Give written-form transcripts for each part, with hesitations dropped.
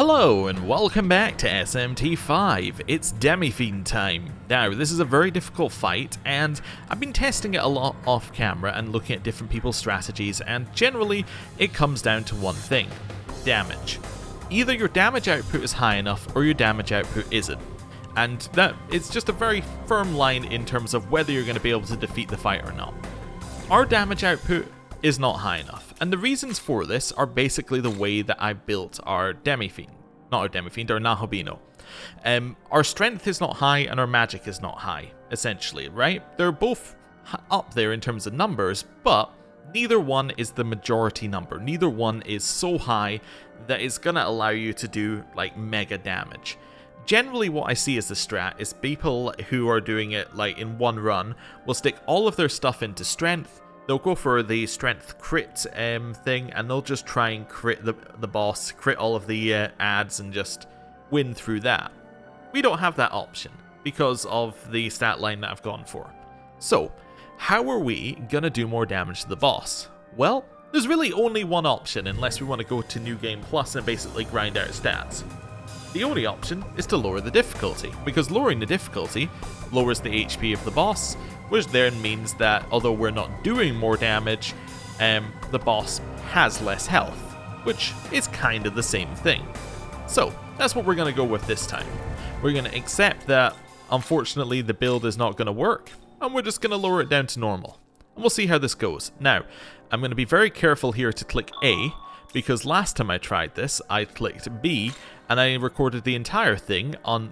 Hello and welcome back to SMT5. It's Demi-Fiend time. Now, this is a very difficult fight, and I've been testing it a lot off camera and looking at different people's strategies, and generally, it comes down to one thing: damage. Either your damage output is high enough, or your damage output isn't. And that it's just a very firm line in terms of whether you're going to be able to defeat the fight or not. Our damage output is not high enough, and the reasons for this are basically the way that I built our Demi-Fiend. Not our Demi-Fiend, our Nahobino. Our strength is not high and our magic is not high, essentially, right? They're both up there in terms of numbers, but neither one is the majority number. Neither one is so high that it's going to allow you to do like mega damage. Generally what I see as the strat is people who are doing it like in one run will stick all of their stuff into strength. They'll go for the strength crit thing, and they'll just try and crit the boss, crit all of the ads, and just win through that. We don't have that option because of the stat line that I've gone for. So, how are we gonna do more damage to the boss? Well, there's really only one option unless we want to go to New Game Plus and basically grind out stats. The only option is to lower the difficulty, because lowering the difficulty lowers the HP of the boss, which then means that although we're not doing more damage, the boss has less health, which is kind of the same thing. So that's what we're going to go with this time. We're going to accept that unfortunately the build is not going to work, and we're just going to lower it down to normal. And we'll see how this goes. Now, I'm going to be very careful here to click A, because last time I tried this, I clicked B, and I recorded the entire thing on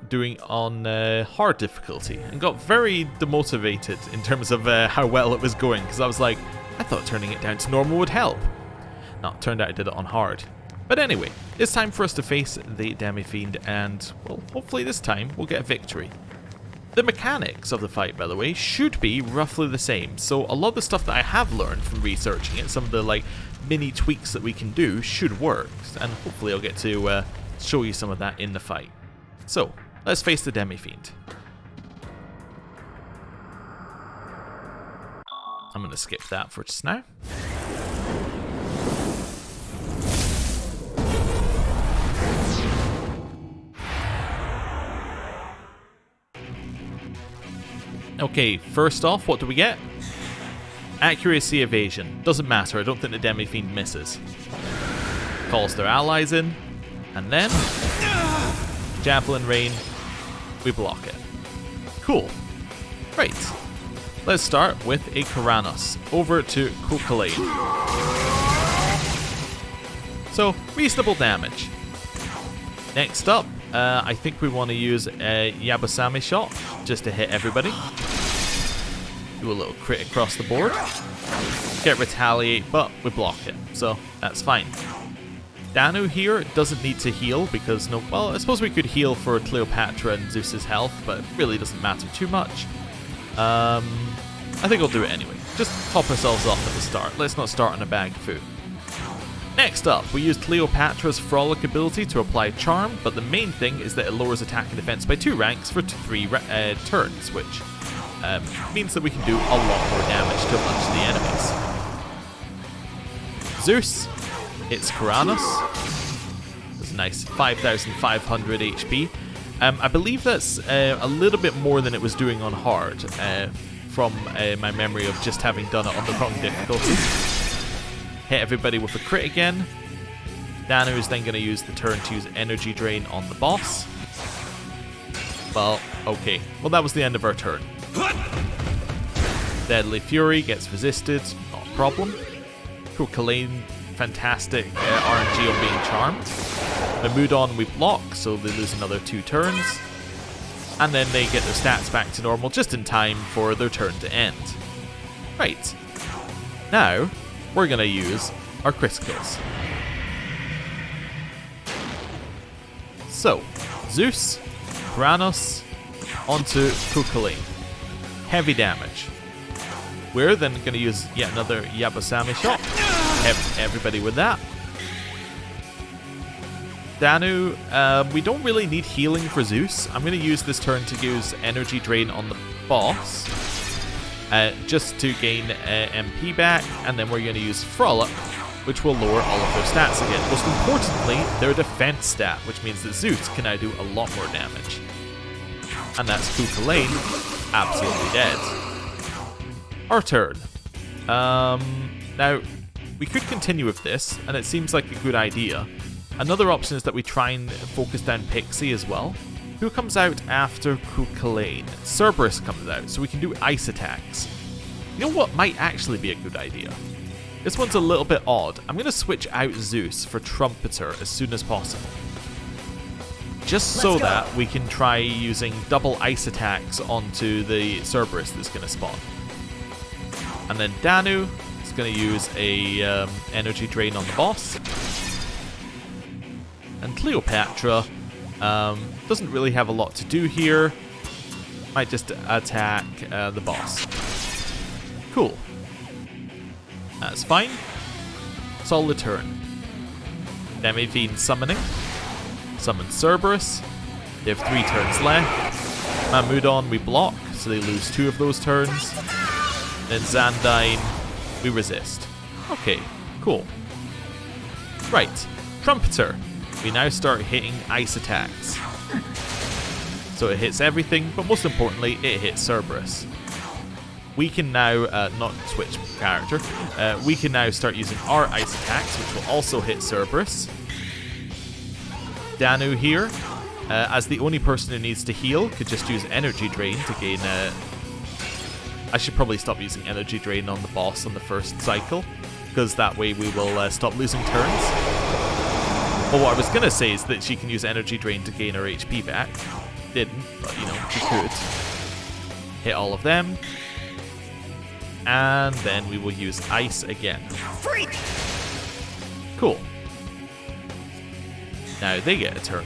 hard difficulty, and got very demotivated in terms of how well it was going, because I was like, I thought turning it down to normal would help. No, it turned out I did it on hard. But anyway, it's time for us to face the Demi-Fiend, and, well, hopefully this time we'll get a victory. The mechanics of the fight, by the way, should be roughly the same, so a lot of the stuff that I have learned from researching it, some of the like mini tweaks that we can do, should work, and hopefully I'll get to show you some of that in the fight. So, let's face the Demi-Fiend. I'm going to skip that for just now. Okay, first off, what do we get? Accuracy evasion. Doesn't matter, I don't think the Demi-Fiend misses. Calls their allies in, and then Javelin Rain, we block it. Cool. Right. Let's start with a Karanos over to Kokalane. So, reasonable damage. Next up, I think we want to use a Yabusame shot just to hit everybody. Do a little crit across the board. Get retaliate, but we block it, so that's fine. Danu here doesn't need to heal because well, I suppose we could heal for Cleopatra and Zeus's health, but it really doesn't matter too much. I think I'll do it anyway. Just top ourselves off at the start. Let's not start on a bag of food. Next up, we use Cleopatra's Frolic ability to apply Charm, but the main thing is that it lowers attack and defense by 2 ranks for 3 turns, which means that we can do a lot more damage to a bunch of the enemies. Zeus, it's Karanos. That's a nice 5,500 HP. I believe that's a little bit more than it was doing on hard, from my memory of just having done it on the wrong difficulty. Hit everybody with a crit again. Danu is then going to use the turn to use Energy Drain on the boss. Well, okay. Well, that was the end of our turn. Deadly Fury gets resisted, not a problem. Kokalane, fantastic RNG on being charmed. Memudon we block, so they lose another 2 turns. And then they get their stats back to normal just in time for their turn to end. Right. Now, we're going to use our criticals. So, Zeus, Karanos, onto Kokalane. Heavy damage. We're then going to use yet another Yabusame shot. Everybody with that. Danu, we don't really need healing for Zeus. I'm going to use this turn to use Energy Drain on the boss. Just to gain MP back, and then we're going to use Frolic which will lower all of their stats again. Most importantly, their defense stat, which means that Zeus can now do a lot more damage. And that's Kukulane absolutely dead. Our turn. Now, we could continue with this, and it seems like a good idea. Another option is that we try and focus down Pixie as well. Who comes out after Kukulane? Cerberus comes out, so we can do ice attacks. You know what might actually be a good idea? This one's a little bit odd. I'm going to switch out Zeus for Trumpeter as soon as possible. Just so that we can try using double ice attacks onto the Cerberus that's going to spawn. And then Danu is going to use a energy drain on the boss. And Cleopatra doesn't really have a lot to do here. Might just attack the boss. Cool. That's fine. Solid turn. Demi-Fiend summoning. Summon Cerberus. They have 3 turns left. Mamudon we block, so they lose 2 of those turns. Then Zandine, we resist. Okay, cool. Right, Trumpeter. We now start hitting ice attacks. So it hits everything, but most importantly, it hits Cerberus. We can now, not switch character, we can now start using our ice attacks, which will also hit Cerberus. Danu here, as the only person who needs to heal, could just use Energy Drain to gain... I should probably stop using Energy Drain on the boss on the first cycle, because that way we will stop losing turns. But what I was going to say is that she can use Energy Drain to gain her HP back. Didn't, but you know, she could. Hit all of them. And then we will use Ice again. Freak! Cool. Now they get a turn.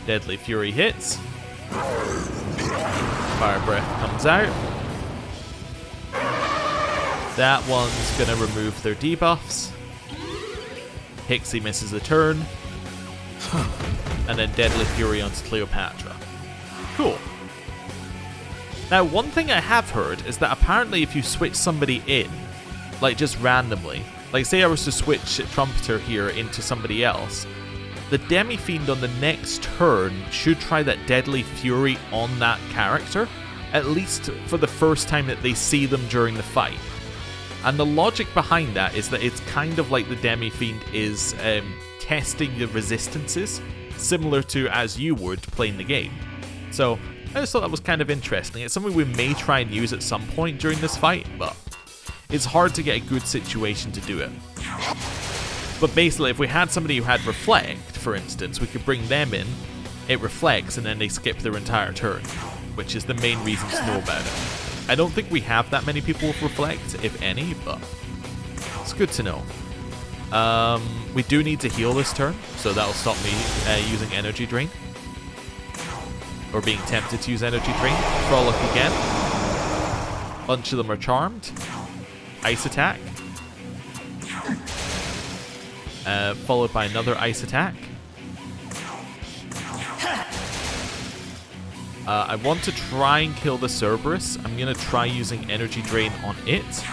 Deadly Fury hits. Fire Breath comes out. That one's going to remove their debuffs. Pixie misses a turn. And then Deadly Fury onto Cleopatra. Cool. Now, one thing I have heard is that apparently if you switch somebody in, like just randomly, like say I was to switch Trumpeter here into somebody else, the Demi-Fiend on the next turn should try that Deadly Fury on that character, at least for the first time that they see them during the fight. And the logic behind that is that it's kind of like the Demi-Fiend is testing the resistances, similar to as you would playing the game. So I just thought that was kind of interesting. It's something we may try and use at some point during this fight, but it's hard to get a good situation to do it. But basically, if we had somebody who had Reflect, for instance, we could bring them in, it reflects, and then they skip their entire turn, which is the main reason to know about it. I don't think we have that many people with Reflect, if any, but it's good to know. We do need to heal this turn, so that'll stop me using Energy Drain. Or being tempted to use Energy Drain. Frolic again. Bunch of them are charmed. Ice attack. Followed by another ice attack. I want to try and kill the Cerberus. I'm going to try using Energy Drain on it.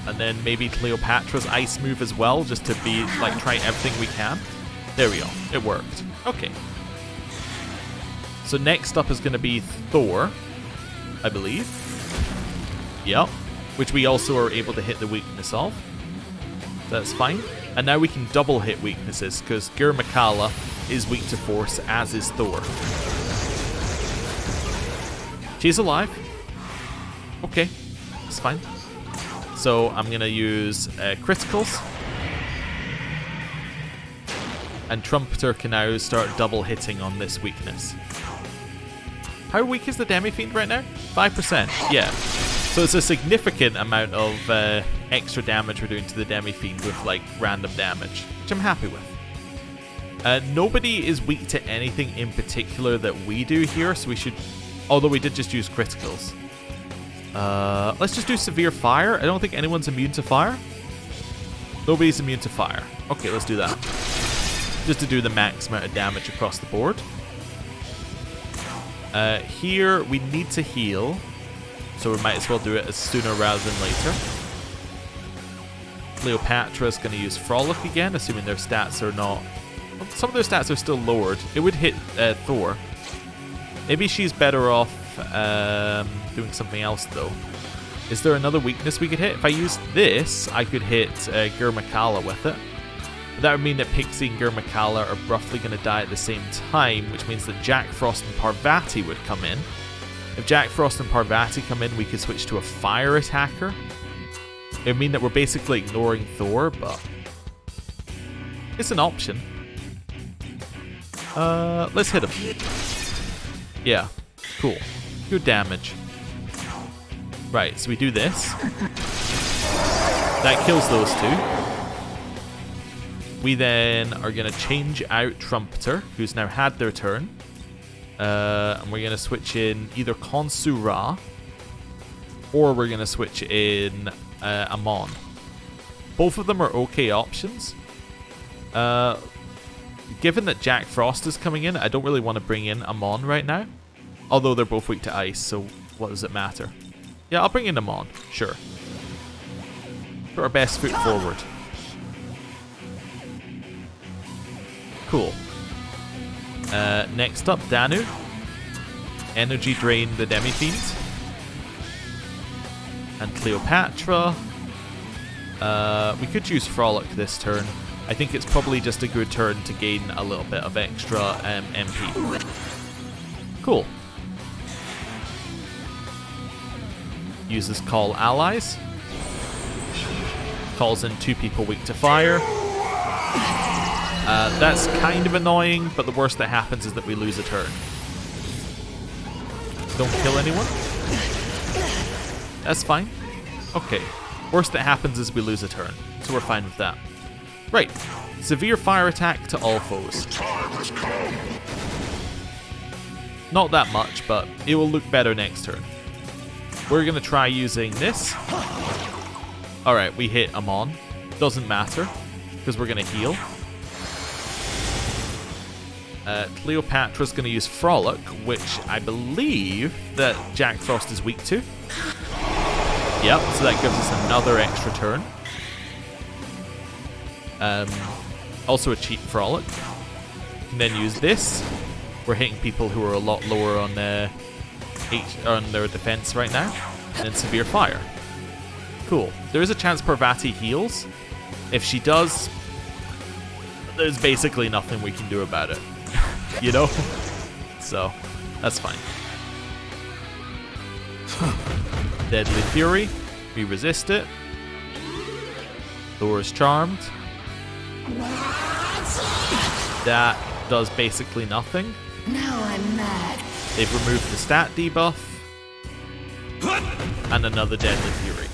And then maybe Cleopatra's ice move as well, just to be like try everything we can. There we go. It worked. Okay. So next up is going to be Thor, I believe. Yep. Which we also are able to hit the weakness of. That's fine. And now we can double hit weaknesses, because Gur Makala is weak to force, as is Thor. She's alive. Okay. It's fine. So I'm going to use criticals. And Trumpeter can now start double hitting on this weakness. How weak is the Demi-Fiend right now? 5%. Yeah. So it's a significant amount of extra damage we're doing to the Demi-Fiend with like random damage, which I'm happy with. Nobody is weak to anything in particular that we do here, so we should... Although we did just use criticals. Let's just do severe fire. I don't think anyone's immune to fire. Nobody's immune to fire. Okay, let's do that. Just to do the max amount of damage across the board. Here, we need to heal. so we might as well do it as sooner rather than later. Cleopatra's going to use Frolic again, assuming their stats are not... Well, some of their stats are still lowered. It would hit Thor. Maybe she's better off doing something else, though. Is there another weakness we could hit? If I used this, I could hit Gurmakala with it. But that would mean that Pixie and Gurmakala are roughly going to die at the same time, which means that Jack Frost and Parvati would come in. If Jack Frost and Parvati come in, we could switch to a fire attacker. It would mean that we're basically ignoring Thor, but it's an option. Let's hit him. Yeah, cool. Good damage. Right, so we do this. That kills those two. We then are going to change out Trumpeter, who's now had their turn. And we're going to switch in either Konsura, or we're going to switch in Amon. Both of them are okay options. Given that Jack Frost is coming in, I don't really want to bring in Amon right now. Although they're both weak to ice, so what does it matter? Yeah, I'll bring in Amon, sure. Put our best foot forward. Cool. Next up, Danu. Energy Drain the Demi-Fiend. And Cleopatra. We could use Frolic this turn. I think it's probably just a good turn to gain a little bit of extra MP. Cool. Uses Call Allies. Calls in 2 people weak to fire. That's kind of annoying, but the worst that happens is that we lose a turn. Don't kill anyone. That's fine. Okay. Worst that happens is we lose a turn, so we're fine with that. Right. Severe fire attack to all foes. Not that much, but it will look better next turn. We're going to try using this. Alright, we hit Amon. Doesn't matter, because we're going to heal. Cleopatra's going to use Frolic, which I believe that Jack Frost is weak to. Yep, so that gives us another extra turn. Also a cheap Frolic. Can then use this. We're hitting people who are a lot lower on their defense right now. And then Severe Fire. Cool. There is a chance Parvati heals. If she does, there's basically nothing we can do about it. You know? So, that's fine. Deadly Fury. We resist it. Thor is charmed. That does basically nothing. Now I'm mad. They've removed the stat debuff. And another Deadly Fury,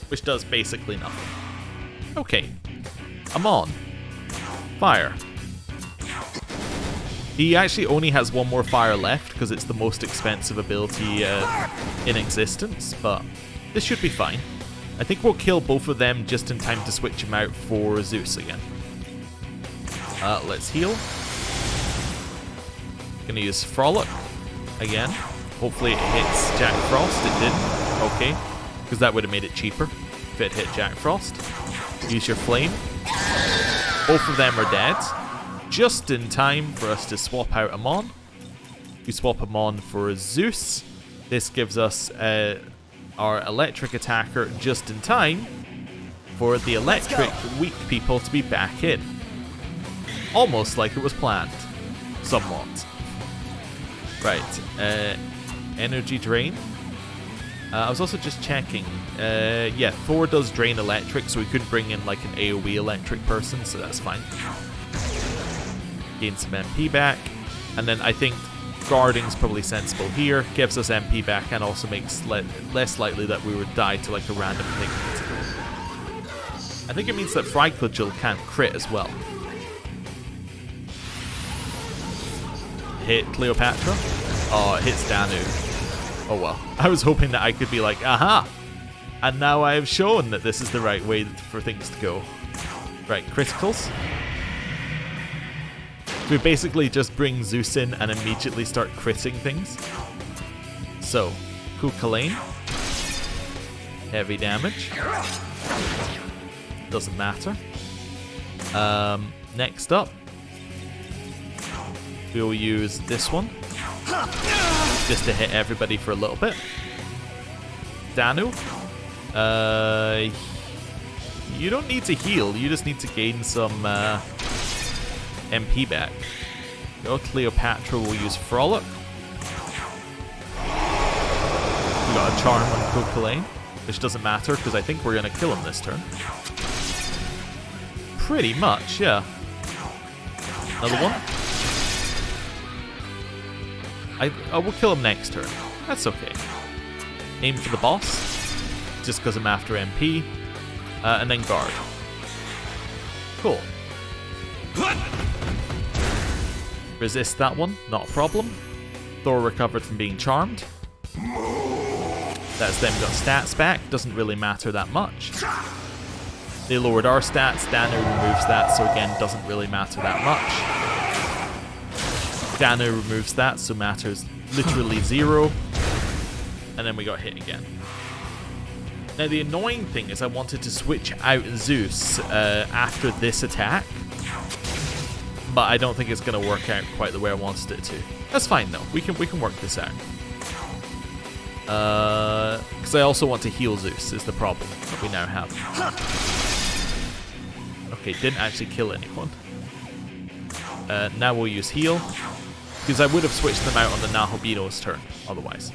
which does basically nothing. Okay. Amon. Fire. He actually only has one more fire left because it's the most expensive ability in existence, but this should be fine. I think we'll kill both of them just in time to switch him out for Zeus again. Let's heal. Gonna use Frolic again. Hopefully it hits Jack Frost. It didn't. Okay. Because that would have made it cheaper if it hit Jack Frost. Use your Flame. Both of them are dead. Just in time for us to swap out Amon. We swap Amon for Zeus. This gives us our electric attacker just in time for the electric weak people to be back in. Almost like it was planned. Somewhat. Right. Energy Drain. I was also just checking. Yeah, Thor does drain electric, so we could bring in like an AoE electric person, so that's fine. Gain some MP back. And then I think guarding's probably sensible here. Gives us MP back and also makes less likely that we would die to like a random pigment. I think it means that Frightclagil can't crit as well. Hit Cleopatra. Oh, it hits Danu. Oh well. I was hoping that I could be like, aha! And now I have shown that this is the right way for things to go. Right, criticals. We basically just bring Zeus in and immediately start critting things. So, Kukulane. heavy damage. Doesn't matter. Next up, we'll use this one just to hit everybody for a little bit. Danu, you don't need to heal, you just need to gain some MP back. Cleopatra will use Frolic. We got a Charm on Coquelin, which doesn't matter because I think we're going to kill him this turn. Pretty much, yeah. Another one. I will kill him next turn. That's okay. Aim for the boss, just because I'm after MP. And then guard. Cool. Resist that one, not a problem. Thor recovered from being charmed. That's them got stats back, doesn't really matter that much. They lowered our stats, Danu removes that, so again, doesn't really matter that much. Danu removes that, so matters literally 0. And then we got hit again. Now the annoying thing is I wanted to switch out Zeus after this attack, but I don't think it's going to work out quite the way I wanted it to. That's fine though, we can work this out. Because I also want to heal Zeus is the problem that we now have. Okay, didn't actually kill anyone. Now we'll use heal, because I would have switched them out on the Nahobino's turn otherwise.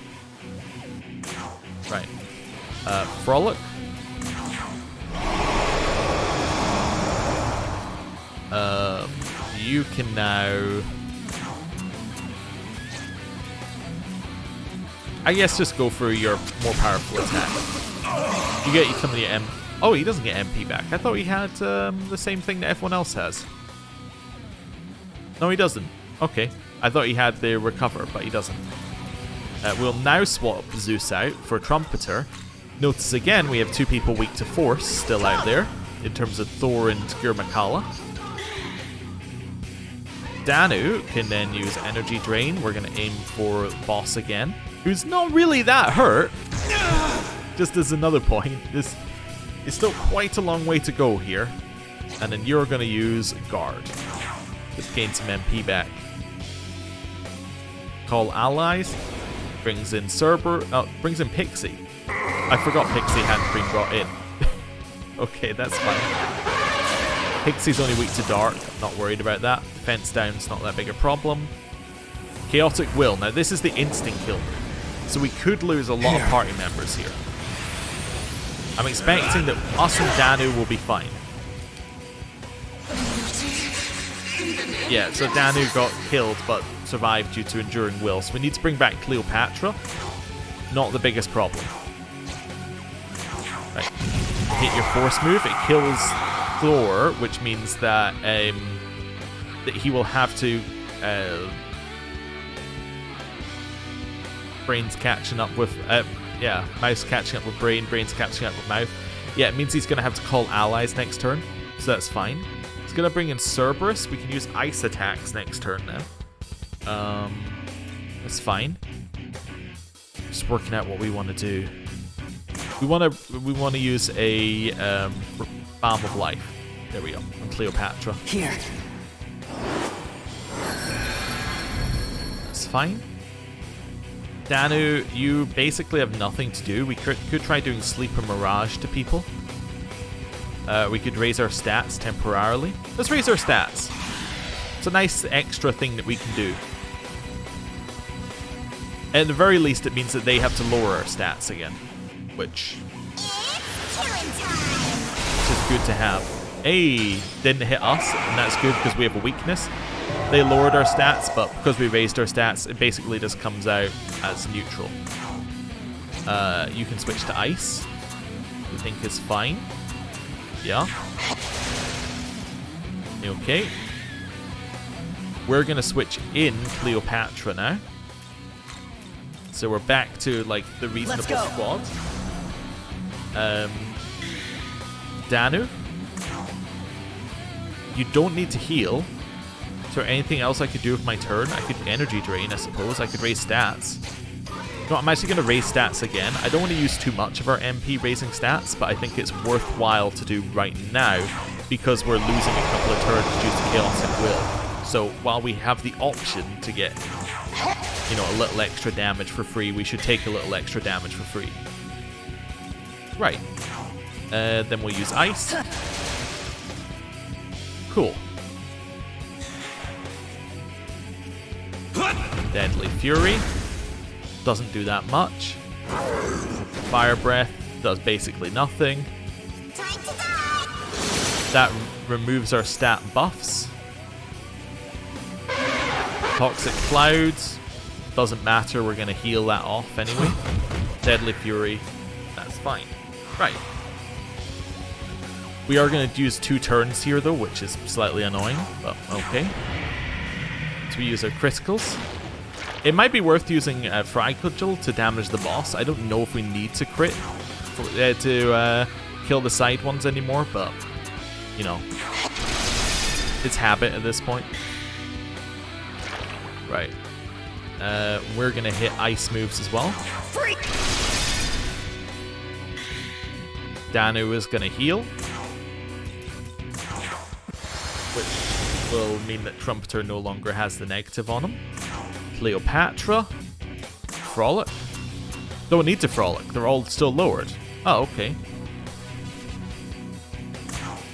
Right. Frolic. You can now... I guess just go for your more powerful attack. You get some of your MP. Oh, he doesn't get MP back. I thought he had the same thing that everyone else has. No, he doesn't. Okay. I thought he had the recover, but he doesn't. We'll now swap Zeus out for Trumpeter. Notice again, we have 2 people weak to Force still out there, in terms of Thor and Gurmakala. Danu can then use Energy Drain. We're going to aim for Boss again, who's not really that hurt. Just as another point, this is still quite a long way to go here. And then you're going to use Guard. Just gain some MP back. Call Allies. Brings in Cerber. Oh, brings in Pixie. I forgot Pixie hadn't been brought in. Okay, that's fine. Pixie's only weak to Dark. Not worried about that. Defense down's not that big a problem. Chaotic Will. Now, this is the instant kill. So we could lose a lot of party members here. I'm expecting that us and Danu will be fine. Yeah, so Danu got killed but survived due to Enduring Will. So we need to bring back Cleopatra. Not the biggest problem. Right. Hit your Force move. It kills Thor, which means that that he will have to... Brain's catching up with... yeah, Mouse catching up with Brain, Brain's catching up with Mouth. Yeah, it means he's going to have to call allies next turn, so that's fine. He's going to bring in Cerberus. We can use ice attacks next turn now. That's fine. Just working out what we want to do. We want to use a Balm of Life. There we go. On Cleopatra. Here. That's fine. Danu, you basically have nothing to do. We could try doing Sleeper Mirage to people. We could raise our stats temporarily. Let's raise our stats. It's a nice extra thing that we can do. At the very least, it means that they have to lower our stats again. Which is good to have. Hey, didn't hit us, and that's good because we have a weakness. They lowered our stats, but because we raised our stats, it basically just comes out as neutral. You can switch to ice. We think is fine. Yeah. Okay. We're gonna switch in Cleopatra now. So we're back to like the reasonable squad. Danu, you don't need to heal. Is there anything else I could do with my turn? I could energy drain, I suppose. I could raise stats. No, I'm actually going to raise stats again. I don't want to use too much of our MP raising stats, but I think it's worthwhile to do right now because we're losing a couple of turns due to Chaos and Will. So while we have the option to get, you know, a little extra damage for free, we should take a little extra damage for free. Right. Then we'll use Ice. Cool. Deadly Fury. Doesn't do that much. Fire Breath does basically nothing. That removes our stat buffs. Toxic Clouds. Doesn't matter, we're going to heal that off anyway. Deadly Fury. That's fine. Right. We are going to use 2 turns here though, which is slightly annoying, but okay. So we use our criticals. It might be worth using Fry Cudgel to damage the boss. I don't know if we need to crit to kill the side ones anymore, but, you know, it's habit at this point. Right. We're going to hit ice moves as well. Danu is going to heal, which will mean that Trumpeter no longer has the negative on him. Cleopatra. Frolic. Don't need to Frolic. They're all still lowered. Oh, okay.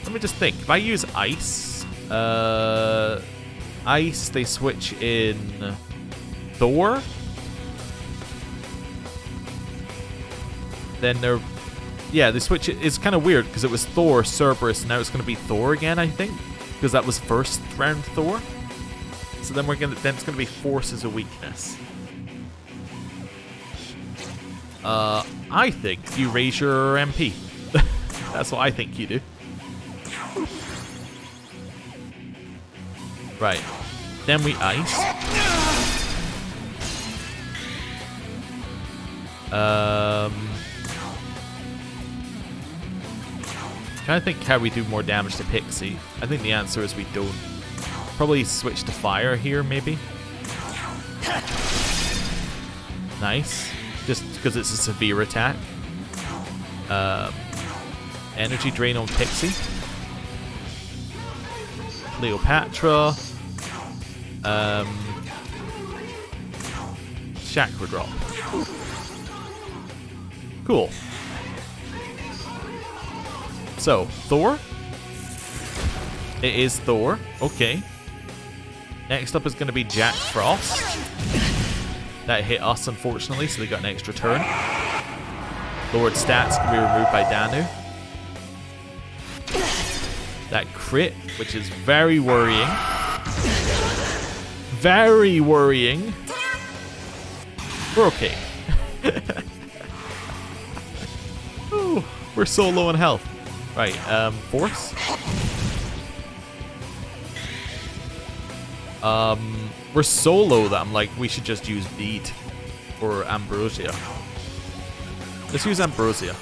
Let me just think. If I use Ice... Ice, they switch in... Thor? Then they're... Yeah, they switch it. It's kind of weird because it was Thor, Cerberus, and now it's going to be Thor again, I think. Because that was first round Thor. So then it's gonna be Forces of Weakness. I think you raise your MP. That's what I think you do. Right. Then we ice. Trying to think how we do more damage to Pixie. I think the answer is we don't. Probably switch to fire here, maybe. Nice. Just because it's a severe attack. Energy drain on Pixie. Cleopatra. Chakra drop. Cool. So, Thor? It is Thor. Okay. Next up is going to be Jack Frost. That hit us, unfortunately, so they got an extra turn. Lowered stats can be removed by Danu. That crit, which is very worrying. Very worrying. We're okay. Ooh, we're so low in health. Right, Force. We're so low that I'm like, we should just use Bead or Ambrosia. Let's use Ambrosia.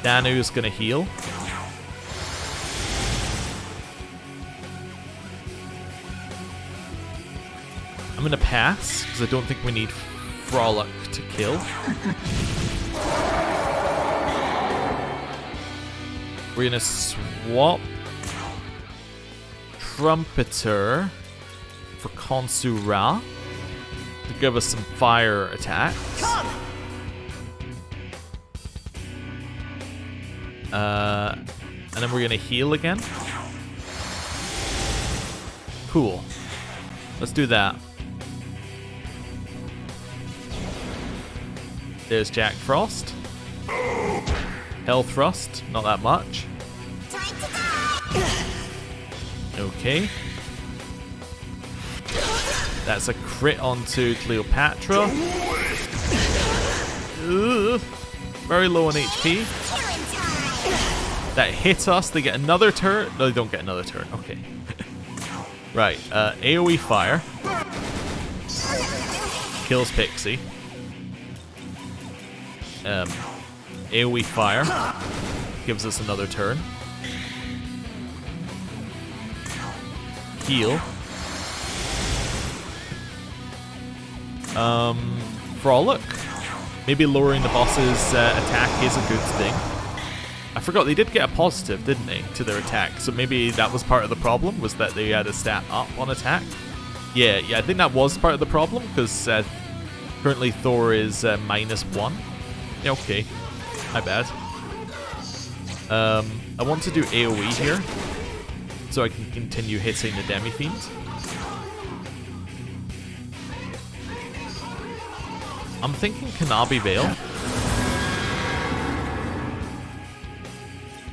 Danu's gonna heal. I'm gonna pass, because I don't think we need Frolic to kill. We're gonna swap Trumpeter for Konsura to give us some fire attacks. And then we're gonna heal again. Cool. Let's do that. There's Jack Frost. Hell Thrust, not that much. Okay. That's a crit onto Cleopatra. Ugh. Very low on HP. That hit us. They get another turn. No, they don't get another turn. Okay. Right. AoE Fire. Kills Pixie. AoE Fire. Gives us another turn. Heal. Frolic. Maybe lowering the boss's attack is a good thing. I forgot, they did get a positive, didn't they, to their attack? So maybe that was part of the problem, was that they had a stat up on attack? Yeah, I think that was part of the problem, because currently Thor is -1. Yeah, okay. My bad. I want to do AoE here, so I can continue hitting the Demi-Fiend. I'm thinking Kanabi Veil.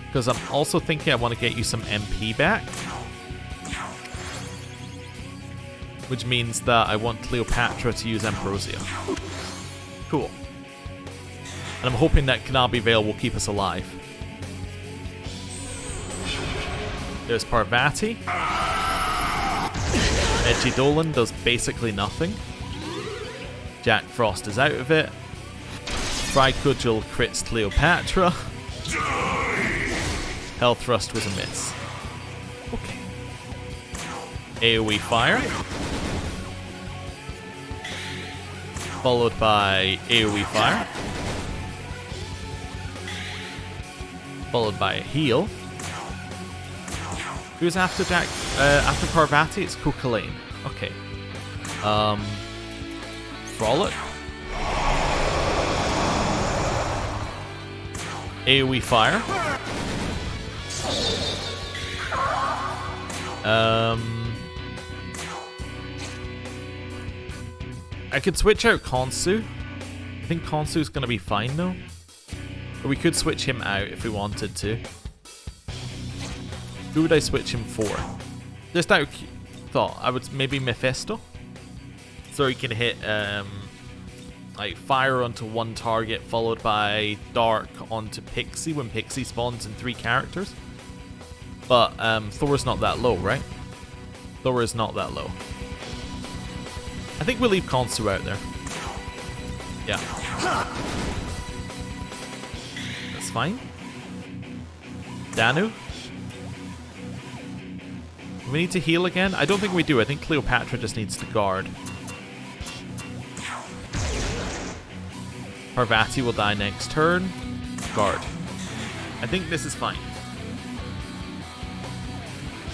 Because I'm also thinking I want to get you some MP back. Which means that I want Cleopatra to use Ambrosia. Cool. And I'm hoping that Kanabi Veil will keep us alive. There's Parvati. Edgy Dolan does basically nothing. Jack Frost is out of it. Fry Cudgel crits Cleopatra. Health Thrust was a miss. Okay. AoE Fire. Followed by AoE Fire. Followed by a heal. Who's after Jack? After Parvati, it's Cuchulainn. Okay. Frolic. AoE Fire. I could switch out Khonsu. I think Khonsu's gonna be fine though. Or we could switch him out if we wanted to. Who would I switch him for? Just out of thought, I would maybe Mephisto. So he can hit like fire onto one target followed by dark onto Pixie when Pixie spawns in 3 characters. But Thor's not that low, right? Thor is not that low. I think we'll leave Khonsu out there. Yeah. That's fine. Danu? We need to heal again? I don't think we do. I think Cleopatra just needs to guard. Parvati will die next turn. Guard. I think this is fine.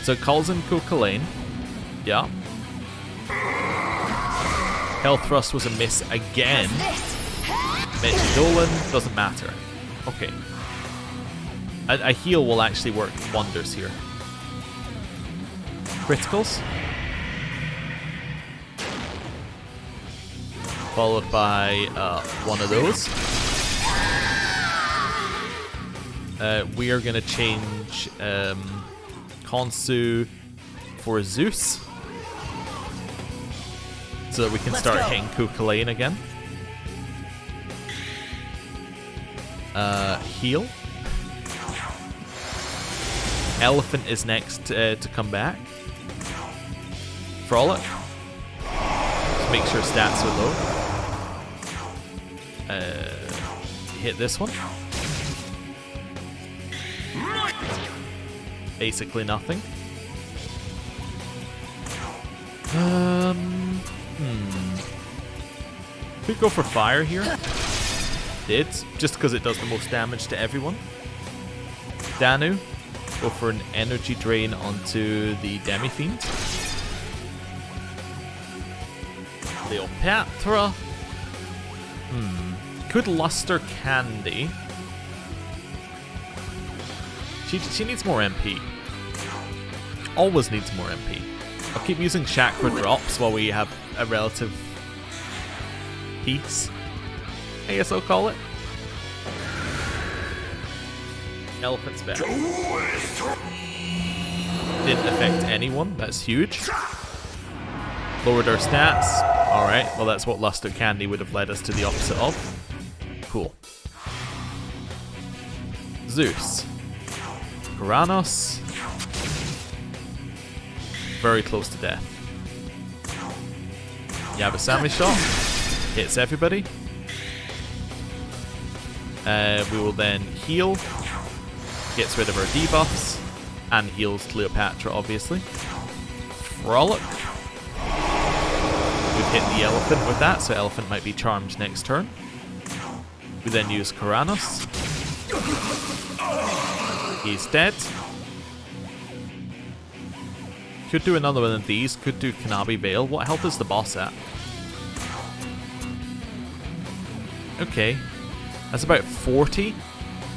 So it calls in Cuchulainn. Yeah. Health Thrust was a miss again. Medjay Dolan doesn't matter. Okay. A heal will actually work wonders here. Criticals. Followed by one of those. We are going to change Khonsu for Zeus. So that we can start hitting Cuchulainn again. Heal. Elephant is next to come back. Frolic. Just make sure stats are low. Hit this one. Basically nothing. Could go for fire here. Did, just because it does the most damage to everyone. Danu, go for an energy drain onto the Demi-Fiend. Cleopatra. Could Luster Candy. She needs more MP. Always needs more MP. I'll keep using Chakra Drops while we have a relative peace, I guess I'll call it. Elephant's back. Didn't affect anyone, that's huge. Lowered our stats. Alright, well that's what Luster Candy would have led us to the opposite of. Cool. Zeus. Uranus. Very close to death. Yabasami shot. Hits everybody. We will then heal. Gets rid of our debuffs. And heals Cleopatra, obviously. Frolic. We've hit the elephant with that, so elephant might be charmed next turn. We then use Kuranos. He's dead. Could do another one of these, could do Kanabi Veil. What health is the boss at? Okay, that's about 40.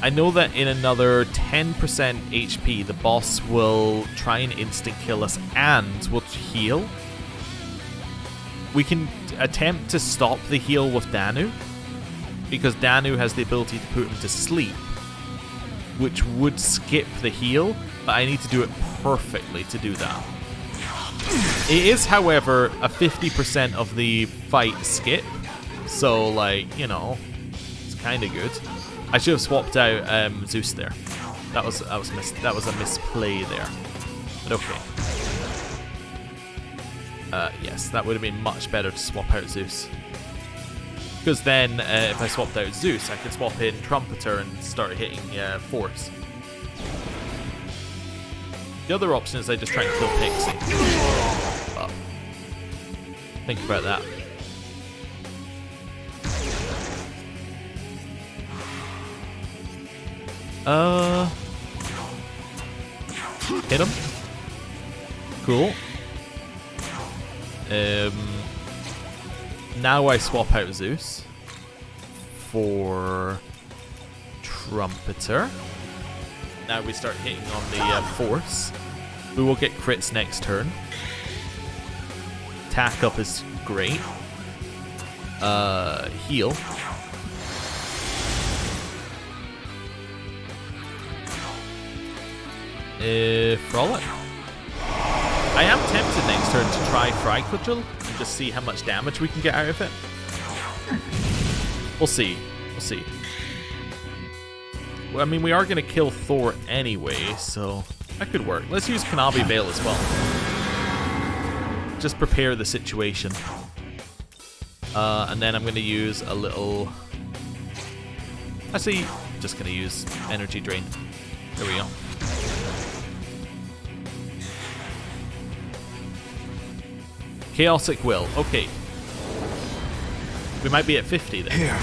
I know that in another 10% HP, the boss will try and instant kill us and will heal. We can attempt to stop the heal with Danu, because Danu has the ability to put him to sleep, which would skip the heal, but I need to do it perfectly to do that. It is, however, a 50% of the fight skip, so, like, you know, it's kind of good. I should have swapped out Zeus there. That was a misplay there. But okay. Yes, that would have been much better to swap out Zeus. Because then, if I swapped out Zeus, I could swap in Trumpeter and start hitting Force. The other option is I just try and kill Pixie. But think about that. Hit him. Cool. Now I swap out Zeus for Trumpeter. Now we start hitting on the Force. We will get crits next turn. Tack up is great. Heal. Frolic. I am tempted next turn to try Fry Cudgel and just see how much damage we can get out of it. We'll see. We'll see. Well, I mean, we are going to kill Thor anyway, so that could work. Let's use Kanabi Veil as well. Just prepare the situation. And then I'm going to use a little... Actually, just going to use Energy Drain. There we go. Chaotic Will. Okay. We might be at 50 then. Here.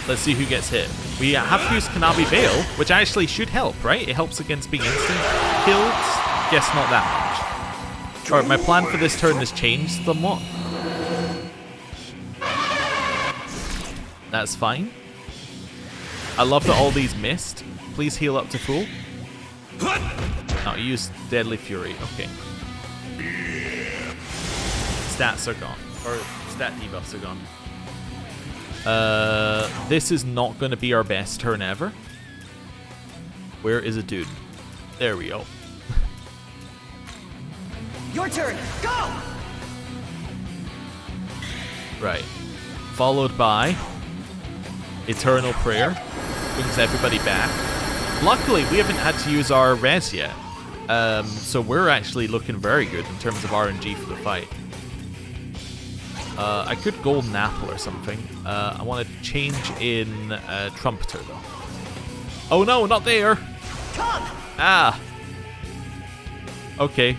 Let's see who gets hit. We have to use Kanabi Veil, which actually should help, right? It helps against being instant killed. Guess not that much. Alright, my plan for this turn has changed somewhat. That's fine. I love that all these missed. Please heal up to full. Oh, use Deadly Fury. Okay. Stats are gone. Or stat debuffs are gone. This is not going to be our best turn ever. Where is a dude? There we go. Your turn. Go! Right. Followed by Eternal Prayer. Brings everybody back. Luckily, we haven't had to use our res yet. So we're actually looking very good in terms of RNG for the fight. I could Golden Apple or something. I want to change in Trumpeter though. Oh no, not there! Come! Ah! Okay.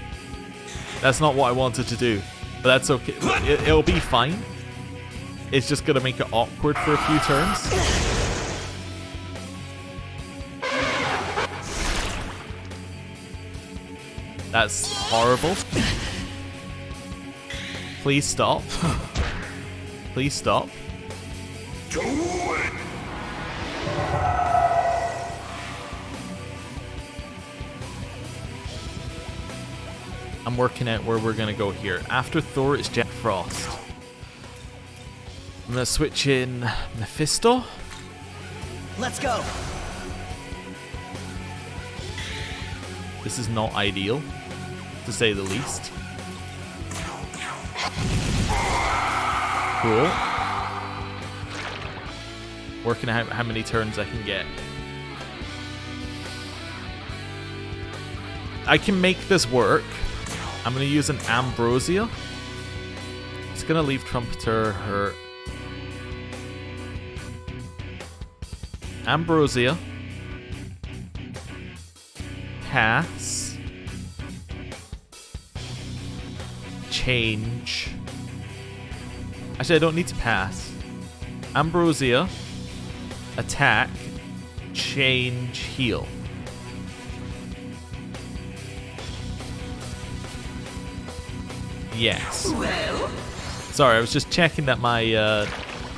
That's not what I wanted to do. But that's okay. It'll be fine. It's just going to make it awkward for a few turns. That's horrible. Please stop. Please stop. Do it. I'm working out where we're going to go here. After Thor, it's Jack Frost. I'm going to switch in Mephisto. Let's go. This is not ideal, to say the least. Cool. Working out how many turns I can get. I can make this work. I'm going to use an Ambrosia. It's going to leave Trumpeter hurt. Ambrosia. Pass. Change. Actually, I don't need to pass. Ambrosia, attack, change, heal. Yes. Well? Sorry, I was just checking that my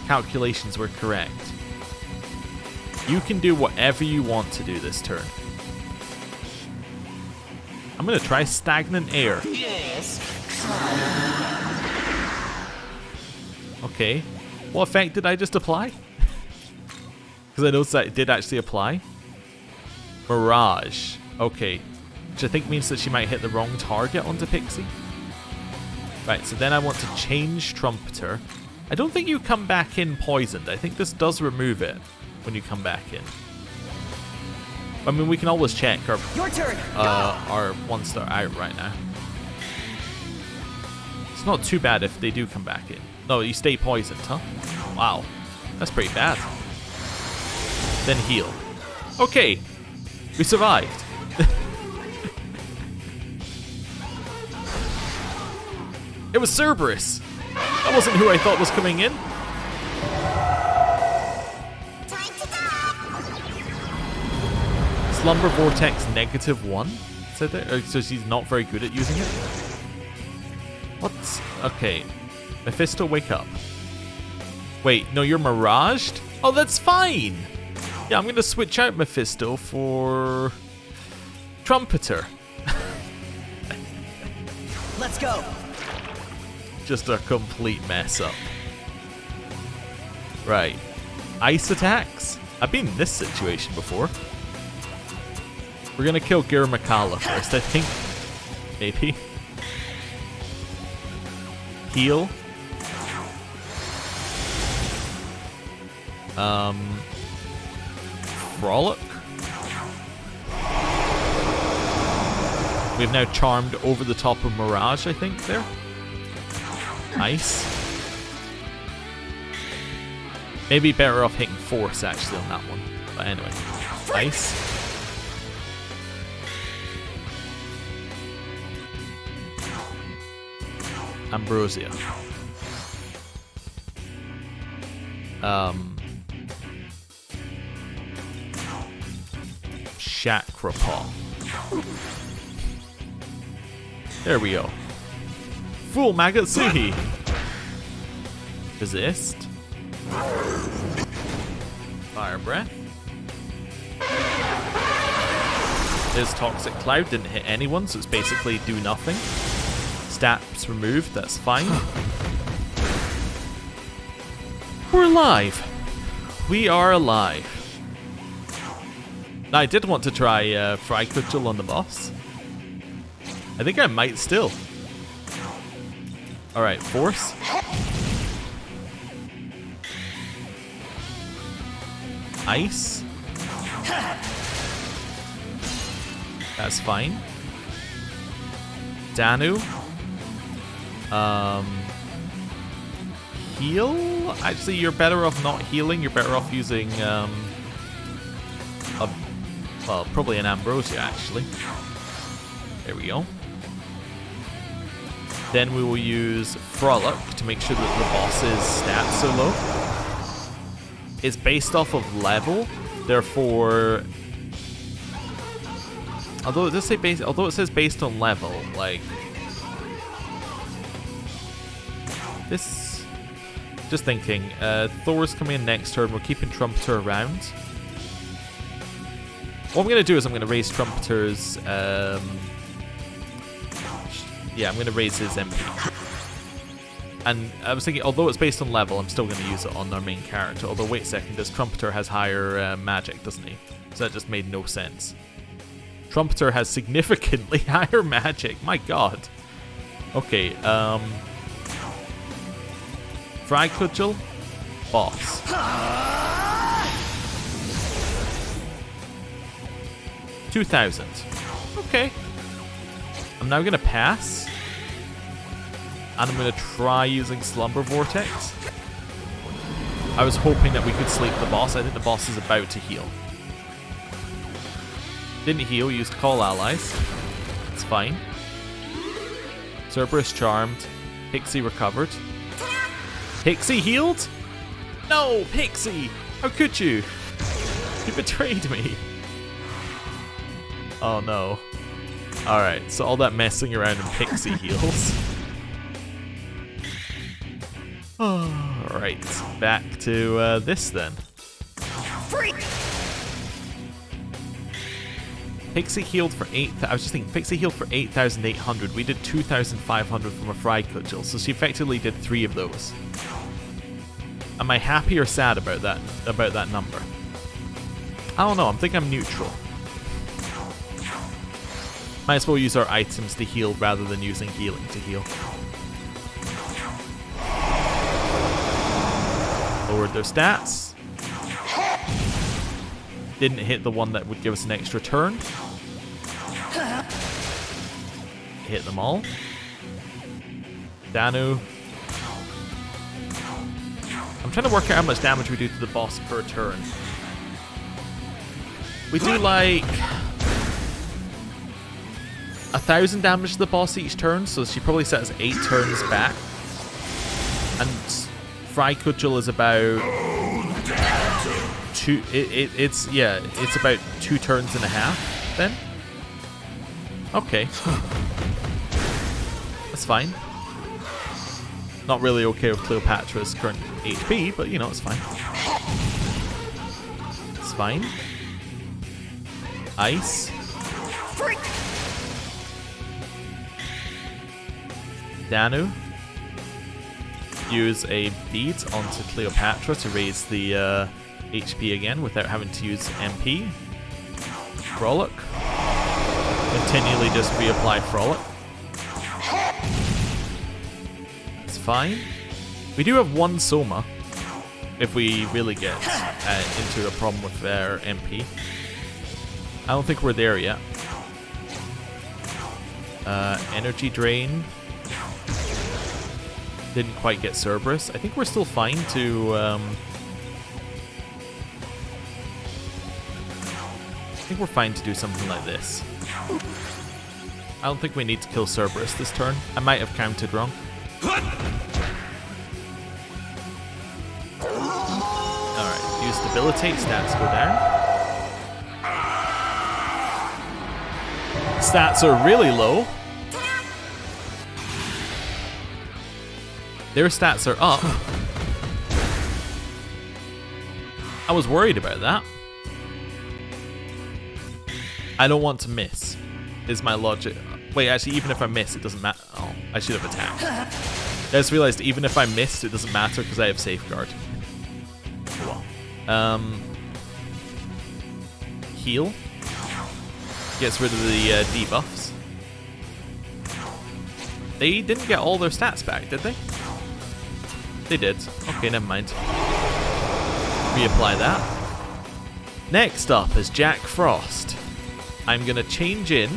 calculations were correct. You can do whatever you want to do this turn. I'm going to try stagnant air. Yes. Okay. What effect did I just apply? Because I noticed that it did actually apply. Mirage. Okay. Which I think means that she might hit the wrong target onto Pixie. Right, so then I want to change Trumpeter. I don't think you come back in poisoned. I think this does remove it when you come back in. I mean, we can always check our Your turn. our ones that are out right now. It's not too bad if they do come back in. No, you stay poisoned, huh? Wow, that's pretty bad. Then heal. Okay, we survived. It was Cerberus. That wasn't who I thought was coming in. Slumber Vortex -1, said there. So she's not very good at using it. What? Okay. Mephisto, wake up. Wait, no, you're miraged? Oh, that's fine. Yeah, I'm going to switch out Mephisto for Trumpeter. Let's go. Just a complete mess up. Right. Ice attacks? I've been in this situation before. We're gonna kill Giramakala first, I think. Maybe. Heal. Frolic. We've now charmed over the top of Mirage, I think, there. Ice. Maybe better off hitting Force, actually, on that one. But anyway. Ice. Ambrosia. Chakrapal. There we go. Full Magatsuhi. Resist. Fire Breath. His Toxic Cloud didn't hit anyone, so it's basically do nothing. Stats removed, that's fine. We're alive. We are alive. Now, I did want to try Fry Cudgel on the boss. I think I might still. Alright, Force. Ice. That's fine. Danu. Heal? Actually, you're better off not healing. You're better off using, well, probably an Ambrosia, actually. There we go. Then we will use Frolic to make sure that the boss's stats are low. It's based off of level, therefore... Although it says based on level, like... This... Just thinking, Thor's coming in next turn, we're keeping Trumpeter around. What I'm going to do is I'm going to raise Trumpeter's... yeah, I'm going to raise his MP. And I was thinking, although it's based on level, I'm still going to use it on our main character. Although, wait a second, this Trumpeter has higher magic, doesn't he? So that just made no sense. Trumpeter has significantly higher magic. My god. Okay, Fry Cudgel, boss. 2,000. Okay. I'm now going to pass. And I'm going to try using Slumber Vortex. I was hoping that we could sleep the boss. I think the boss is about to heal. Didn't heal, used Call Allies. It's fine. Cerberus charmed. Pixie recovered. Pixie healed? No, Pixie! How could you? You betrayed me. Oh no. Alright, so all that messing around and Pixie heals. Alright, back to this then. Freak! Pixie healed for 8,000. I was just thinking, Pixie healed for 8,800. We did 2,500 from a Fry Cudgel, so she effectively did 3 of those. Am I happy or sad about that number? I don't know, I think I'm neutral. Might as well use our items to heal rather than using healing to heal. Lowered their stats. Didn't hit the one that would give us an extra turn. Hit them all. Danu. I'm trying to work out how much damage we do to the boss per turn. We do like 1,000 damage to the boss each turn, so she probably sets 8 turns back. And Fry Cudgel is about 2. It's about 2 turns and a half then. Okay, that's fine. Not really okay with Cleopatra's current HP, but you know, it's fine. It's fine. Ice. Freak! Danu. Use a bead onto Cleopatra to raise the HP again without having to use MP. Frolic. Continually just reapply Frolic. It's fine. We do have 1 Soma if we really get into a problem with their MP. I don't think we're there yet. Energy Drain. Didn't quite get Cerberus. I think we're still fine to... I think we're fine to do something like this. I don't think we need to kill Cerberus this turn. I might have counted wrong. Alright, use Debilitate, stats go down. Stats are really low. Their stats are up. I was worried about that. I don't want to miss, is my logic. Wait, actually, even if I miss, it doesn't matter. Oh, I should have attacked. I just realized even if I missed, it doesn't matter because I have Safeguard. Oh well. Heal. Gets rid of the debuffs. They didn't get all their stats back, did they? They did. Okay, never mind. Reapply that. Next up is Jack Frost. I'm going to change in.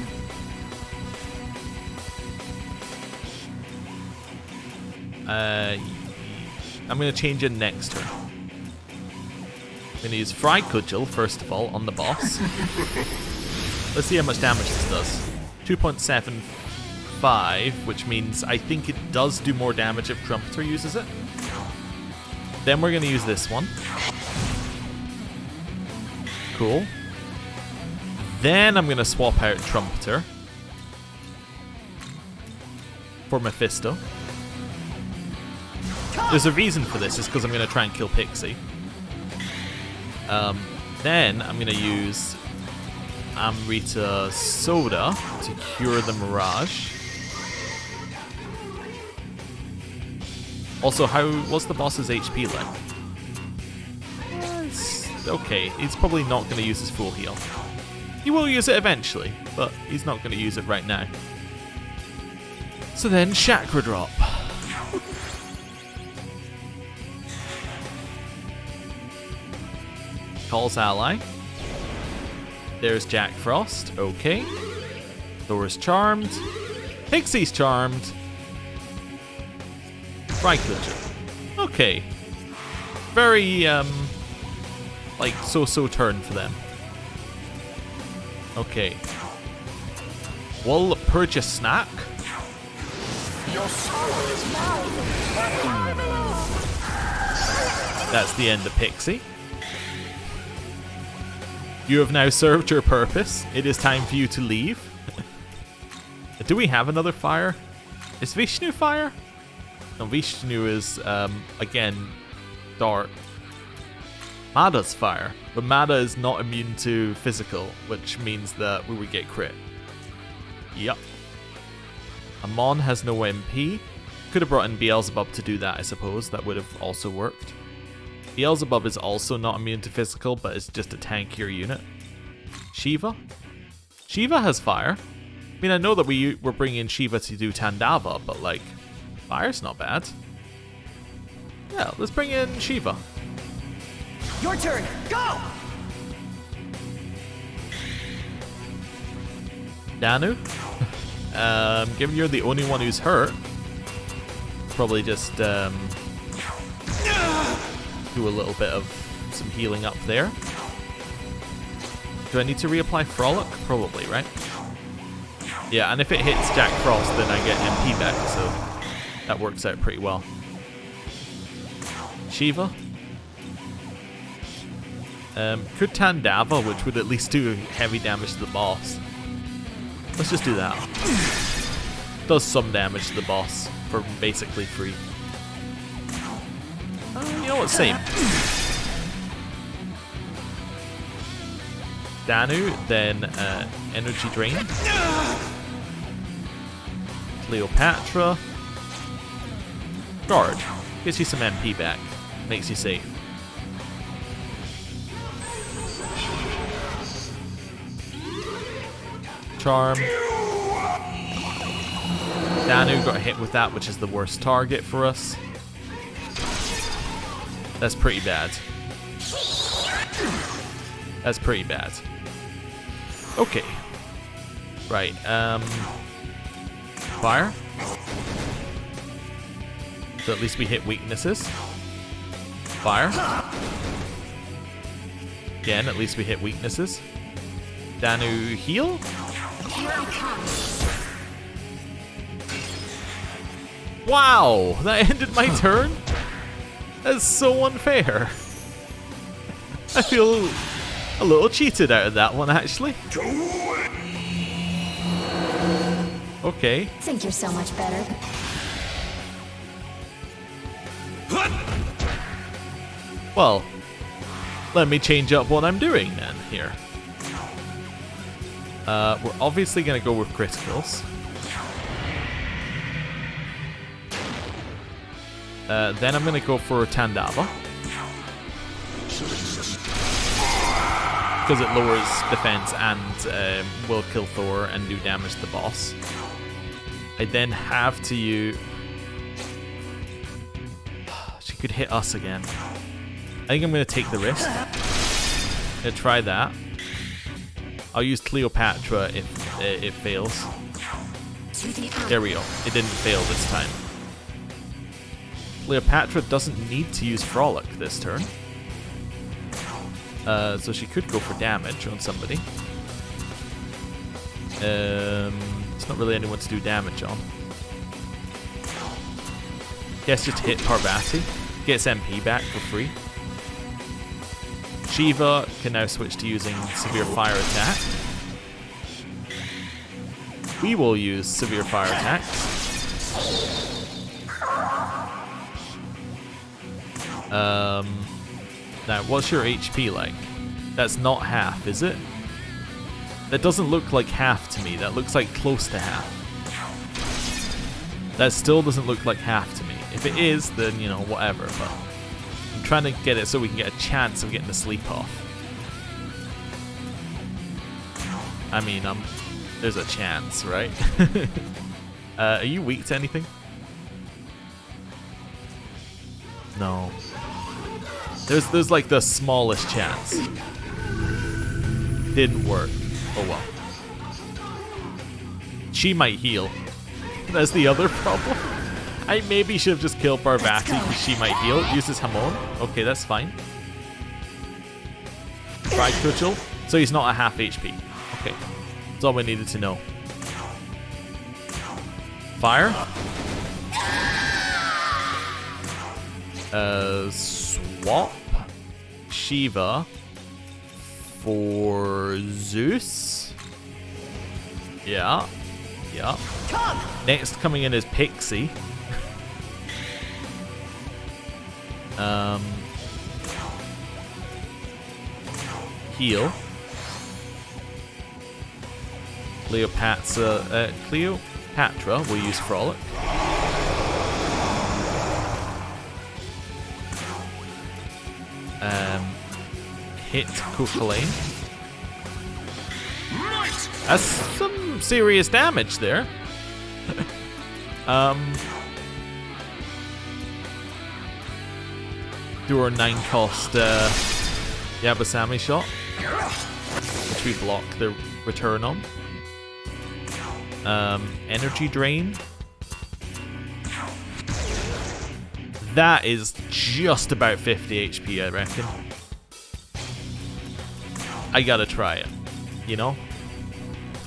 I'm going to change in next turn. I'm going to use Fry Cudgel, first of all, on the boss. Let's see how much damage this does. 2.75, which means I think it does do more damage if Trumpeter uses it. Then we're going to use this one. Cool. Then I'm going to swap out Trumpeter for Mephisto. There's a reason for this, it's because I'm going to try and kill Pixie. Then I'm going to use Amrita Soda to cure the Mirage. Also, what's the boss's HP like? It's okay, he's probably not going to use his full heal. He will use it eventually, but he's not going to use it right now. So then, Chakra Drop. Calls ally. There's Jack Frost. Okay. Thor's charmed. Pixie's charmed. Fry Cudgel. Okay. Very, like, so-so turn for them. Okay. We'll purchase snack. Your soul is mine. That's the end of Pixie. You have now served your purpose. It is time for you to leave. Do we have another fire? Is Vishnu fire? No, Vishnu is, again, dark. Mada's fire. But Mada is not immune to physical, which means that we would get crit. Yup. Amon has no MP. Could have brought in Beelzebub to do that, I suppose. That would have also worked. Beelzebub is also not immune to physical, but it's just a tankier unit. Shiva? Shiva has fire. I mean, I know that we were bringing in Shiva to do Tandava, but like, fire's not bad. Yeah, let's bring in Shiva. Your turn. Go. Danu? Given you're the only one who's hurt, probably just do a little bit of some healing up there. Do I need to reapply Frolic? Probably, right? Yeah, and if it hits Jack Frost, then I get MP back, so that works out pretty well. Shiva? Could Tandava, which would at least do heavy damage to the boss. Let's just do that. Does some damage to the boss for basically free. You know what? Same. Danu, then Energy Drain. Cleopatra. Guard. Gives you some MP back. Makes you safe. Charm. Danu got hit with that, which is the worst target for us. That's pretty bad. That's pretty bad. Okay. Right, fire. So at least we hit weaknesses. Fire. Again, at least we hit weaknesses. Danu heal? Wow! That ended my turn? That's so unfair. I feel a little cheated out of that one, actually. Okay. Think you're so much better. Well, let me change up what I'm doing then here. We're obviously going to go with criticals. Then I'm going to go for Tandava. Because it lowers defense and will kill Thor and do damage to the boss. I then have to use... She could hit us again. I think I'm going to take the risk. I'm going to try that. I'll use Cleopatra if it fails. There we go. It didn't fail this time. Cleopatra doesn't need to use Frolic this turn. So she could go for damage on somebody. It's not really anyone to do damage on. Guess just hit Parvati. Gets MP back for free. Shiva can now switch to using Severe Fire Attack. We will use Severe Fire Attacks. Now, what's your HP like? That's not half, is it? That doesn't look like half to me. That looks like close to half. That still doesn't look like half to me. If it is, then, you know, whatever, but I'm trying to get it so we can get a chance of getting the sleep off. I mean, there's a chance, right? Are you weak to anything? No. There's like the smallest chance. Didn't work. Oh well. She might heal. That's the other problem. I maybe should have just killed Parvati because she might heal. Uses Hamon. Okay, that's fine. Right, Kuchel. So he's not a half HP. Okay. That's all we needed to know. Fire. swap Shiva for Zeus. Yeah. Yeah. Come! Next coming in is Pixie. Heal. Cleopatra will use Frolic. Hit Kukulane. That's some serious damage there. Do our 9-cost Yabasami shot, which we block the return on. Energy drain. That is just about 50 HP, I reckon. I gotta try it, you know?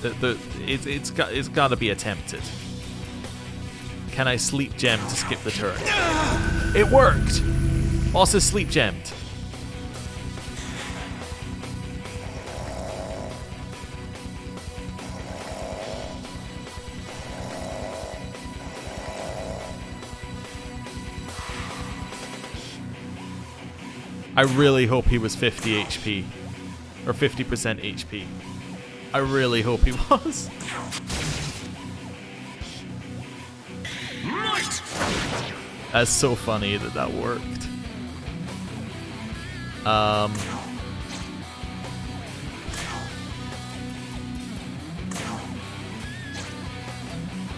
It's gotta be attempted. Can I sleep gem to skip the turn? It worked! Boss is sleep gemmed. I really hope he was 50 HP. Or 50% HP. I really hope he was. That's so funny that that worked. I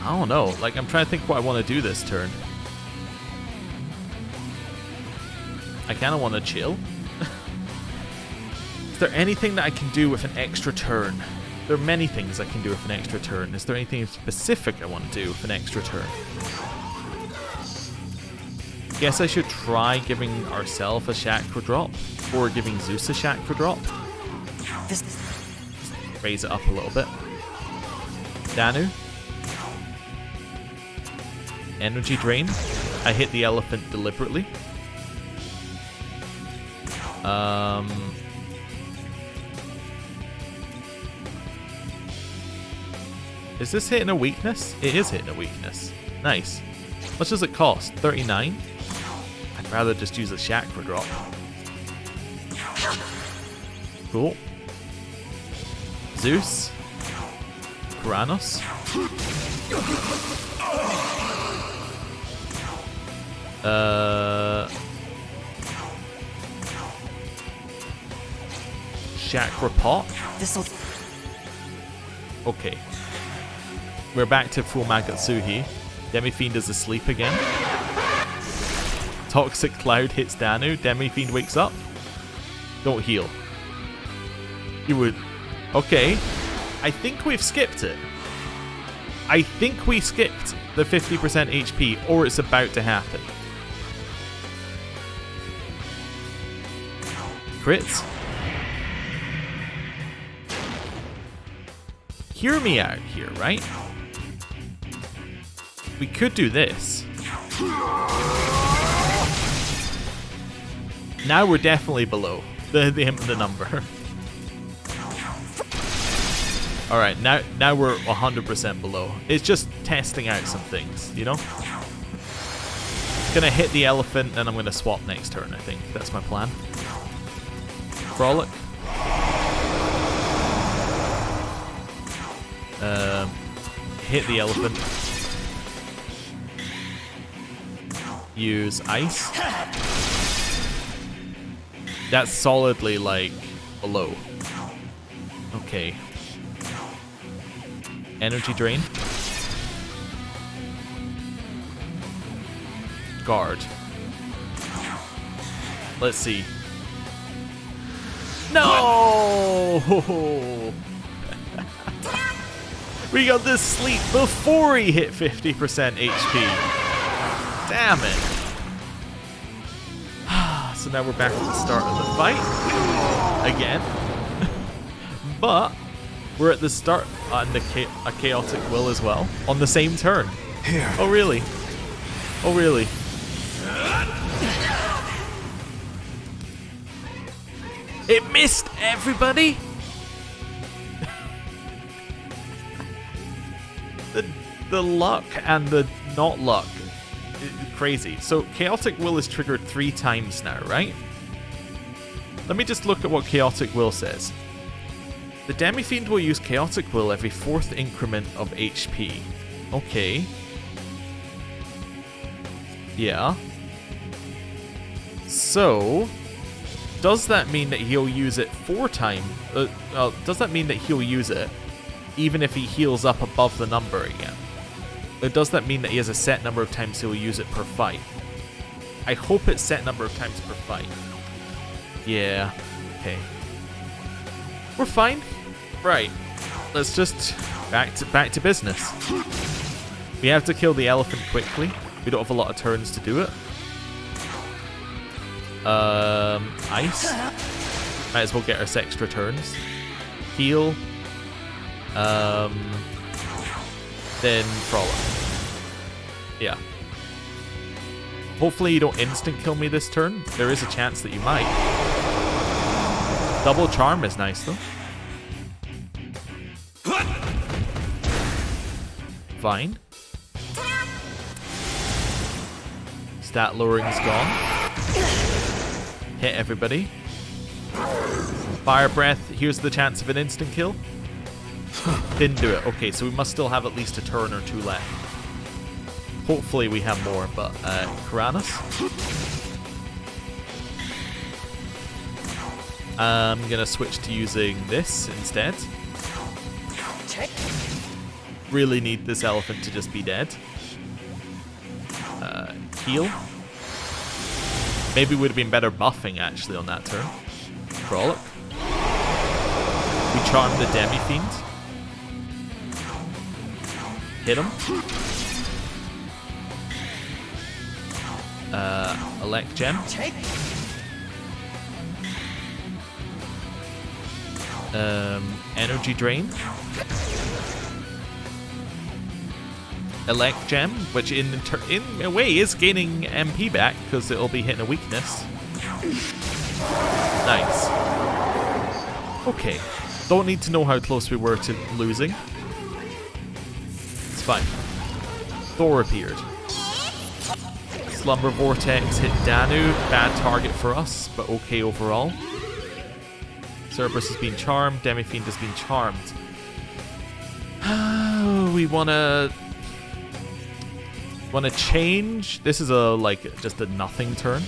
don't know. Like, I'm trying to think what I want to do this turn. I kind of want to chill. Is there anything that I can do with an extra turn? There are many things I can do with an extra turn. Is there anything specific I want to do with an extra turn? Guess I should try giving ourselves a chakra drop, or giving Zeus a chakra drop. Raise it up a little bit. Danu. Energy drain. I hit the elephant deliberately. Is this hitting a weakness? It is hitting a weakness. Nice. How much does it cost? 39? I'd rather just use a chakra drop. Cool. Zeus. Kranos. Chakra pot. Okay. We're back to full Magatsuhi. Demi-Fiend is asleep again. Toxic Cloud hits Danu. Demi-Fiend wakes up. Don't heal. You would... Okay. I think we've skipped it. I think we skipped the 50% HP, or it's about to happen. Crits. Hear me out here, right? We could do this. Now we're definitely below the number. Alright, now we're 100% below. It's just testing out some things, you know? Gonna hit the elephant, and I'm gonna swap next turn, I think. That's my plan. Frolic. Hit the elephant. Use ice. That's solidly, like, below. Okay. Energy drain. Guard. Let's see. No! We got this sleep before he hit 50% HP. Damn it. So now we're back at the start of the fight. Again. But we're at the start on a chaotic will as well. On the same turn. Here. Oh really? Oh really? It missed everybody? the luck and the not luck. Crazy. So Chaotic Will is triggered 3 times now, right? Let me just look at what Chaotic Will says. The Demi-Fiend will use Chaotic Will every 4th increment of HP. Okay. Yeah. So, does that mean that he'll use it 4 times? Does that mean that he'll use it even if he heals up above the number again? Or does that mean that he has a set number of times he'll use it per fight? I hope it's set number of times per fight. Yeah. Okay. We're fine. Right. Let's just back to business. We have to kill the elephant quickly. We don't have a lot of turns to do it. Ice. Might as well get us extra turns. Heal. Then Frolic. Yeah. Hopefully you don't instant kill me this turn. There is a chance that you might. Double Charm is nice though. Fine. Stat lowering's gone. Hit everybody. Fire Breath, here's the chance of an instant kill. Didn't do it. Okay, so we must still have at least a turn or 2 left. Hopefully we have more, but Kuranos. I'm gonna switch to using this instead. Really need this elephant to just be dead. Heal. Maybe would have been better buffing actually on that turn. Frolic. We charm the Demi-Fiend. Hit him. Elect Gem. Energy Drain. Elect Gem, which in a way is gaining MP back because it'll be hitting a weakness. Nice. Okay. Don't need to know how close we were to losing. It's fine. Thor appeared. Slumber Vortex hit Danu. Bad target for us, but okay overall. Cerberus has been charmed. Demi-Fiend has been charmed. We wanna change. This is just a nothing turn.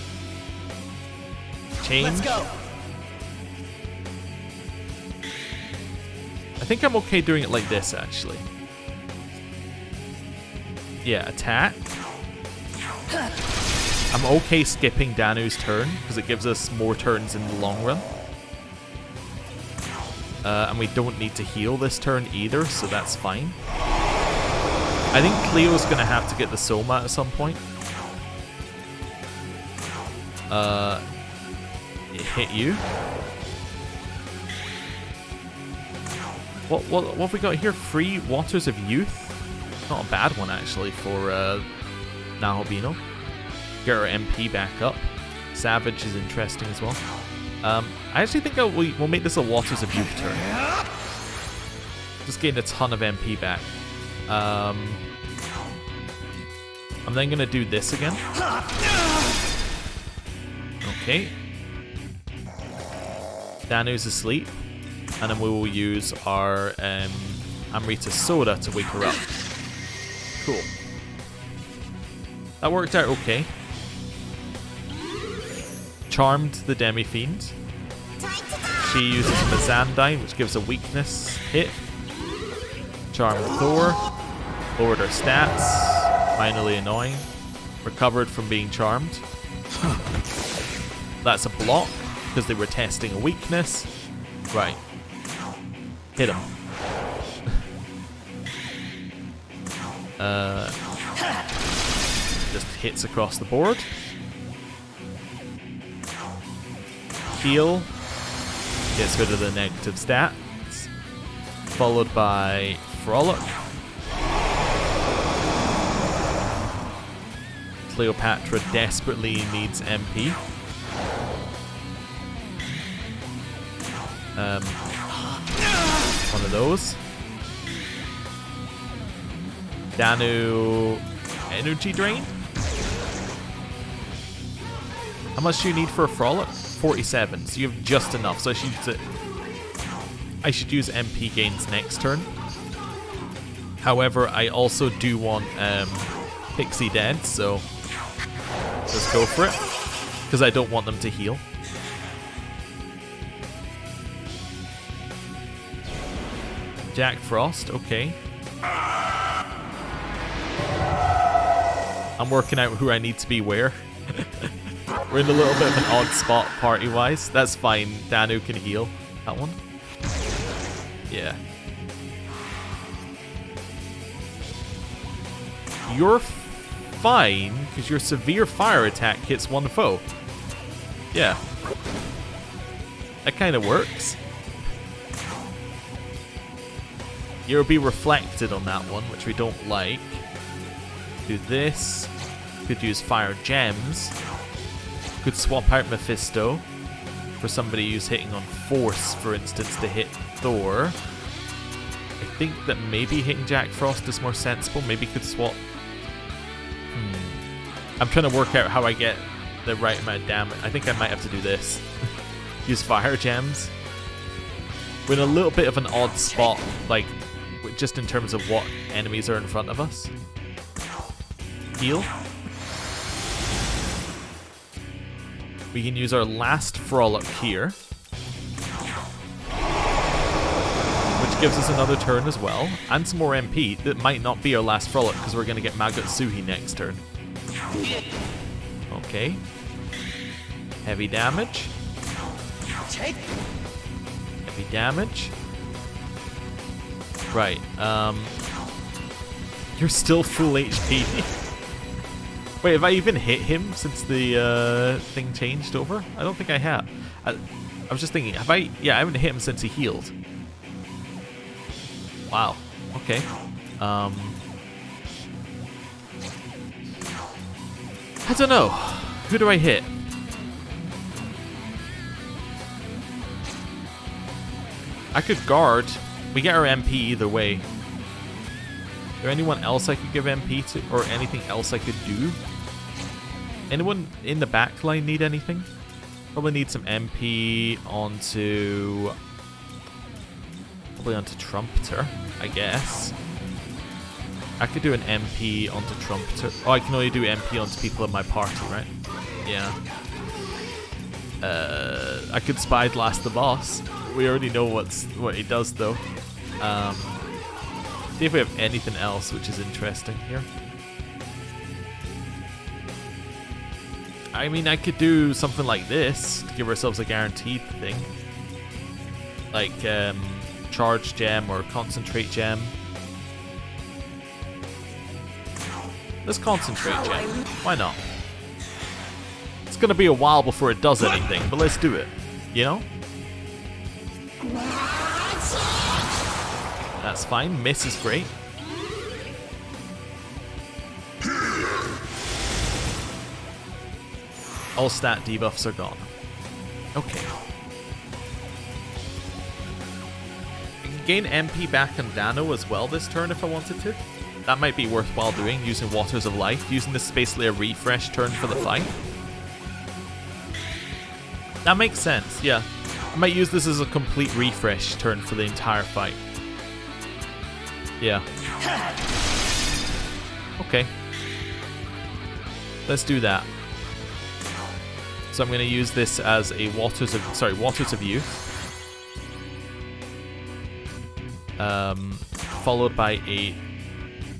Change. Let's go. I think I'm okay doing it like this actually. Yeah, attack. I'm okay skipping Danu's turn because it gives us more turns in the long run. And we don't need to heal this turn either, so that's fine. I think Cleo's going to have to get the Soma at some point. It hit you. What have we got here? Free Waters of Youth? Not a bad one actually for Nahobino. Get our MP back up. Savage is interesting as well. I actually think we'll make this a Waters of Youth turn. Just getting a ton of MP back. I'm then going to do this again. Okay. Danu's asleep. And then we will use our Amrita Soda to wake her up. Cool. That worked out okay. Charmed the Demi-Fiend. She uses Mazandai, which gives a weakness hit. Charmed Thor. Lowered her stats. Finally annoying. Recovered from being charmed. That's a block, because they were testing a weakness. Right. Hit him. Just hits across the board. Heal. Gets rid of the negative stats. Followed by Frolic. Cleopatra desperately needs MP. One of those. Danu energy drain. How much do you need for a frolic? 47. So you have just enough. So I should use MP gains next turn. However, I also do want Pixie dead, so let's go for it. Because I don't want them to heal. Jack Frost, okay. I'm working out who I need to be where. We're in a little bit of an odd spot party-wise. That's fine. Danu can heal. That one? Yeah. You're fine, because your severe fire attack hits one foe. Yeah. That kind of works. You'll be reflected on that one, which we don't like. Do this. Could use fire gems. Could swap out Mephisto for somebody who's hitting on force, for instance, to hit Thor. I think that maybe hitting Jack Frost is more sensible. Maybe could swap. I'm trying to work out how I get the right amount of damage. I think I might have to do this. Use fire gems. We're in a little bit of an odd spot, like just in terms of what enemies are in front of us. Heal. We can use our last frolic here, which gives us another turn as well, and some more MP. That might not be our last frolic because we're going to get Magotsuhi next turn. Okay. Heavy damage. Heavy damage. Right. You're still full HP. Wait, have I even hit him since the thing changed over? I don't think I have. I was just thinking, have I? Yeah, I haven't hit him since he healed. Wow. Okay. I don't know. Who do I hit? I could guard. We get our MP either way. Is there anyone else I could give MP to? Or anything else I could do? Anyone in the back line need anything? Probably need some MP onto... Probably onto Trumpeter, I guess. I could do an MP onto Trumpeter. Oh, I can only do MP onto people in my party, right? Yeah. I could Spy Blast the boss. We already know what he does, though. See if we have anything else which is interesting here. I mean, I could do something like this to give ourselves a guaranteed thing. Like, Charge Gem or Concentrate Gem. Let's Concentrate Gem. Why not? It's gonna be a while before it does anything, but let's do it. You know? That's fine. Miss is great. All stat debuffs are gone. Okay. I can gain MP back on Dano as well this turn if I wanted to. That might be worthwhile doing, using Waters of Life. Using this basically a refresh turn for the fight. That makes sense, yeah. I might use this as a complete refresh turn for the entire fight. Yeah. Okay. Let's do that. So I'm going to use this as a Waters of Youth. Followed by a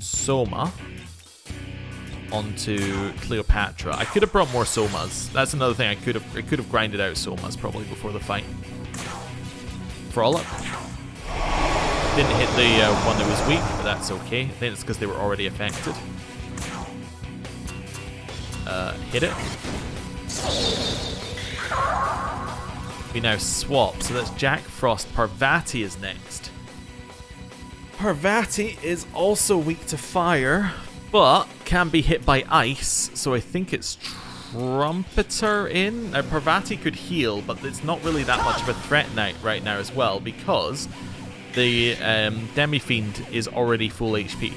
Soma onto Cleopatra. I could have brought more Somas. That's another thing. I could have grinded out Somas probably before the fight. Frolic. Didn't hit the one that was weak, but that's okay. I think it's because they were already affected. Hit it. We now swap, so that's Jack Frost. Parvati is next. Parvati is also weak to fire, but can be hit by ice, so I think it's Trumpeter in. Now, Parvati could heal, but it's not really that much of a threat right now as well, because the Demi-Fiend is already full HP.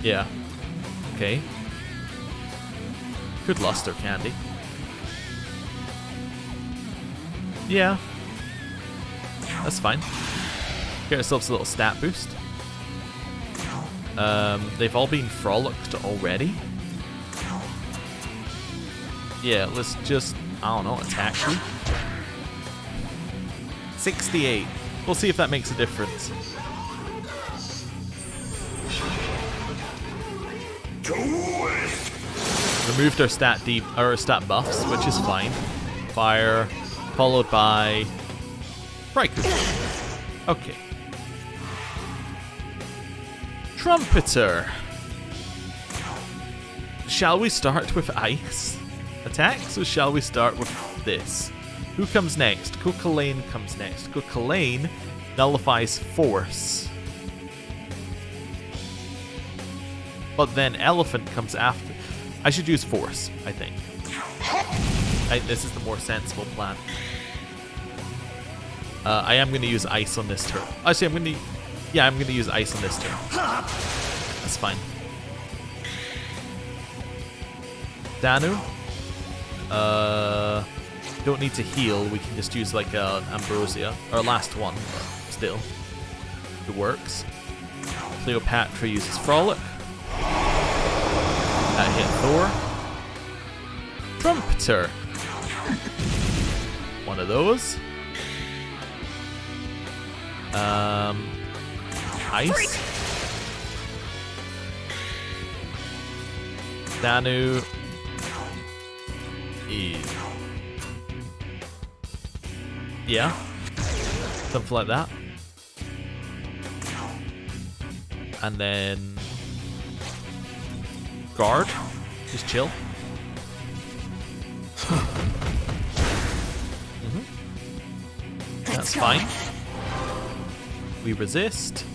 Yeah. Okay. Good luster candy. Yeah. That's fine. Get ourselves a little stat boost. They've all been frolicked already. Yeah, let's just, I don't know, attack you. 68. We'll see if that makes a difference. Removed our stat buffs, which is fine. Fire, followed by Raikou. Okay. Trumpeter. Shall we start with ice attacks, or shall we start with this? Who comes next? Coquelin comes next. Coquelin nullifies force. But then Elephant comes after. I should use force, I think. This is the more sensible plan. I am going to use ice on this turn. Actually, I'm going to use ice on this turn. That's fine. Danu. Don't need to heal. We can just use like Ambrosia. Our last one, but still. It works. Cleopatra uses Frolic. That hit Thor. Trumpeter. One of those. Ice. Danu. Yeah. Something like that. And then guard. Just chill. That's fine. We resist.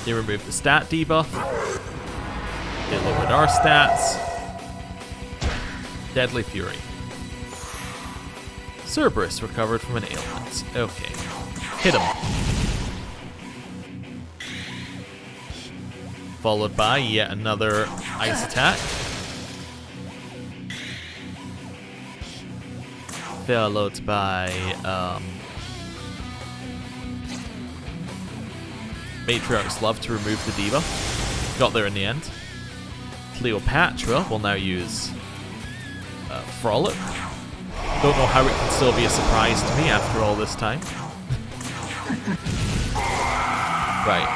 They removed the stat debuff. They lowered our stats. Deadly Fury. Cerberus recovered from an ailment. Okay. Hit him. Followed by yet another ice attack. Followed by Matriarch's Love to remove the debuff. Got there in the end. Cleopatra will now use Frolic. Don't know how it can still be a surprise to me after all this time. Right.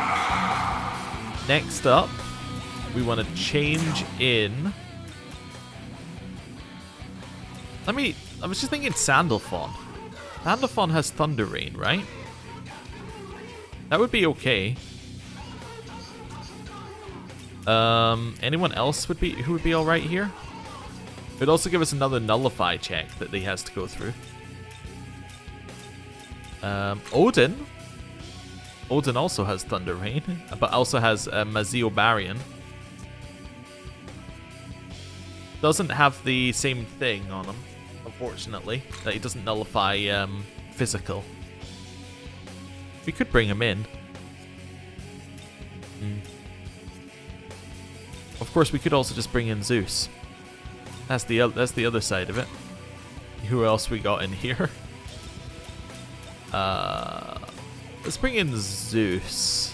Next up, we want to change in. I was just thinking Sandalphon. Sandalphon has Thunder Rain, right? That would be okay. Anyone else who would be alright here? It would also give us another nullify check that he has to go through. Odin. Odin also has Thunder Rain, but also has Mazio Barian. Doesn't have the same thing on him, unfortunately. That he doesn't nullify physical. We could bring him in. Of course, we could also just bring in Zeus. That's the other side of it. Who else we got in here? Let's bring in Zeus.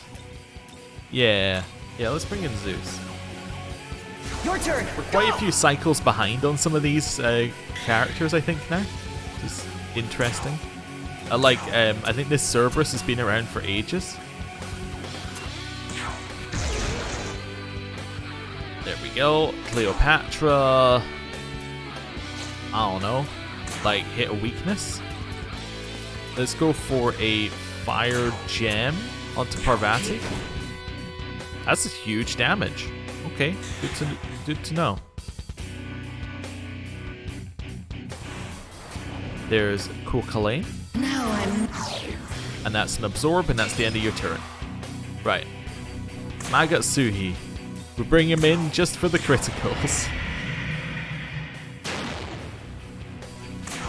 Yeah, let's bring in Zeus. Your turn. We're quite a few cycles behind on some of these characters, I think, now. Which is interesting. I think this Cerberus has been around for ages. There we go. Cleopatra. I don't know. Hit a weakness. Let's go for a fire gem onto Parvati. That's a huge damage. Okay, good to know. There's Coquelin. And that's an absorb, and that's the end of your turn. Right. Magatsuhi. We bring him in just for the criticals.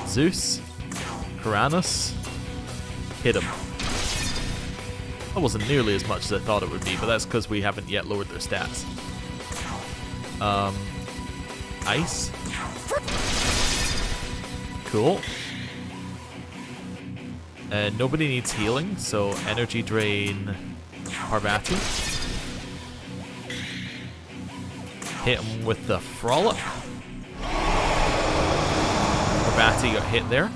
Zeus. Kuranos. Hit him. That wasn't nearly as much as I thought it would be, but that's because we haven't yet lowered their stats. Ice. Cool. Nobody needs healing, so energy drain Parvati. Hit him with the Frolic. Parvati got hit there.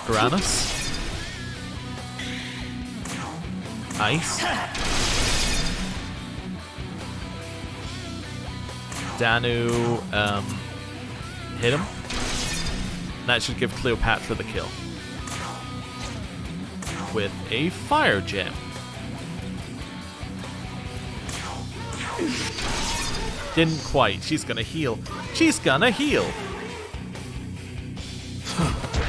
Kuranos. Ice. Danu hit him. That should give Cleopatra the kill. With a fire gem. Didn't quite. She's gonna heal. She's gonna heal!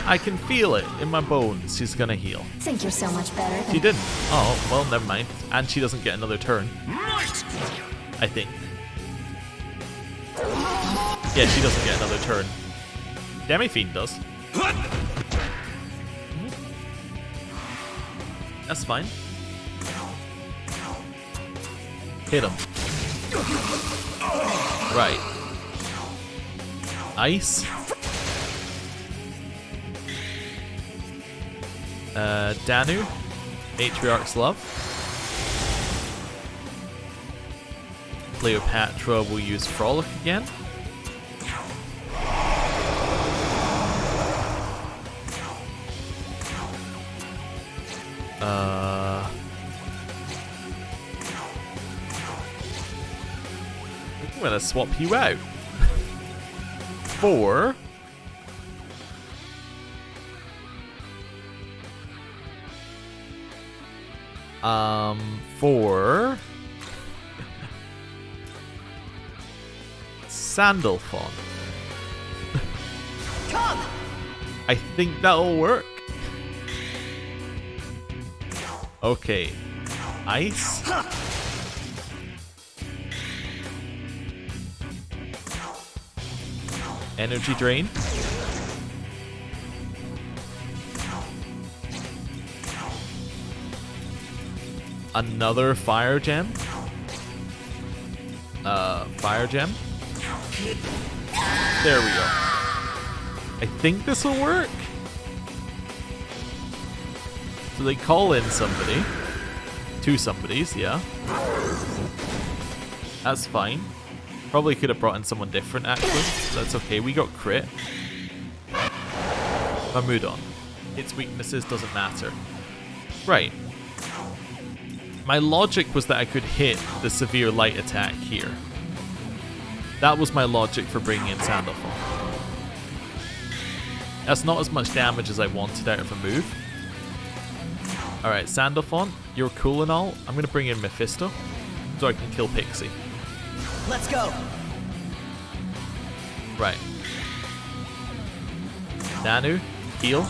I can feel it in my bones. She's gonna heal. Think you're so much better than... She didn't. Oh, well, never mind. And she doesn't get another turn. I think. Yeah, she doesn't get another turn. Demi-Fiend does. That's fine. Hit him. Right. Ice. Danu. Matriarch's Love. Cleopatra will use Frolic again. I'm gonna swap you out for Sandalphon. Come! I think that'll work. Okay. Ice. Energy drain. Another fire gem. Fire gem. There we go. I think this will work. So they call in somebody. Two somebodies, yeah. That's fine. Probably could have brought in someone different, actually. That's okay. We got crit. Mahmudon. Its weaknesses doesn't matter. Right. My logic was that I could hit the severe light attack here. That was my logic for bringing in Sandalphon. That's not as much damage as I wanted out of a move. Alright, Sandalphon, you're cool and all. I'm going to bring in Mephisto so I can kill Pixie. Let's go! Right. Nanu, heal.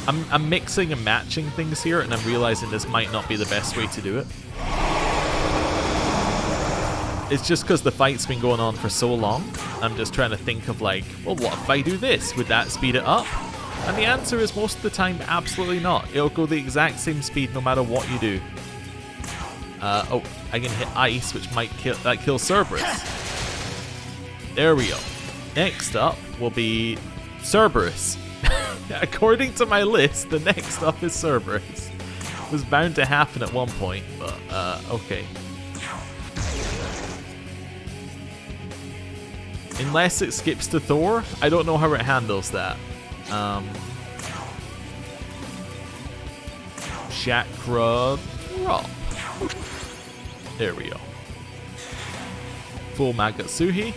I'm mixing and matching things here, and I'm realizing this might not be the best way to do it. It's just because the fight's been going on for so long. I'm just trying to think of like, well, what if I do this? Would that speed it up? And the answer is most of the time, absolutely not. It'll go the exact same speed no matter what you do. Oh, I can hit Ice, which might kill, that kills Cerberus. There we go. Next up will be Cerberus. According to my list, the next up is Cerberus. It was bound to happen at one point, but okay. Unless it skips to Thor, I don't know how it handles that. Chakra drop. There we go. Full Magatsuhi.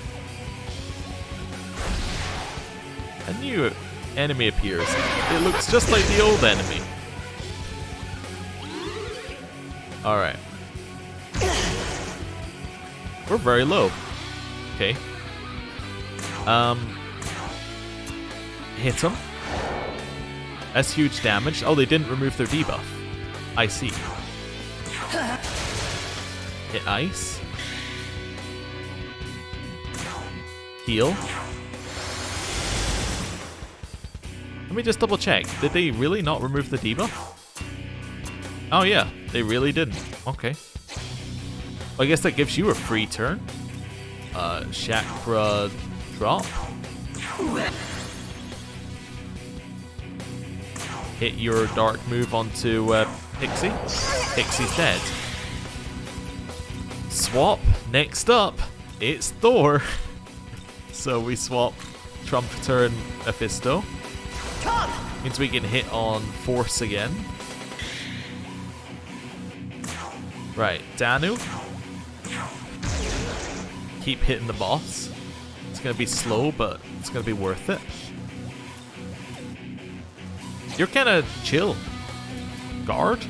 A new enemy appears. It looks just like the old enemy. Alright. We're very low. Okay. Hit him. That's huge damage. Oh, they didn't remove their debuff. I see. Hit ice. Heal. Let me just double check. Did they really not remove the debuff? Oh yeah, they really didn't. Okay. Well, I guess that gives you a free turn. Chakra drop. Hit your dark move onto Pixie. Pixie's dead. Swap. Next up, it's Thor. So we swap Trumpeter and Mephisto. Come! Means we can hit on Force again. Right, Danu. Keep hitting the boss. It's gonna be slow, but it's gonna be worth it. You're kinda chill. Guard.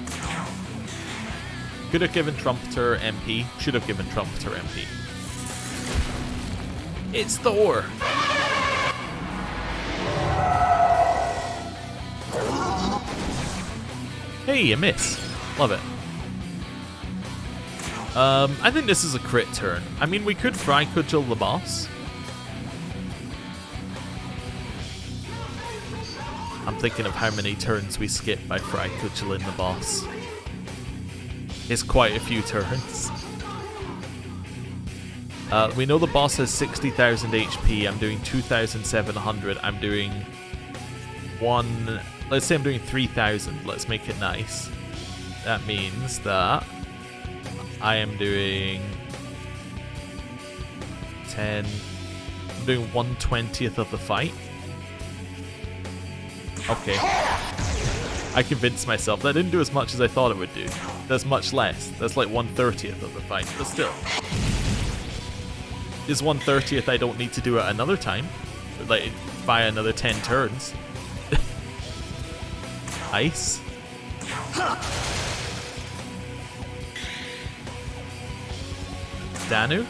Could have given Trumpeter MP. Should have given Trumpeter MP. It's Thor! Hey, you miss. Love it. I think this is a crit turn. I mean, we could Fry Cudgel the boss. I'm thinking of how many turns we skip by Fry Cudgeling the boss. It's quite a few turns. We know the boss has 60,000 HP. I'm doing 2,700. I'm doing one... Let's say I'm doing 3,000. Let's make it nice. That means that I am doing 10. I'm doing 1/20th of the fight. Okay. I convinced myself. That didn't do as much as I thought it would do. That's much less. That's like 1/30th of the fight. But still. This 1/30th I don't need to do it another time. Like, by another 10 turns. Ice. Danu.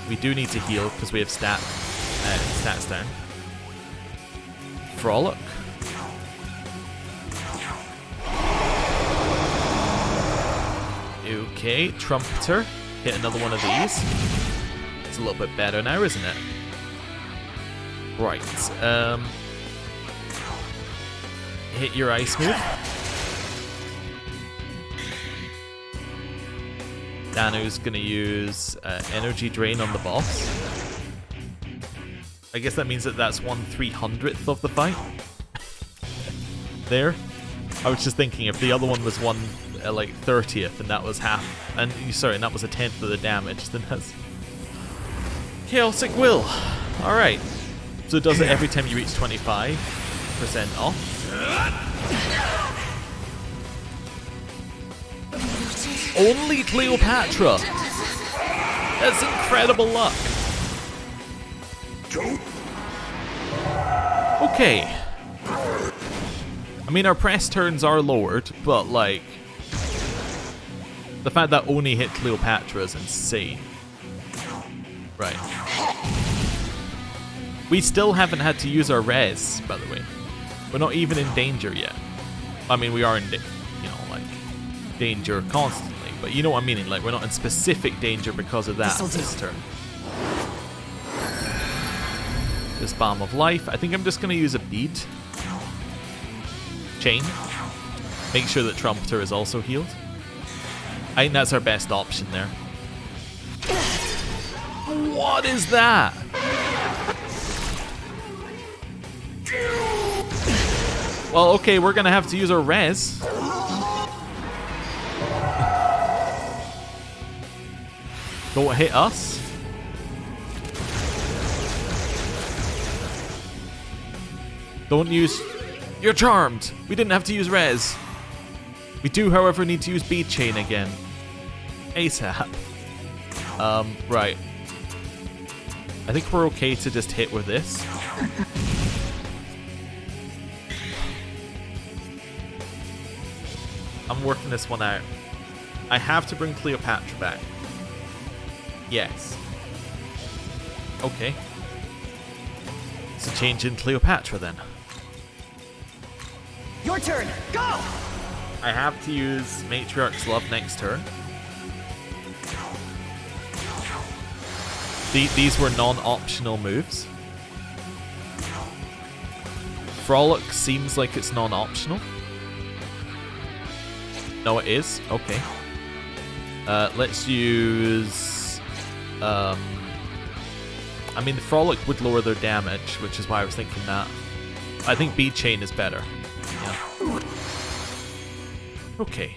We do need to heal because we have stats down. Frolic. Okay, Trumpeter. Hit another one of these. It's a little bit better now, isn't it? Right. Hit your ice move. Danu's gonna use energy drain on the boss. I guess that means that that's 1/300th of the fight. There. I was just thinking if the other one was 1/30th and that was half, and sorry, and that was 1/10 of the damage, then that's Chaotic Will. All right. So it does it every time you reach 25% off. Only Cleopatra. That's incredible luck. Okay. I mean, our press turns are lowered, but like, the fact that only hit Cleopatra is insane. Right. We still haven't had to use our res, by the way. We're not even in danger yet. I mean, we are in, danger constantly, but you know what I mean. Like, we're not in specific danger because of that this turn. This Balm of Life. I think I'm just going to use a bead. Chain. Make sure that Trumpeter is also healed. I think that's our best option there. What is that? Well, okay, we're going to have to use our res. Don't hit us. Don't use... You're charmed. We didn't have to use res. We do, however, need to use bead chain again. ASAP. Right. I think we're okay to just hit with this. I'm working this one out. I have to bring Cleopatra back. Yes. Okay. It's a change in Cleopatra then. Your turn. Go! I have to use Matriarch's Love next turn. These were non-optional moves. Frolic seems like it's non-optional. No, it is. Okay. Let's use... I mean, the Frolic would lower their damage, which is why I was thinking that. I think Bead Chain is better. Yeah. Okay.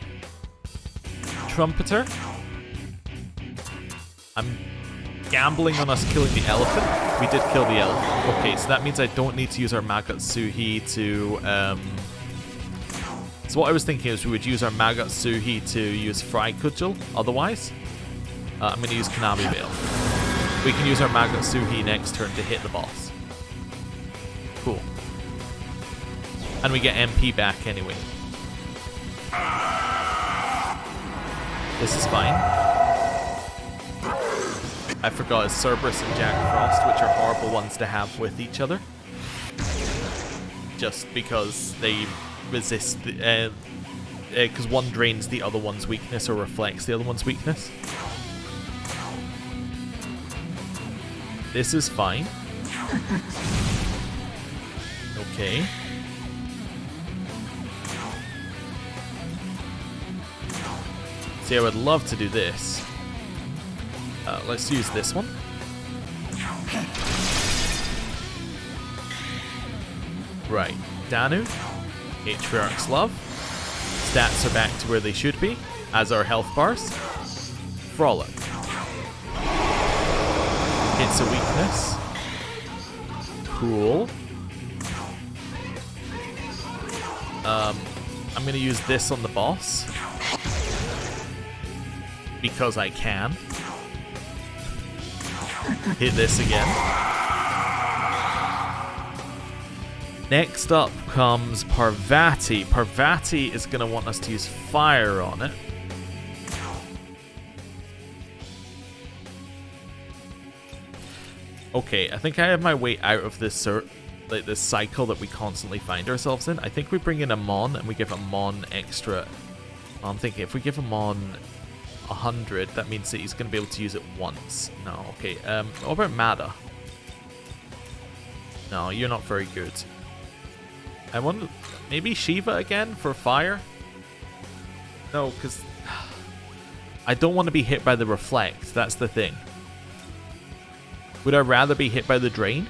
Trumpeter. I'm gambling on us killing the elephant. We did kill the elephant. Okay, so that means I don't need to use our Magatsuhi to... So what I was thinking is we would use our Magatsuhi to use Fry Cudgel, otherwise. I'm going to use Kanami Veil. We can use our Magatsuhi next turn to hit the boss. Cool. And we get MP back anyway. This is fine. I forgot it's Cerberus and Jack Frost, which are horrible ones to have with each other. Just because they resist, because one drains the other one's weakness or reflects the other one's weakness. This is fine. Okay. See, I would love to do this. Let's use this one. Right. Danu. Matriarch's Love. Stats are back to where they should be, as are health bars. Frolic. Hits a weakness. Cool. I'm going to use this on the boss. Because I can. Hit this again. Next up comes Parvati. Parvati is going to want us to use fire on it. Okay, I think I have my way out of this this cycle that we constantly find ourselves in. I think we bring in Amon and we give Amon extra. I'm thinking if we give Amon 100, that means that he's going to be able to use it once. No, okay. What about Mada? No, you're not very good. I want maybe Shiva again for fire? No, because I don't want to be hit by the reflect. That's the thing. Would I rather be hit by the drain?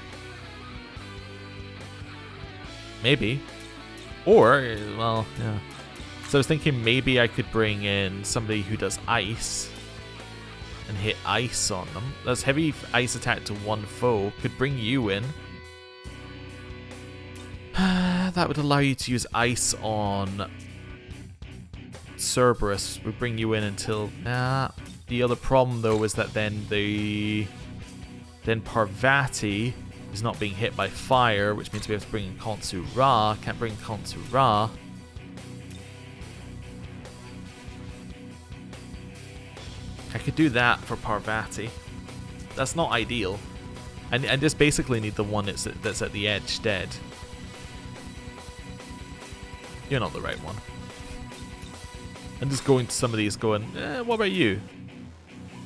Maybe. Or, well, yeah. So I was thinking maybe I could bring in somebody who does ice and hit ice on them. That's heavy ice attack to one foe. Could bring you in. That would allow you to use ice on Cerberus. Would bring you in until... Nah. The other problem though is that then Parvati is not being hit by fire, which means we have to bring in Khonsu Ra. Can't bring Khonsu Ra. I could do that for Parvati. That's not ideal. I just basically need the one that's at the edge dead. You're not the right one. I'm just going to some of these going, what about you?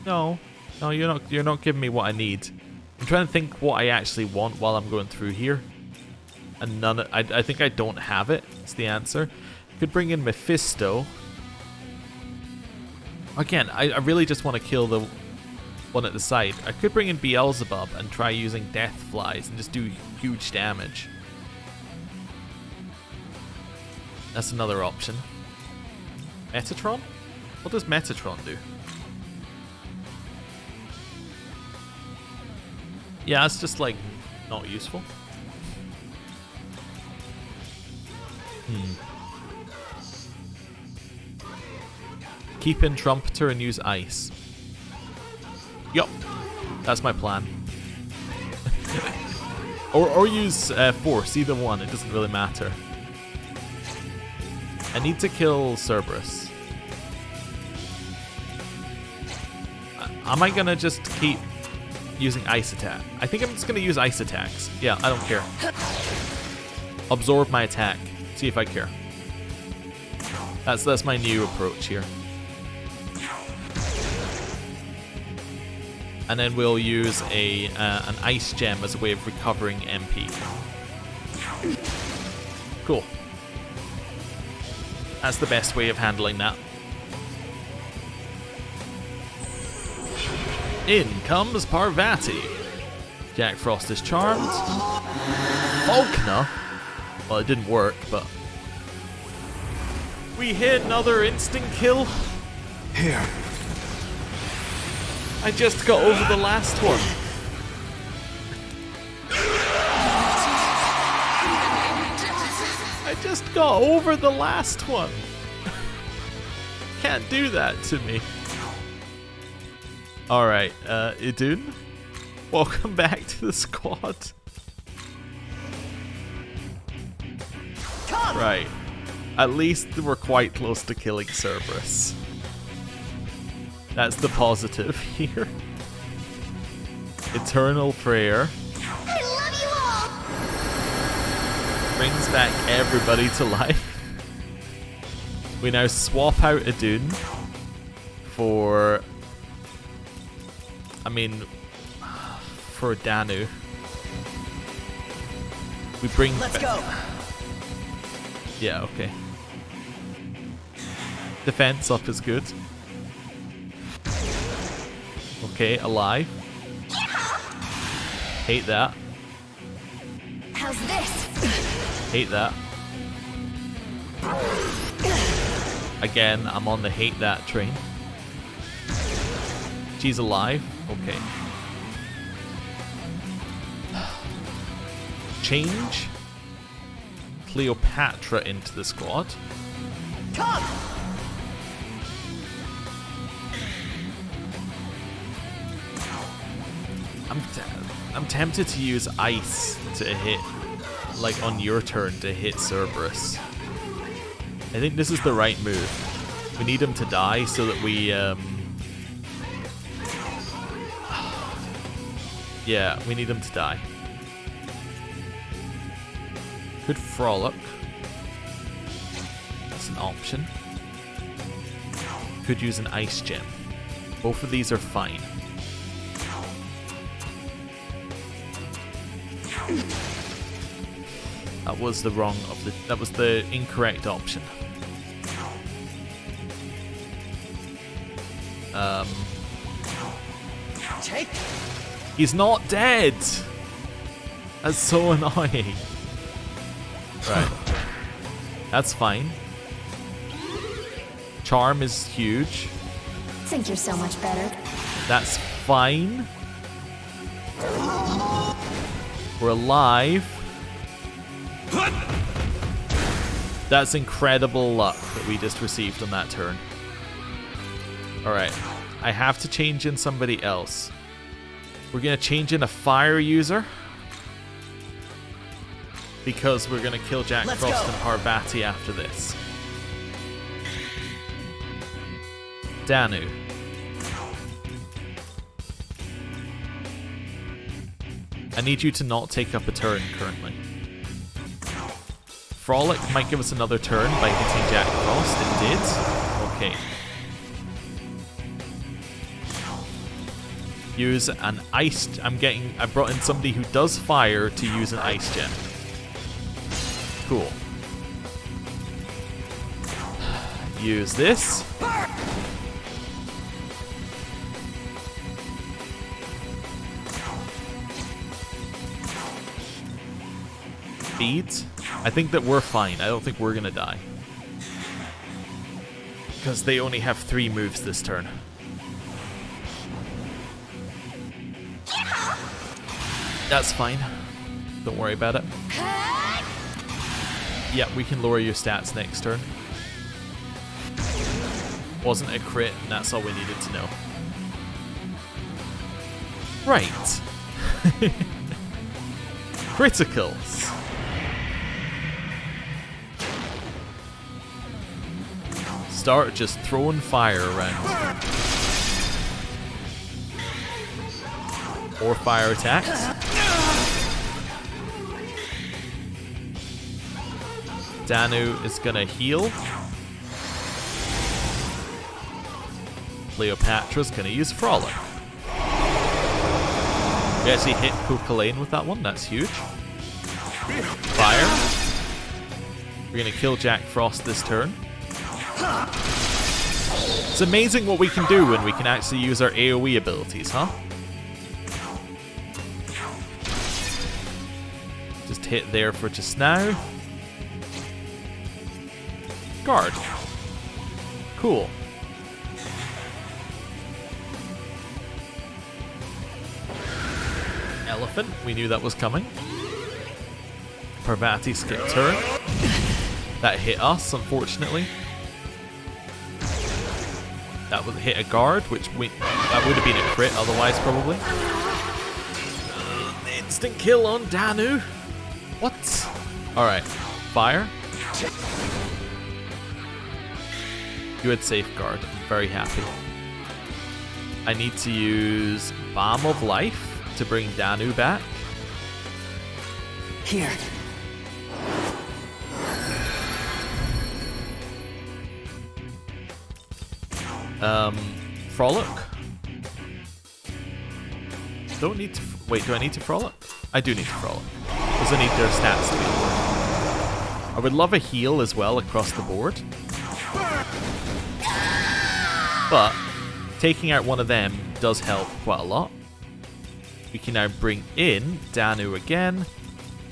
No, you're not giving me what I need. I'm trying to think what I actually want while I'm going through here. And I think I don't have it. It's the answer. Could bring in Mephisto. Again, I really just want to kill the one at the side. I could bring in Beelzebub and try using Death Flies and just do huge damage. That's another option. Metatron? What does Metatron do? Yeah, it's just like not useful. Keep in Trumpeter and use ice. Yup, that's my plan. or use Force, either one, it doesn't really matter. I need to kill Cerberus. Am I gonna just keep using ice attack? I think I'm just gonna use ice attacks. Yeah, I don't care. Absorb my attack. See if I care. That's my new approach here. And then we'll use an ice gem as a way of recovering MP. Cool. That's the best way of handling that. In comes Parvati. Jack Frost is charmed. Faulkner? Well, it didn't work, but... We hit another instant kill. Here. I just got over the last one. I just got over the last one. Can't do that to me. Alright, Idun, welcome back to the squad. Right. At least we're quite close to killing Cerberus. That's the positive here. Eternal Prayer. I love you all! Brings back everybody to life. We now swap out Idun for... for Danu. We bring... Let's go! Yeah, okay. Defense up is good. Okay, alive. Hate that. How's this? Hate that. Again, I'm on the hate that train. She's alive. Okay. Change Cleopatra into the squad. Come! I'm tempted to use ice to hit, like on your turn to hit Cerberus. I think this is the right move. We need him to die so that we, yeah, we need him to die. Could Frolic. That's an option. Could use an ice gem. Both of these are fine. That was that was the incorrect option. Take. He's not dead. That's so annoying. Right. That's fine. Charm is huge. Think you're so much better. That's fine. We're alive. That's incredible luck that we just received on that turn. Alright. I have to change in somebody else. We're going to change in a fire user. Because we're going to kill Jack Let's Frost go. and Parvati after this. Danu. I need you to not take up a turn currently. Frolic might give us another turn by hitting Jack Frost. It did. Okay. Use an ice... I brought in somebody who does fire to use an ice gem. Cool. Use this. Beads. I think that we're fine. I don't think we're gonna die. Because they only have 3 moves this turn. That's fine. Don't worry about it. Yeah, we can lower your stats next turn. Wasn't a crit, and that's all we needed to know. Right. Criticals. Start just throwing fire around. Or fire attacks. Danu is gonna heal. Cleopatra's gonna use Frolic. We actually hit Cuchulainn with that one, that's huge. Fire. We're gonna kill Jack Frost this turn. It's amazing what we can do when we can actually use our AoE abilities, huh? Just hit there for just now. Guard. Cool. Elephant, we knew that was coming. Parvati skip turn. That hit us, unfortunately. That would hit a guard, which that would have been a crit otherwise, probably. Instant kill on Danu. What? Alright. Fire. You had safeguard. I'm very happy. I need to use Balm of Life to bring Danu back. Here. Frolic. Don't need to. Wait, do I need to Frolic? I do need to Frolic. Because I need their stats to be lower. I would love a heal as well across the board. But taking out one of them does help quite a lot. We can now bring in Danu again.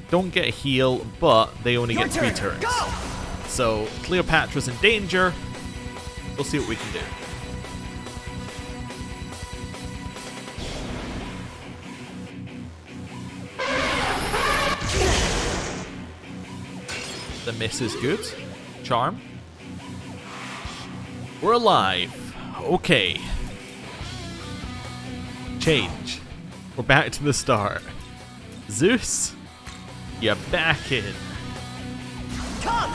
Don't get a heal, but they only get 3 turns. Go! So Cleopatra's in danger. We'll see what we can do. The miss is good. Charm. We're alive. Okay. Change. We're back to the start. Zeus, you're back in. Come!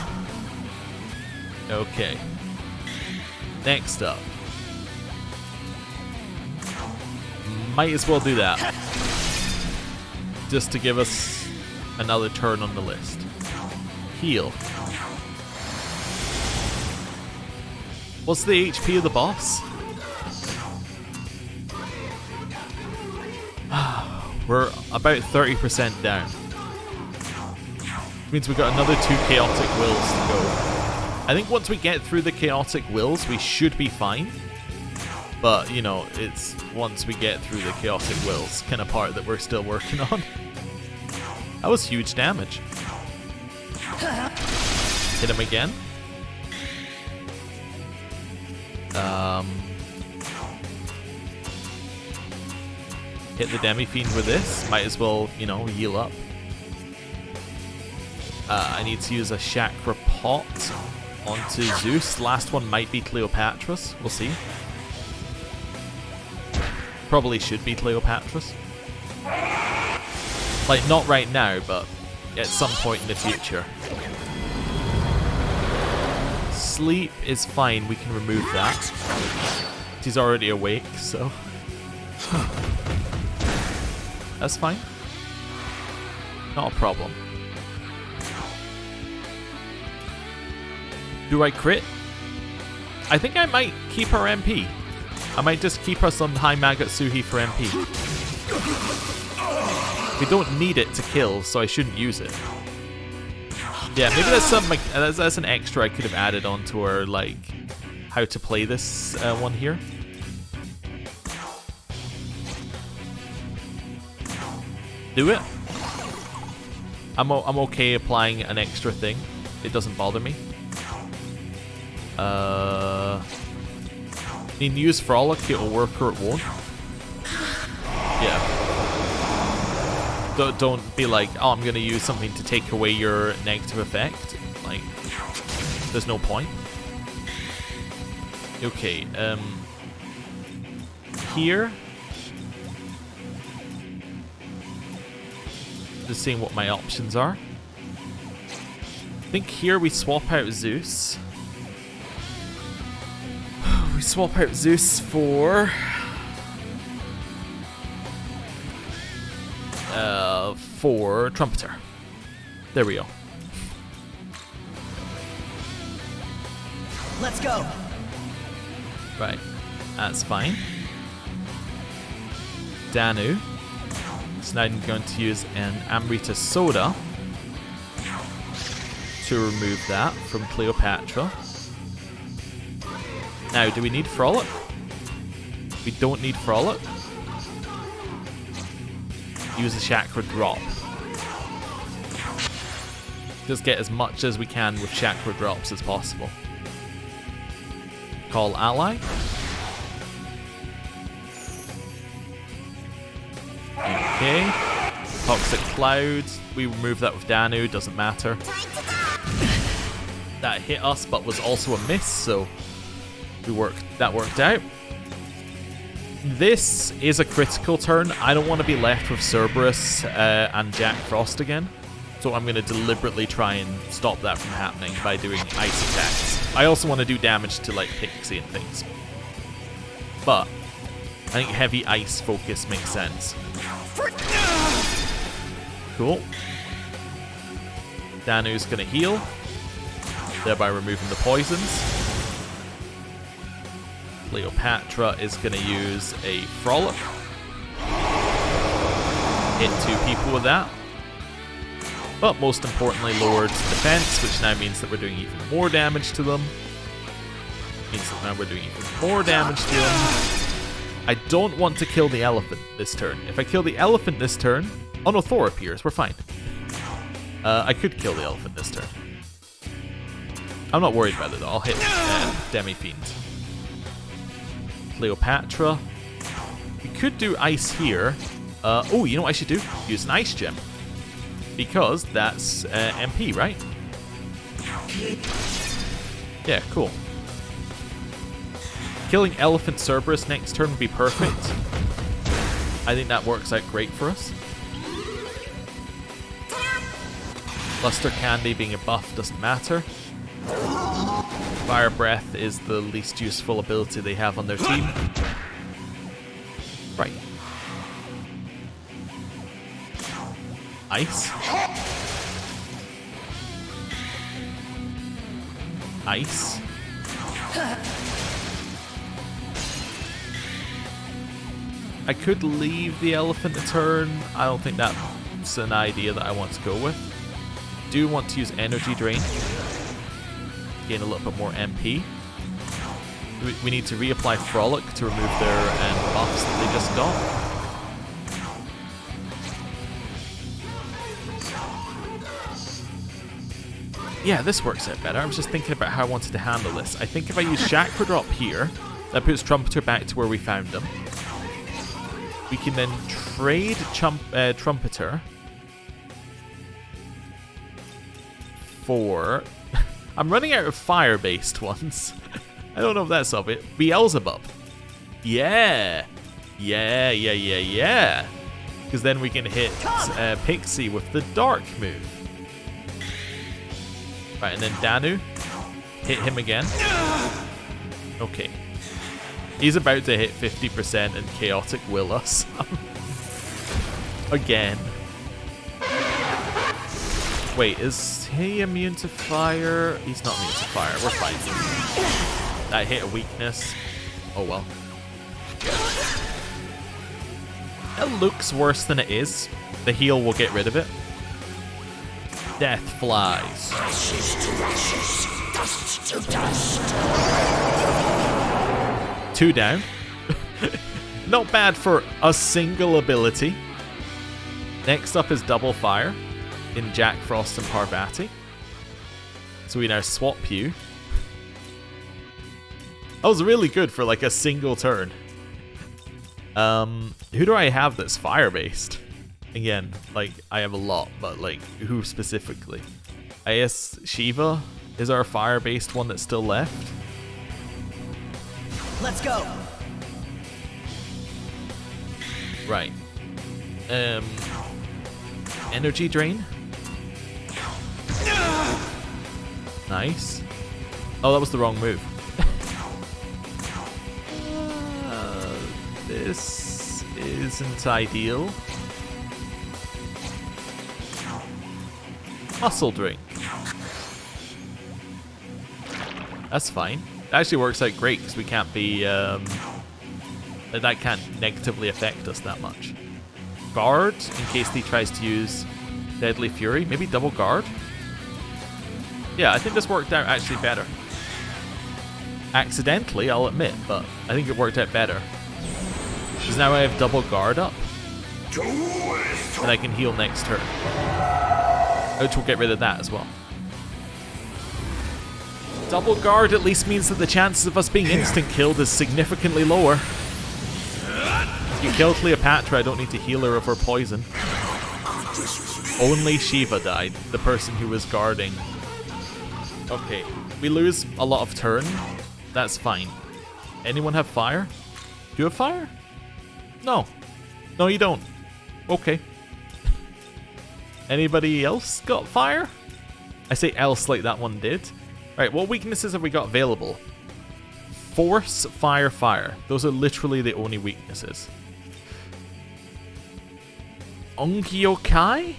Okay. Next up. Might as well do that. Just to give us another turn on the list. Heal. What's the HP of the boss? We're about 30% down. Which means we've got another 2 chaotic wills to go. I think once we get through the chaotic wills, we should be fine. But, you know, it's once we get through the chaotic wills kind of part that we're still working on. That was huge damage. Hit him again. Hit the Demi-Fiend with this. Might as well, you know, heal up. I need to use a Chakra Pot onto Zeus. Last one might be Cleopatra's. We'll see. Probably should be Cleopatra's. Like, not right now, but at some point in the future. Sleep is fine. We can remove that. He's already awake, so... That's fine. Not a problem. Do I crit? I think I might keep our MP. I might just keep us on High Magatsuhi for MP. We don't need it to kill, so I shouldn't use it. Yeah, maybe that's an extra I could have added onto our, like, how to play this one here. Do it. I'm okay applying an extra thing. It doesn't bother me. I mean, use Frolic, it'll work or it won't. Yeah. Don't be like, oh, I'm gonna use something to take away your negative effect. Like, there's no point. Okay, here. Just seeing what my options are. I think here we swap out Zeus. We swap out Zeus for... for Trumpeter. There we go. Let's go. Right. That's fine. Danu. So now I'm going to use an Amrita Soda to remove that from Cleopatra. Now, do we need Frolic? We don't need Frolic. Use a Chakra Drop. Just get as much as we can with Chakra Drops as possible. Call Ally. Okay. Toxic Cloud. We remove that with Danu, doesn't matter. That hit us, but was also a miss, so that worked out. This is a critical turn. I don't want to be left with Cerberus and Jack Frost again, so I'm going to deliberately try and stop that from happening by doing ice attacks. I also want to do damage to like Pixie and things, but I think heavy ice focus makes sense. Cool. Danu's going to heal, thereby removing the poisons. Cleopatra is going to use a Frolic. Hit 2 people with that. But most importantly, lowered defense, which now means that we're doing even more damage to them. Means that now we're doing even more damage to them. I don't want to kill the elephant this turn. If I kill the elephant this turn... Oh no, Thor appears. We're fine. I could kill the elephant this turn. I'm not worried about it though. I'll hit Demi-Fiend. Cleopatra. We could do ice here. Oh, you know what I should do? Use an ice gem. Because that's MP, right? Yeah, cool. Killing Elephant Cerberus next turn would be perfect. I think that works out great for us. Luster Candy being a buff doesn't matter. Fire Breath is the least useful ability they have on their team. Right. Ice. Ice. I could leave the elephant a turn. I don't think that's an idea that I want to go with. Do want to use Energy Drain. Gain a little bit more MP. We need to reapply Frolic to remove their buffs that they just got. Yeah, this works out better. I was just thinking about how I wanted to handle this. I think if I use Chakra Drop here, that puts Trumpeter back to where we found him. We can then trade Trumpeter for... I'm running out of fire-based ones. I don't know if that's of it. Beelzebub. Yeah. Yeah. Because then we can hit Pixie with the dark move. Right, and then Danu. Hit him again. Okay. He's about to hit 50% and Chaotic Will us. Again. Wait, is he immune to fire? He's not immune to fire. We're fine. That hit a weakness. Oh well. It looks worse than it is. The heal will get rid of it. Death flies. Ashes to ashes, dust to dust. 2 down. Not bad for a single ability. Next up is Double Fire in Jack Frost and Parvati. So we now swap you. That was really good for like a single turn. Who do I have that's fire based? Again, like I have a lot, but like who specifically? I guess Shiva is our fire based one that's still left. Let's go. Right. Energy Drain. Nice. Oh, that was the wrong move. This isn't ideal. Muscle Drink. That's fine. It actually works out great because we can't be That can't negatively affect us that much. Guard, in case he tries to use Deadly Fury. Maybe double guard? Yeah, I think this worked out actually better. Accidentally, I'll admit, but I think it worked out better. Because now I have double guard up. And I can heal next turn. Which will get rid of that as well. Double guard at least means that the chances of us being instant killed is significantly lower. If you kill Cleopatra, I don't need to heal her of her poison. Only Shiva died, the person who was guarding. Okay, we lose a lot of turn. That's fine. Anyone have fire? Do you have fire? No. No, you don't. Okay. Anybody else got fire? I say else like that one did. Right, what weaknesses have we got available? Force, fire, fire. Those are literally the only weaknesses. Ongyokai?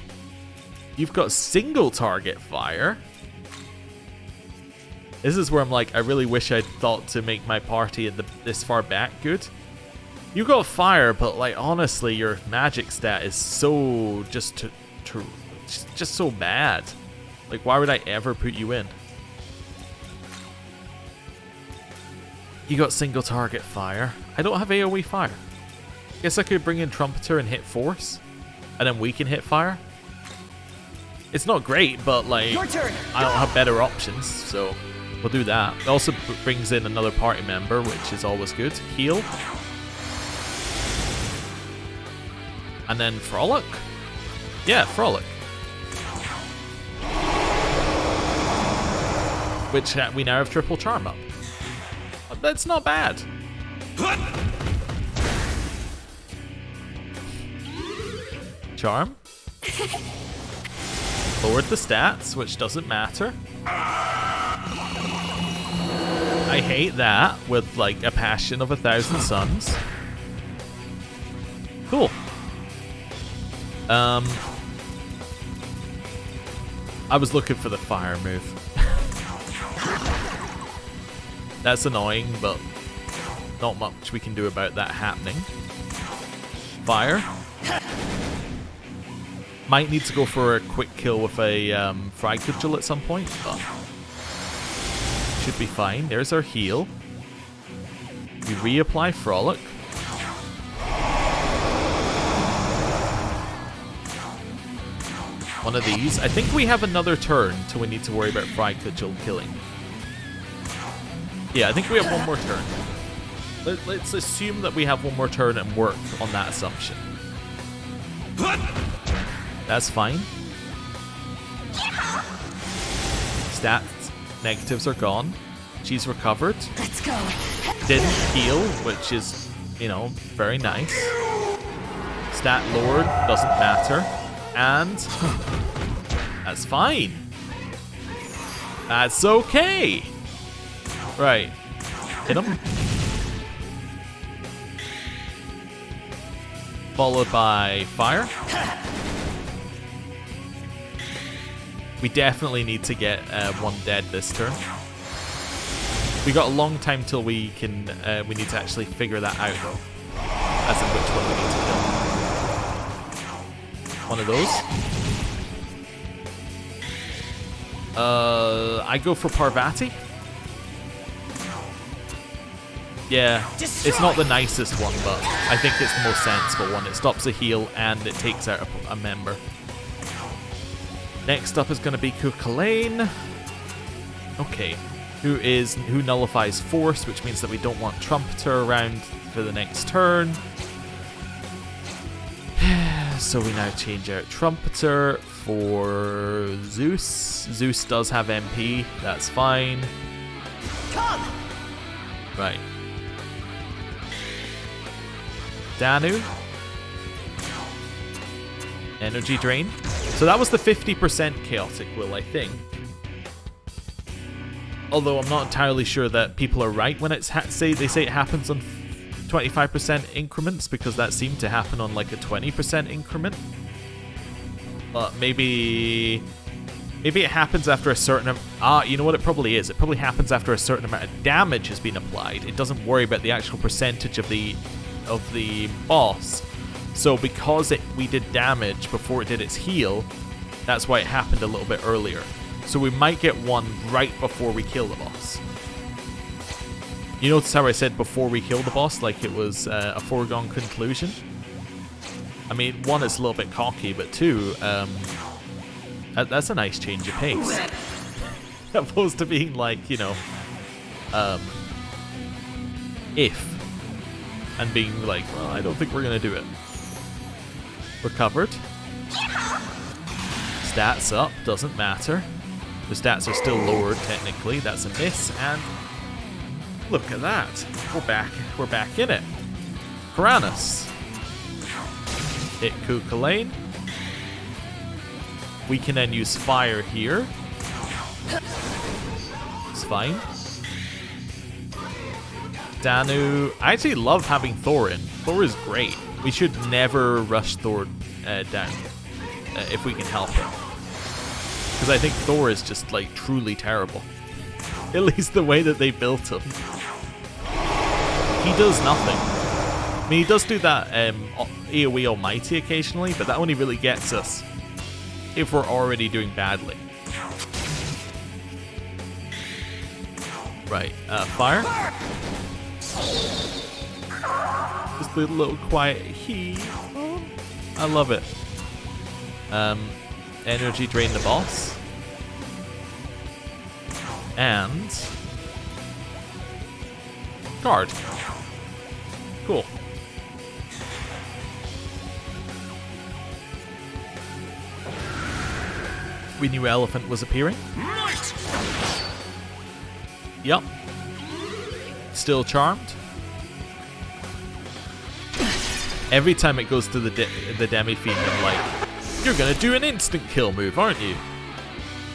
You've got single target fire. This is where I'm like, I really wish I'd thought to make my party this far back good. You got fire, but like honestly, your magic stat is so just so bad. Like, why would I ever put you in? You got single target fire. I don't have AoE fire. Guess I could bring in Trumpeter and hit force, and then we can hit fire. It's not great, but like Your turn. I don't have better options, so we'll do that. It also brings in another party member, which is always good. Heal. And then Frolic? Yeah, Frolic. Which we now have triple charm up. But that's not bad. Charm. Lowered the stats, which doesn't matter. I hate that with like a passion of 1,000 suns. Cool. I was looking for the fire move. That's annoying, but not much we can do about that happening. Fire. Might need to go for a quick kill with a Frag Vigil at some point, but should be fine. There's our heal. We reapply Frolic. One of these. I think we have another turn till we need to worry about Frag Vigil killing. Yeah, I think we have one more turn. Let's assume that we have one more turn and work on that assumption. That's fine. Stats negatives are gone. She's recovered. Let's go. Didn't heal, which is, you know, very nice. Stat lowered, doesn't matter. And that's fine. That's okay. Right. Hit him. Followed by fire. We definitely need to get one dead this turn. We got a long time till we can. We need to actually figure that out, though. As in which one we need to kill. One of those. I go for Parvati. Yeah, it's not the nicest one, but I think it's the most sensible one. It stops a heal and it takes out a member. Next up is going to be Kukulane. Okay, who nullifies Force, which means that we don't want Trumpeter around for the next turn. So we now change out Trumpeter for Zeus. Zeus does have MP, that's fine. Come. Right. Danu. Energy drain. So that was the 50% chaotic will, I think. Although I'm not entirely sure that people are right when it's they say it happens on 25% increments, because that seemed to happen on like a 20% increment. But maybe it happens after a certain you know what it probably is. It probably happens after a certain amount of damage has been applied. It doesn't worry about the actual percentage of the of the boss. So because we did damage before it did its heal, that's why it happened a little bit earlier. So we might get one right before we kill the boss. You notice how I said before we kill the boss, like it was a foregone conclusion? I mean, one, it's a little bit cocky, but two, that's a nice change of pace. Opposed to being like, you know, if, and being like, well, I don't think we're going to do it. Recovered. Stats up, doesn't matter. The stats are still lowered technically, that's a miss, and look at that. We're back in it. Piranus. Hit Kukulane. We can then use fire here. It's fine. Danu. I actually love having Thor in. Thor is great. We should never rush Thor down if we can help it. Because I think Thor is just like truly terrible. At least the way that they built him. He does nothing. I mean, he does do that AoE Almighty occasionally, but that only really gets us if we're already doing badly. Right, fire. Just a little quiet heat. Oh, I love it. Energy drain the boss. And guard. Cool. We knew Elephant was appearing. Yup. Still charmed. Every time it goes to the Demi-Fiend, I'm like, you're gonna do an instant kill move, aren't you?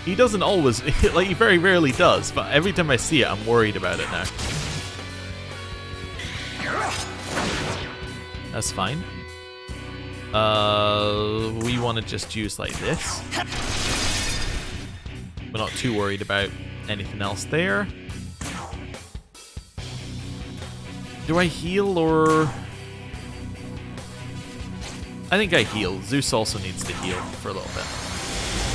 He doesn't always, like he very rarely does, but every time I see it, I'm worried about it now. That's fine. We want to just use like this. We're not too worried about anything else there. Do I heal or... I think I heal. Zeus also needs to heal for a little bit.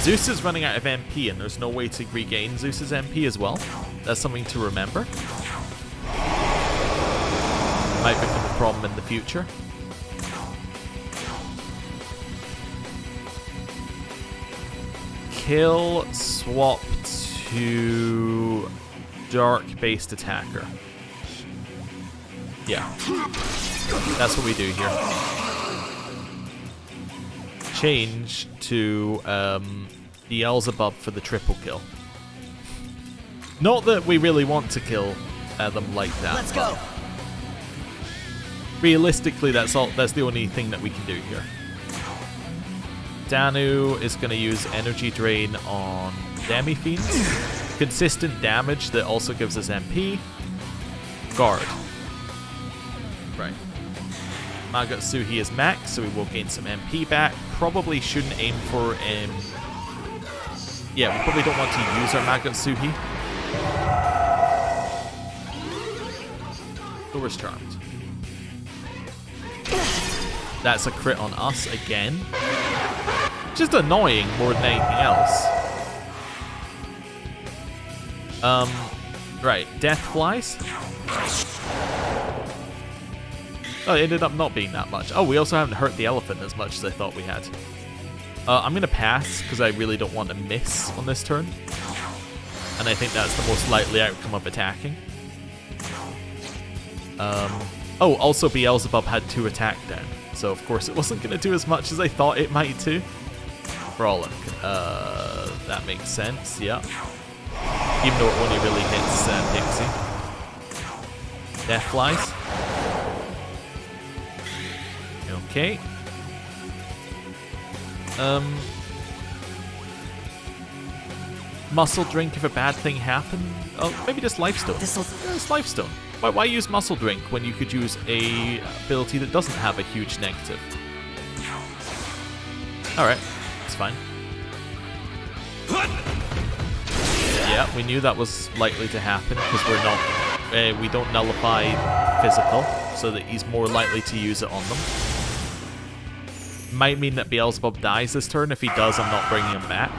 Zeus is running out of MP and there's no way to regain Zeus's MP as well. That's something to remember. Might become a problem in the future. Kill, swap to dark-based attacker. Yeah. That's what we do here. Change to Beelzebub for the triple kill. Not that we really want to kill them like that. Let's go. Realistically, that's the only thing that we can do here. Danu is going to use Energy Drain on Demi-Fiends. Consistent damage that also gives us MP. Guard. Right. Magatsuhi is max, so we will gain some MP back. Probably shouldn't aim for... yeah, we probably don't want to use our Magatsuhi. Thor's charmed. That's a crit on us again. Just annoying more than anything else. Right, Death Flies. Oh, it ended up not being that much. Oh, we also haven't hurt the elephant as much as I thought we had. I'm going to pass, because I really don't want to miss on this turn. And I think that's the most likely outcome of attacking. Oh, also Beelzebub had 2 attack down. So, of course, it wasn't going to do as much as I thought it might do. Frolic. That makes sense, yeah. Even though it only really hits Pixie. Death Flies. Okay. Muscle Drink if a bad thing happened. Oh, maybe just Lifestone. It's Lifestone. Why use Muscle Drink when you could use a ability that doesn't have a huge negative? Alright, it's fine. Yeah, we knew that was likely to happen because we're not we don't nullify physical, so that he's more likely to use it on them. Might mean that Beelzebub dies this turn. If he does, I'm not bringing him back.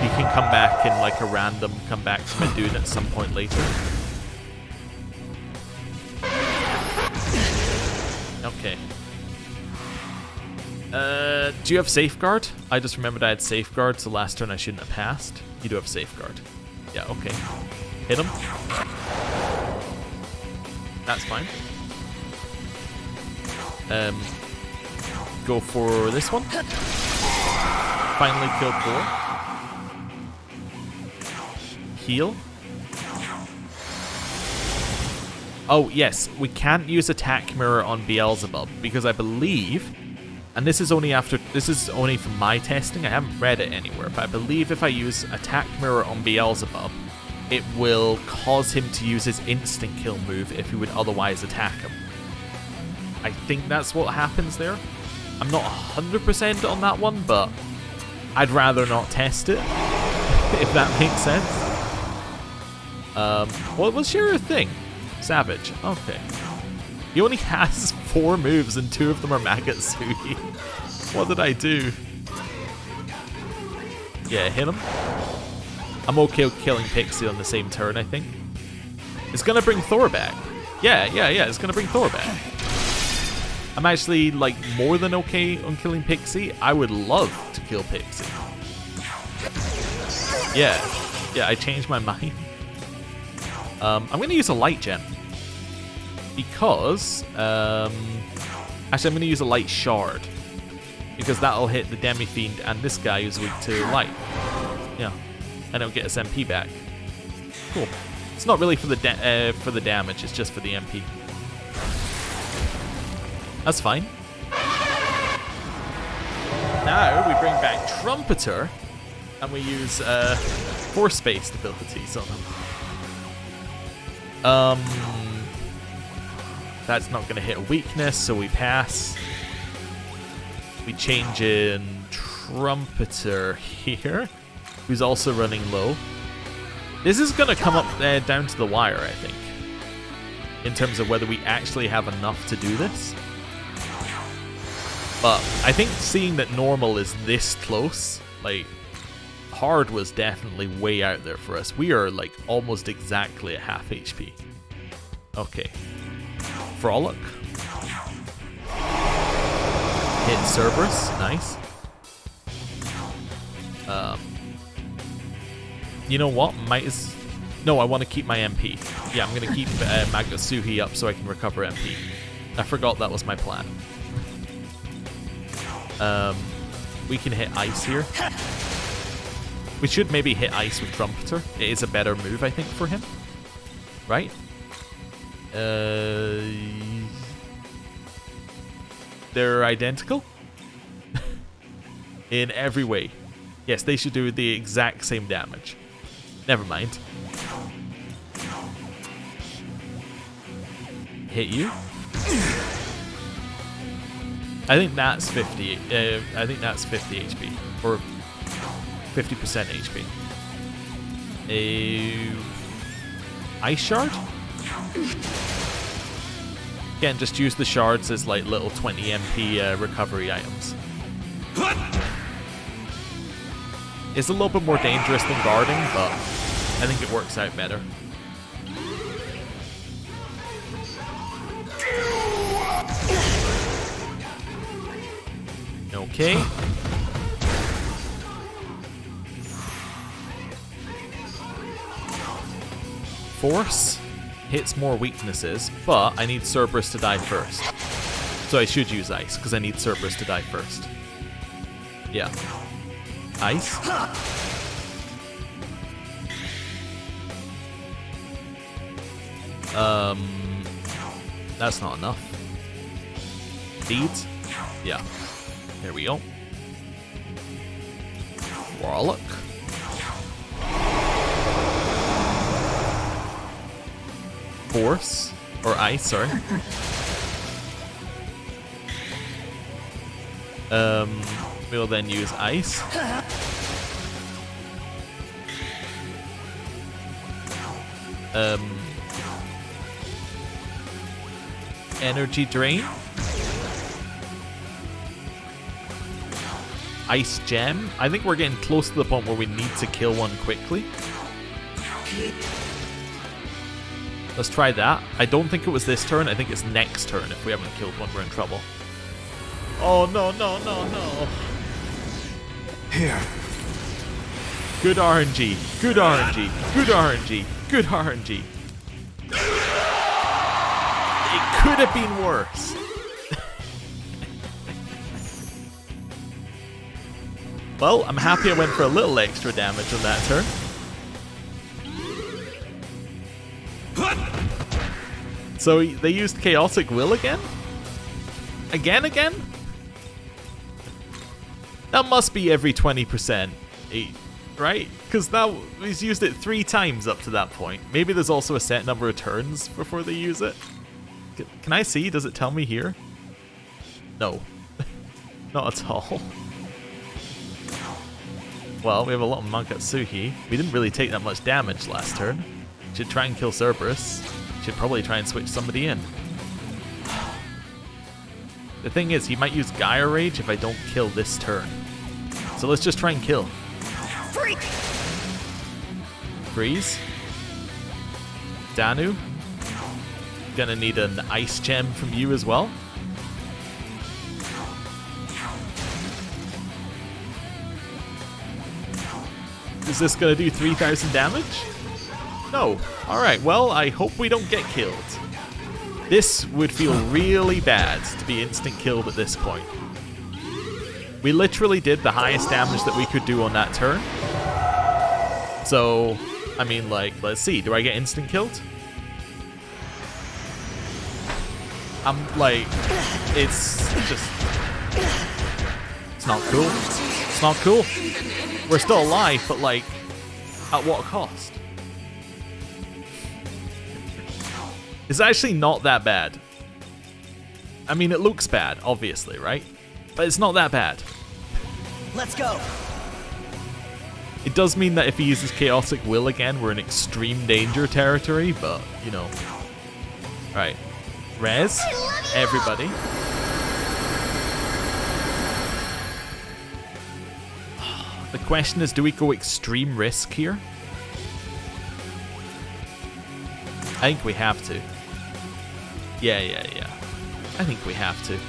He can come back in like a random comeback to Madoon at some point later. Okay. Do you have Safeguard? I just remembered I had Safeguard, so last turn I shouldn't have passed. You do have Safeguard. Yeah, okay. Hit him. That's fine. Go for this one. Finally killed 4. Heal. Oh, yes. We can't use Attack Mirror on Beelzebub because I believe, and this is only from my testing, I haven't read it anywhere, but I believe if I use Attack Mirror on Beelzebub, it will cause him to use his instant kill move if he would otherwise attack him. I think that's what happens there. I'm not 100% on that one, but I'd rather not test it, if that makes sense. What was your thing? Savage. Okay. He only has 4 moves and 2 of them are Magatsuhi. What did I do? Yeah, hit him. I'm okay with killing Pixie on the same turn, I think. It's gonna bring Thor back. Yeah, it's gonna bring Thor back. I'm actually, like, more than okay on killing Pixie. I would love to kill Pixie. Yeah, I changed my mind. I'm gonna use a light gem. Because, actually I'm gonna use a light shard. Because that'll hit the Demi-Fiend and this guy who's weak to light. Yeah. And it'll get us MP back. Cool. It's not really for the damage, it's just for the MP. That's fine. Now we bring back Trumpeter, and we use force-based abilities on him. That's not going to hit a weakness, so we pass. We change in Trumpeter here, who's also running low. This is going to come up down to the wire, I think, in terms of whether we actually have enough to do this. But I think seeing that normal is this close, like, hard was definitely way out there for us. We are, like, almost exactly at half HP. Okay. Frolic. Hit Cerberus. Nice. You know what? No, I want to keep my MP. Yeah, I'm going to keep Magatsuhi up so I can recover MP. I forgot that was my plan. We can hit Ice here. We should maybe hit Ice with Trumpeter. It is a better move, I think, for him. Right? They're identical? In every way. Yes, they should do the exact same damage. Never mind. Hit you. I think that's 50. I think that's 50 HP or 50% HP. Ice shard. Again, just use the shards as like little 20 MP recovery items. It's a little bit more dangerous than guarding, but I think it works out better. Okay. Force hits more weaknesses, but I need Cerberus to die first. So I should use Ice, because I need Cerberus to die first. Yeah. Ice. That's not enough. Beads? Yeah. There we go. Warlock. Force. Or Ice, sorry. We'll then use Ice. Energy Drain. Ice Gem. I think we're getting close to the point where we need to kill one quickly. Let's try that. I don't think it was this turn. I think it's next turn. If we haven't killed one, we're in trouble. Oh, no, no, no, no. Here. Good RNG. Good RNG. Good RNG. Good RNG. It could have been worse. Well, I'm happy I went for a little extra damage on that turn. So they used Chaotic Will again? Again? That must be every 20%, right? Because now he's used it 3 times up to that point. Maybe there's also a set number of turns before they use it. Can I see? Does it tell me here? No. Not at all. Well, we have a lot of Mankatsuhi. We didn't really take that much damage last turn. Should try and kill Cerberus. Should probably try and switch somebody in. The thing is, he might use Gaia Rage if I don't kill this turn. So let's just try and kill. Freak! Freeze. Danu. Gonna need an Ice Gem from you as well. Is this gonna do 3,000 damage? No. Alright, well, I hope we don't get killed. This would feel really bad to be instant killed at this point. We literally did the highest damage that we could do on that turn. So, I mean, like, let's see. Do I get instant killed? I'm like, it's just... It's not cool. It's not cool. We're still alive, but like, at what cost? It's actually not that bad. I mean, it looks bad, obviously, right? But it's not that bad. Let's go. It does mean that if he uses Chaotic Will again, we're in extreme danger territory, but, you know. Right. Res, everybody. The question is, do we go extreme risk here? I think we have to. Yeah. I think we have to.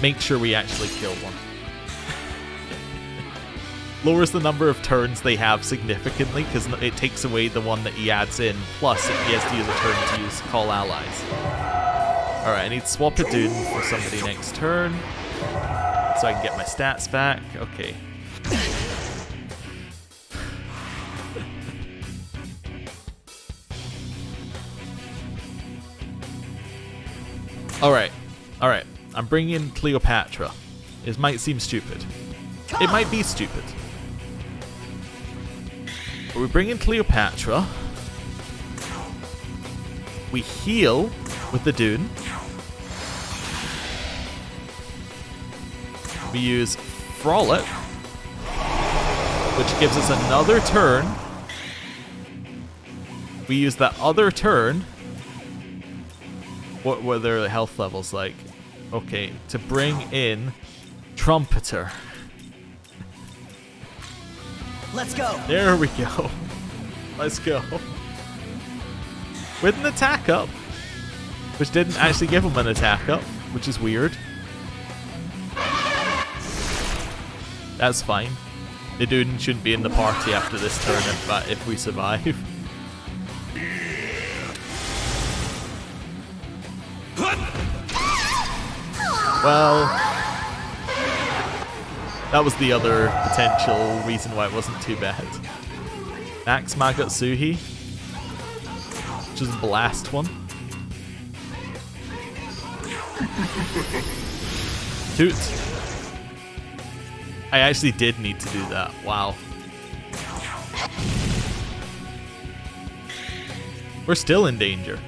Make sure we actually kill one. Lowers the number of turns they have significantly because it takes away the one that he adds in. Plus, if he has to use a turn to use Call Allies. Alright, I need to swap a Dune for somebody next turn. So I can get my stats back. Okay. Alright. I'm bringing in Cleopatra. It might seem stupid. It might be stupid. But we bring in Cleopatra. We heal with the Dune. We use Frolic, which gives us another turn. We use that other turn. What were their health levels like? Okay, to bring in Trumpeter. Let's go. There we go. Let's go. With an attack up, which didn't actually give him an attack up, which is weird. That's fine. The dude shouldn't be in the party after this turn if we survive. Well, that was the other potential reason why it wasn't too bad. Max Magatsuhi, which is the last one. Toot. I actually did need to do that. Wow. We're still in danger.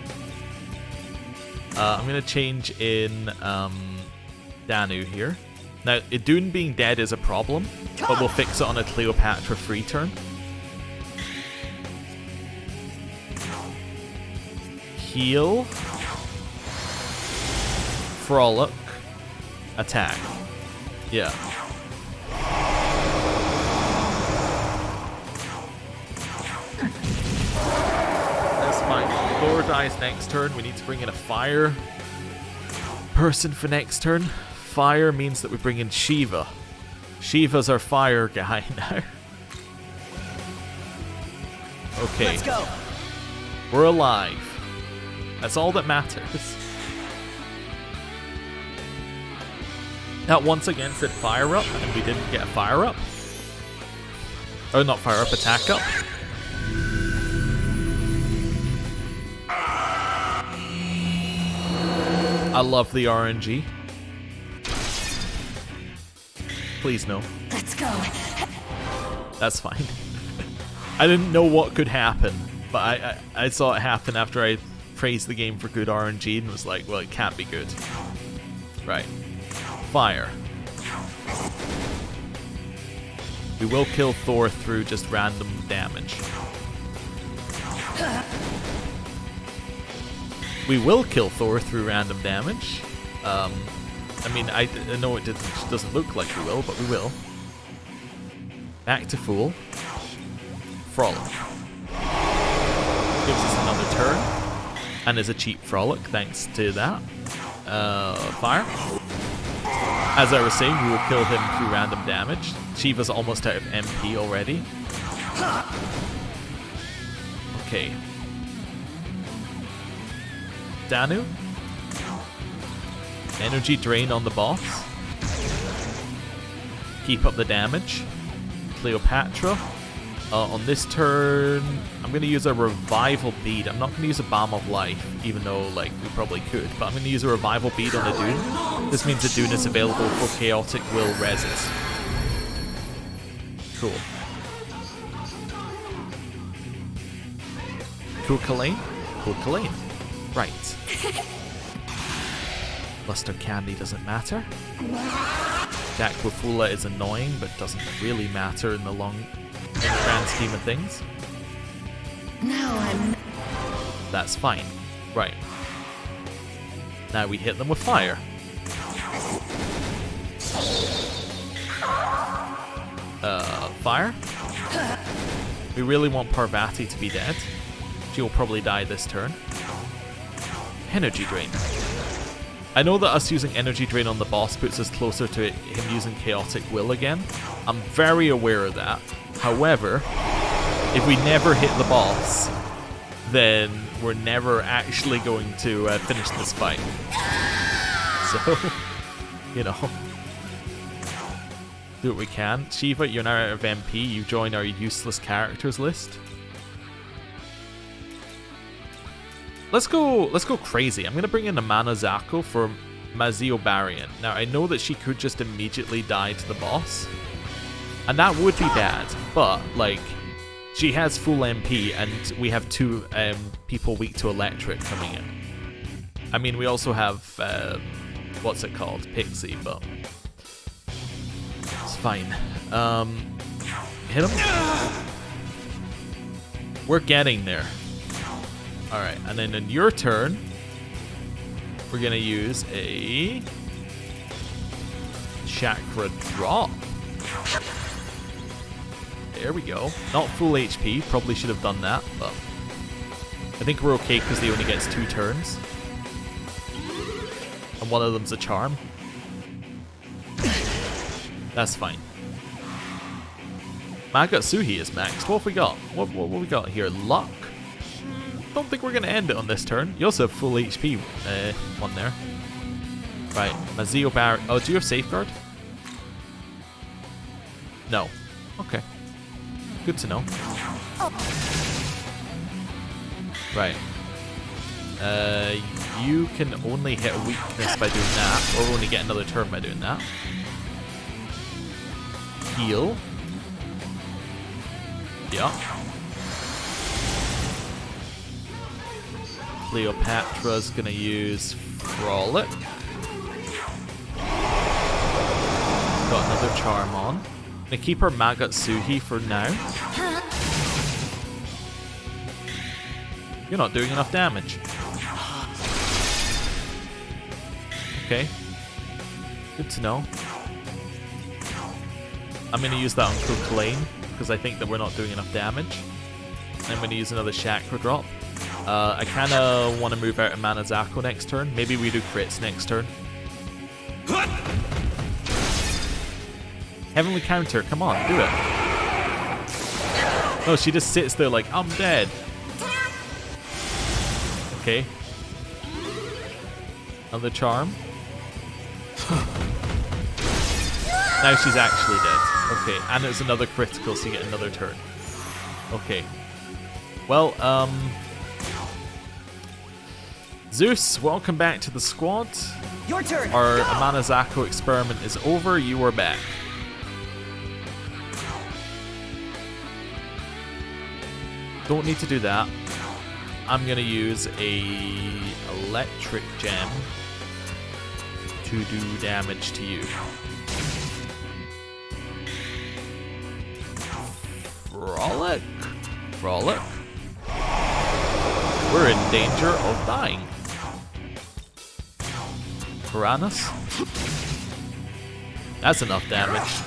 I'm going to change in Danu here. Now, Idun being dead is a problem, but we'll fix it on a Cleopatra free turn. Heal. Frolic. Attack. Yeah. That's fine. Thor dies next turn. We need to bring in a fire person for next turn. Fire means that we bring in Shiva. Shiva's our fire guy now. Okay. Let's go. We're alive. That's all that matters. That once again said fire up, and we didn't get a fire up. Oh, not fire up, attack up. I love the RNG. Please no. Let's go. That's fine. I didn't know what could happen, but I saw it happen after I praised the game for good RNG and was like, well, it can't be good. Right. Fire. We will kill Thor through just random damage. We will kill Thor through random damage. I mean, I know it doesn't look like we will, but we will. Back to Fool. Frolic. Gives us another turn. And is a cheap Frolic, thanks to that. Fire. As I was saying, we will kill him through random damage. Shiva's almost out of MP already. Okay. Danu. Energy drain on the boss. Keep up the damage. Cleopatra. On this turn, I'm going to use a revival bead. I'm not going to use a balm of life, even though like we probably could. But I'm going to use a revival bead on the Dune. This means the Dune is available for chaotic will reses. Cool. Cool Kalain? Cool Kalain. Right. Luster Candy doesn't matter. Jack Wafula is annoying, but doesn't really matter in the grand scheme of things. Now I'm... That's fine. Right. Now we hit them with fire. Fire? We really want Parvati to be dead. She will probably die this turn. Energy Drain. I know that us using Energy Drain on the boss puts us closer to him using Chaotic Will again. I'm very aware of that. However, if we never hit the boss, then we're never actually going to finish this fight. So, you know, do what we can. Shiva, you're now out of MP. You join our useless characters list. Let's go crazy. I'm going to bring in Amana Zako for Mazio Barian. Now, I know that she could just immediately die to the boss. And that would be bad, but, like, she has full MP, and we have two people weak to electric coming in. I mean, we also have, what's it called? Pixie, but it's fine. Hit him? We're getting there. Alright, and then in your turn, we're going to use a Chakra Drop. There we go. Not full HP. Probably should have done that, but I think we're okay because he only gets 2 turns. And one of them's a charm. That's fine. Magatsuhi is maxed. What have we got? What we got here? Luck? Don't think we're going to end it on this turn. You also have full HP one there. Right. Mazio Bar... Oh, do you have Safeguard? No. Okay. Good to know. Right. You can only hit a weakness by doing that, or only get another turn by doing that. Heal. Yeah. Cleopatra's gonna use Frolic. Got another charm on. Gonna keep her Magatsuhi for now. You're not doing enough damage. Okay. Good to know. I'm going to use that on Cook Lane, because I think that we're not doing enough damage. I'm going to use another Chakra Drop. I kind of want to move out of Mana Zako next turn. Maybe we do crits next turn. Heavenly Counter, come on, do it. No, she just sits there like, I'm dead. Okay. Another charm. Now she's actually dead. Okay, and it's another critical, so you get another turn. Okay. Well, Zeus, welcome back to the squad. Your turn. Our Go! Mana Zako experiment is over. You are back. Don't need to do that. I'm gonna use a electric gem to do damage to you. Frolic. Frolic. We're in danger of dying. Piranhas. That's enough damage.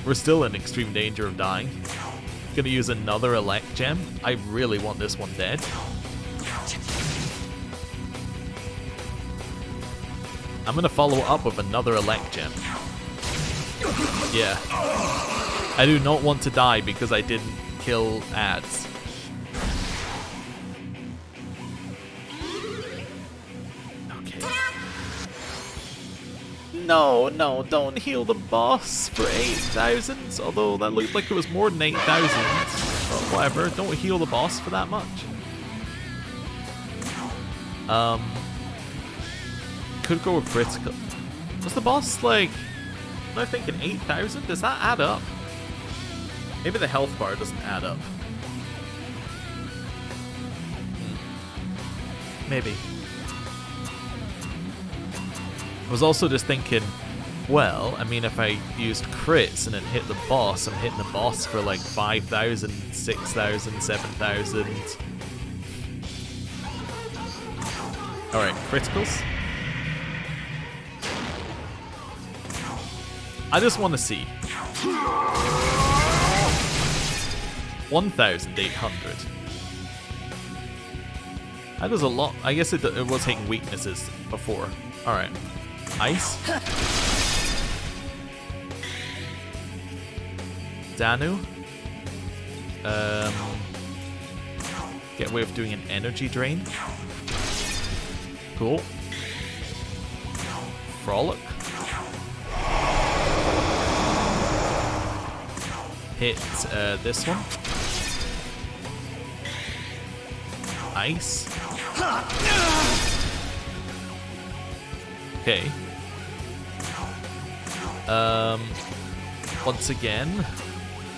We're still in extreme danger of dying. Gonna use another elect gem. I really want this one dead. I'm gonna follow up with another elect gem. Yeah. I do not want to die because I didn't kill ads. Okay. No, no, don't heal the boss for 8,000. Although that looked like it was more than 8,000. But whatever, don't heal the boss for that much. Could go with critical. Was the boss like... am I thinking 8,000? Does that add up? Maybe the health bar doesn't add up. Maybe. I was also just thinking, well, I mean, if I used crits and then hit the boss, I'm hitting the boss for like 5,000, 6,000, 7,000. Alright, criticals. I just want to see. 1,800. That is a lot. I guess it was taking weaknesses before. Alright. Ice. Danu. Get away with doing an energy drain. Cool. Frolic. Hit this one. Ice. Okay. Once again.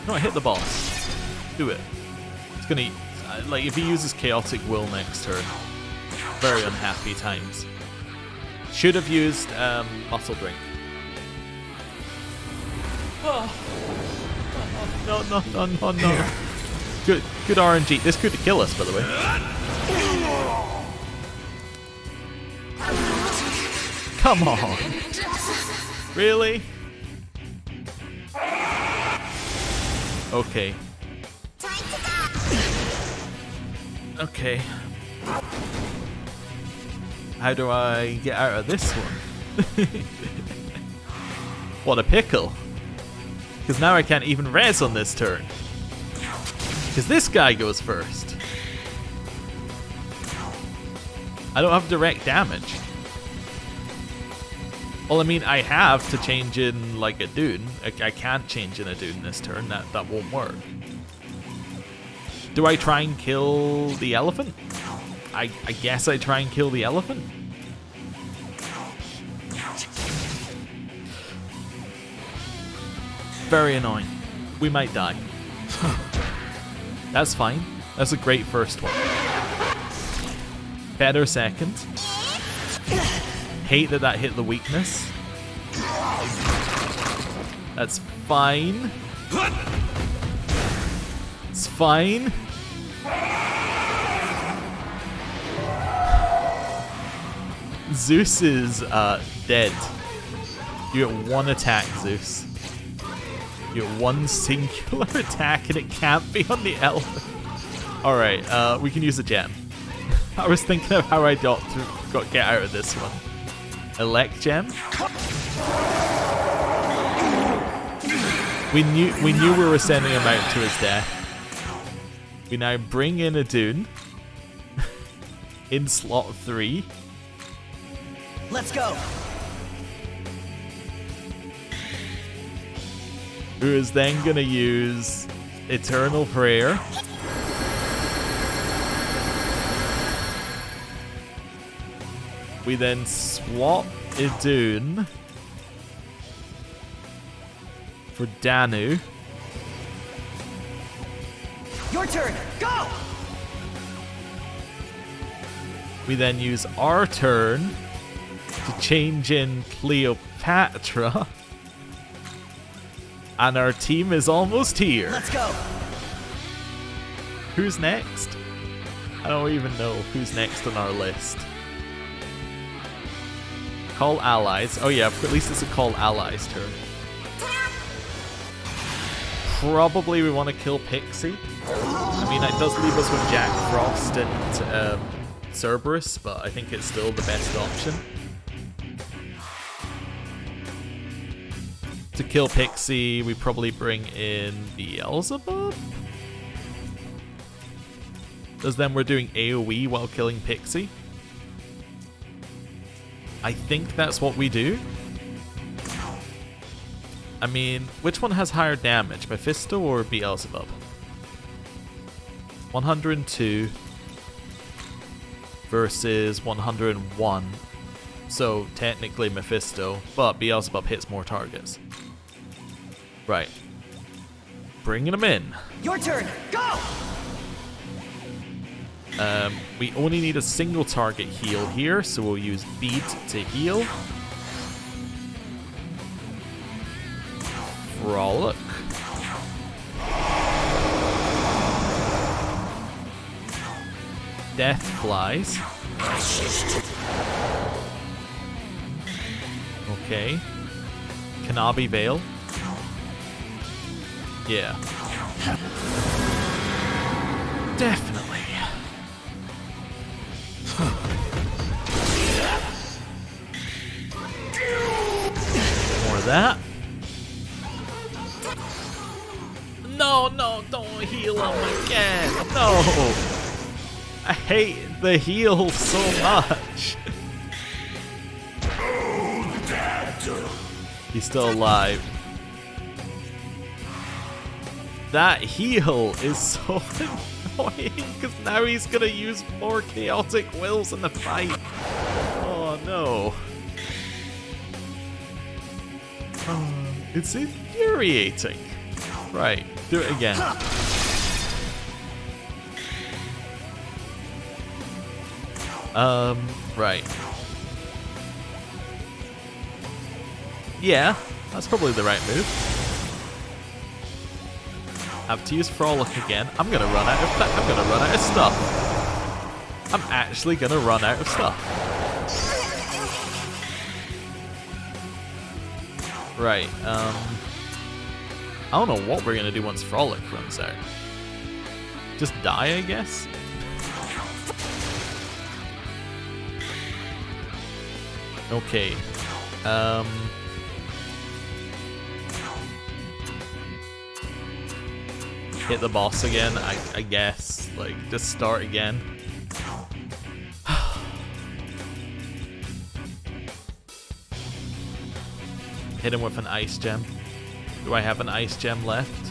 No, hit the boss. Do it. It's gonna like if he uses chaotic will next turn. Very unhappy times. Should have used muscle drink. Oh. No, no, no, no, no. Good RNG. This could kill us, by the way. Come on. Really? Okay. Okay. How do I get out of this one? What a pickle. Because now I can't even res on this turn. Because this guy goes first. I don't have direct damage. Well, I mean, I have to change in like a Dune. I can't change in a Dune this turn. That won't work. Do I try and kill the elephant? I guess I try and kill the elephant. Very annoying. We might die. That's fine. That's a great first one. Better second. Hate that hit the weakness. That's fine. It's fine. Zeus is dead. You get one attack, Zeus. You get one singular attack, and it can't be on the elephant. Alright, we can use a gem. I was thinking of how I got get out of this one. Elect gem. We knew we were sending him out to his death. We now bring in a Dune in slot 3. Let's go. Who is then gonna use Eternal Prayer. We then swap Idun for Danu. Your turn. Go. We then use our turn to change in Cleopatra. And our team is almost here. Let's go. Who's next? I don't even know who's next on our list. Call allies. Oh yeah, at least it's a call allies turn. Probably we want to kill Pixie. I mean, it does leave us with Jack Frost and Cerberus, but I think it's still the best option. To kill Pixie, we probably bring in Beelzebub? Because then we're doing AoE while killing Pixie. I think that's what we do. I mean, which one has higher damage, Mephisto or Beelzebub? 102 versus 101. So technically Mephisto, but Beelzebub hits more targets. Right. Bringing him in. Your turn. Go. We only need a single target heal here, so we'll use Beat to heal. Frolic. Death Flies. Okay. Kanabi Veil. Yeah. Definitely. More of that. No, don't heal him again. No. I hate the heal so much. He's still alive. That heal is so annoying because now he's gonna use more chaotic wills in the fight. Oh no. It's infuriating. Right, do it again. Right. Yeah, that's probably the right move. Have to use Frolic again. I'm gonna run out of stuff. I'm actually gonna run out of stuff. Right, I don't know what we're gonna do once Frolic runs out. Just die, I guess? Okay. Hit the boss again, I guess. Like, just start again. Hit him with an ice gem. Do I have an ice gem left?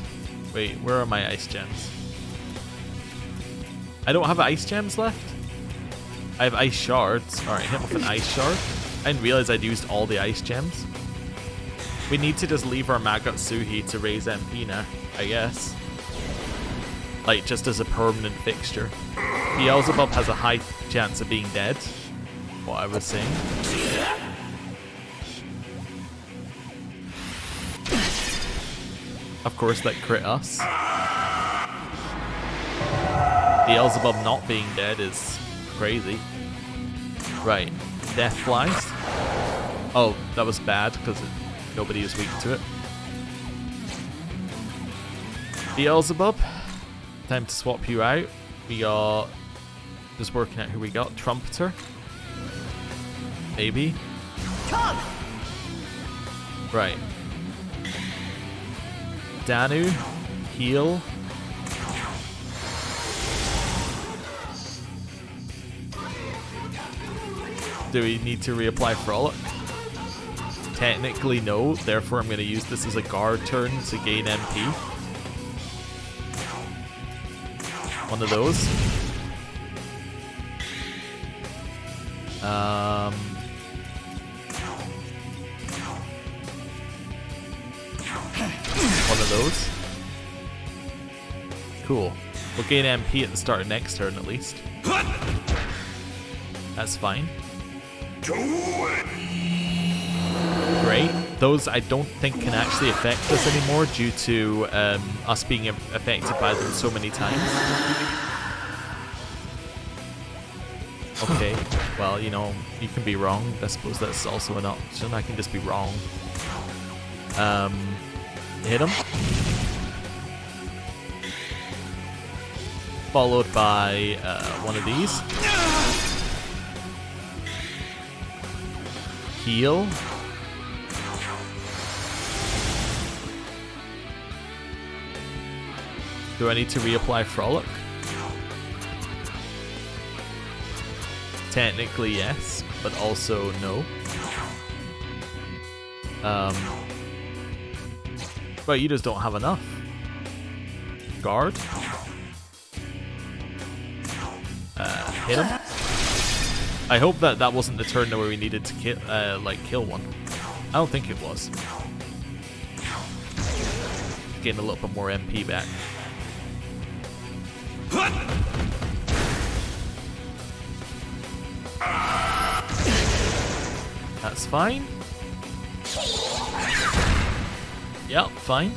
Wait, where are my ice gems? I don't have ice gems left? I have ice shards. Alright, hit him with an ice shard. I didn't realize I'd used all the ice gems. We need to just leave our Magatsuhi to raise MP now, I guess. Like, just as a permanent fixture. Beelzebub has a high chance of being dead. What I was saying. Of course, that crit us. Beelzebub not being dead is crazy. Right. death flies. Oh, that was bad because nobody is weak to it. Beelzebub, time to swap you out. We got, just working out who we got. Trumpeter, maybe. Come! Right. Danu, heal. Do we need to reapply Frolic? Technically no, therefore I'm going to use this as a guard turn to gain MP. One of those. One of those. Cool. We'll gain MP at the start of next turn at least. That's fine. Great. Those I don't think can actually affect us anymore due to us being affected by them so many times. Okay, well, you know, you can be wrong. I suppose that's also an option. I can just be wrong. Hit him. Followed by one of these. Heal. Do I need to reapply Frolic? Technically yes, but also no. But you just don't have enough. Guard. Hit him. I hope that that wasn't the turn where we needed to kill one. I don't think it was. Getting a little bit more MP back. That's fine. Yep, fine.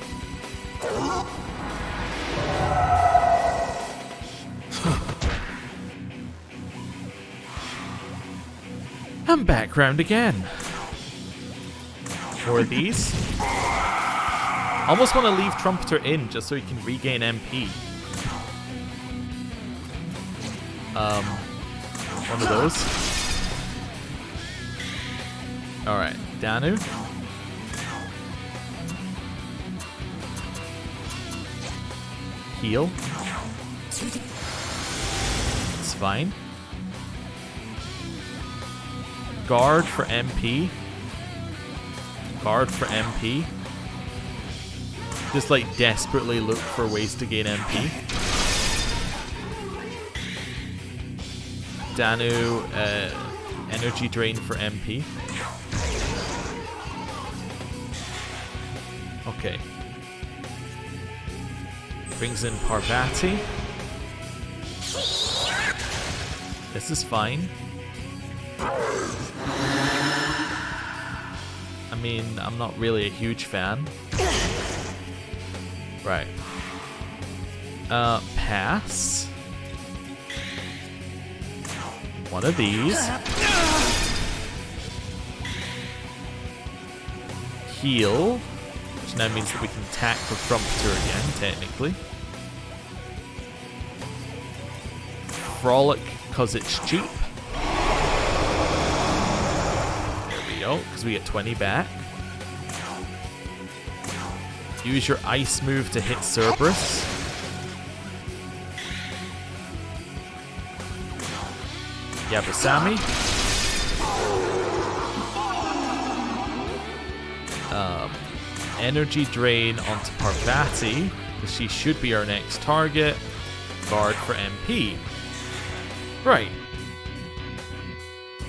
And back round again. More of these. Almost want to leave Trumpeter in just so he can regain MP. One of those. Alright, Danu. Heal. It's fine. Guard for MP. Guard for MP. Just like desperately look for ways to gain MP. Danu, energy drain for MP. Okay. Brings in Parvati. This is fine. I mean, I'm not really a huge fan. Right. Pass. One of these. Heal. Which now means that we can attack the Trumpeter again, technically. Frolic, because it's cheap. There we go, because we get 20 back. Use your ice move to hit Cerberus. Yabasami. Energy drain onto Parvati, because she should be our next target. Guard for MP. Right.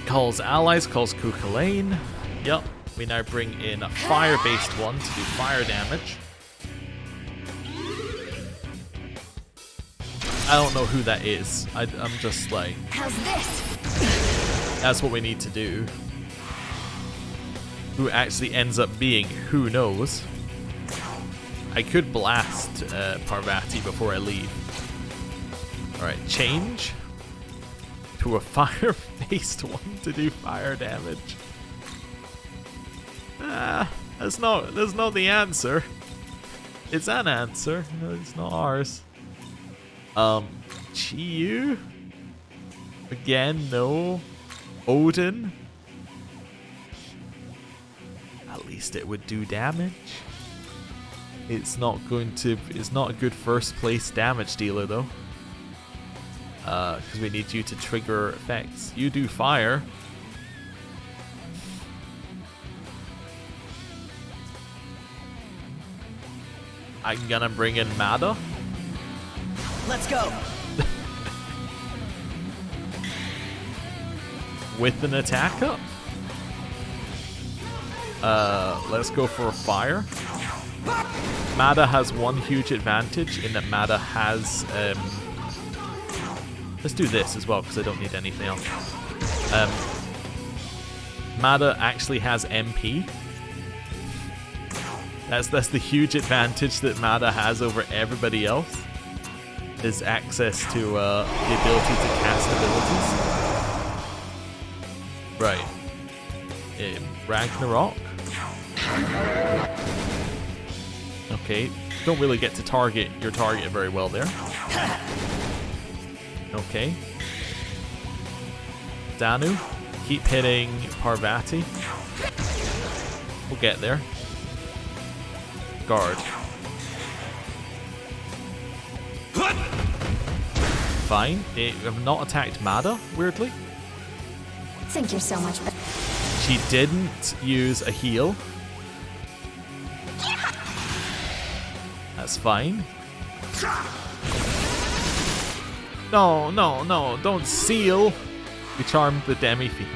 Calls allies, calls Kukulane. Yup. We now bring in a fire-based one to do fire damage. I don't know who that is. I'm just like... How's this? That's what we need to do. Who actually ends up being, who knows. I could blast Parvati before I leave. Alright, change. to a fire-based one to do fire damage. That's not the answer. It's an answer. No, it's not ours. Chiyu? Again, no. Odin? At least it would do damage. It's not a good first place damage dealer though. Because we need you to trigger effects. You do fire. I'm gonna bring in Mada. Let's go. With an attack up. Let's go for a fire. Mada has one huge advantage in that Mada has let's do this as well because I don't need anything else. Mada actually has MP. That's the huge advantage that Mada has over everybody else. Is access to the ability to cast abilities. Right. Ragnarok. Okay. Don't really get to target your target very well there. Okay. Danu. Keep hitting Parvati. We'll get there. Guard. Fine. I've not attacked Mada, weirdly. Think you're so much better. She didn't use a heal. That's fine. No, don't seal. We charmed the Demi-Fiend.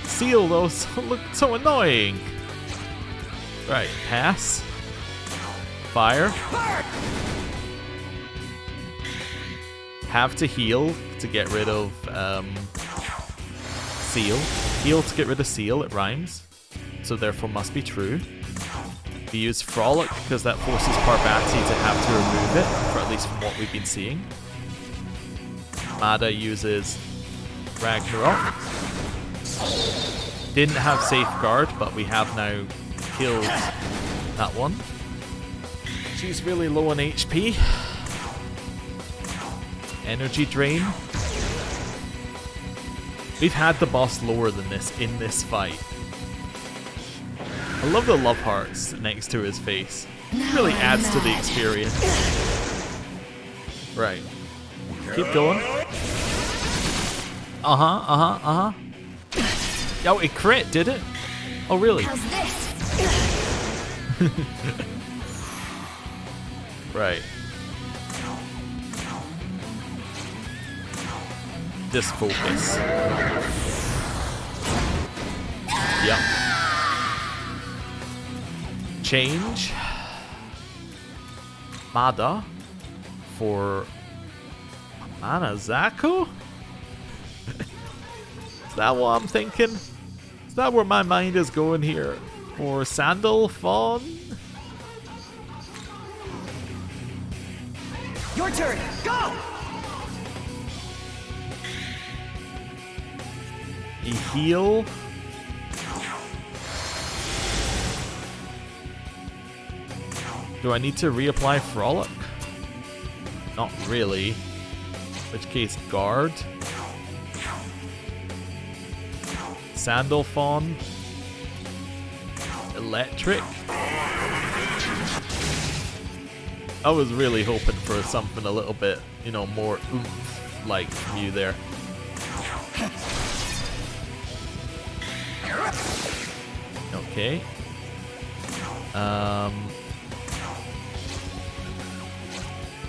Seal those look so annoying. Right, pass. Fire. Have to heal to get rid of seal. Heal to get rid of seal, it rhymes. So therefore must be true. We use Frolic because that forces Parvati to have to remove it, for at least from what we've been seeing. Mada uses Ragnarok. Didn't have Safeguard, but we have now killed that one. She's really low on HP. Energy Drain. We've had the boss lower than this in this fight. I love the love hearts next to his face. It really adds to the experience. Right. Keep going. Oh, it crit, did it? Oh, really? How's this? Right. Just focus. Yep. Change Mada for Manazako? Is that what I'm thinking? Is that where my mind is going here? For Sandal Fawn? Your turn. Go. A heal. Do I need to reapply Frolic? Not really. In which case, Guard. Sandal Fawn. Electric. I was really hoping for something a little bit, you know, more oomph like from you there. Okay.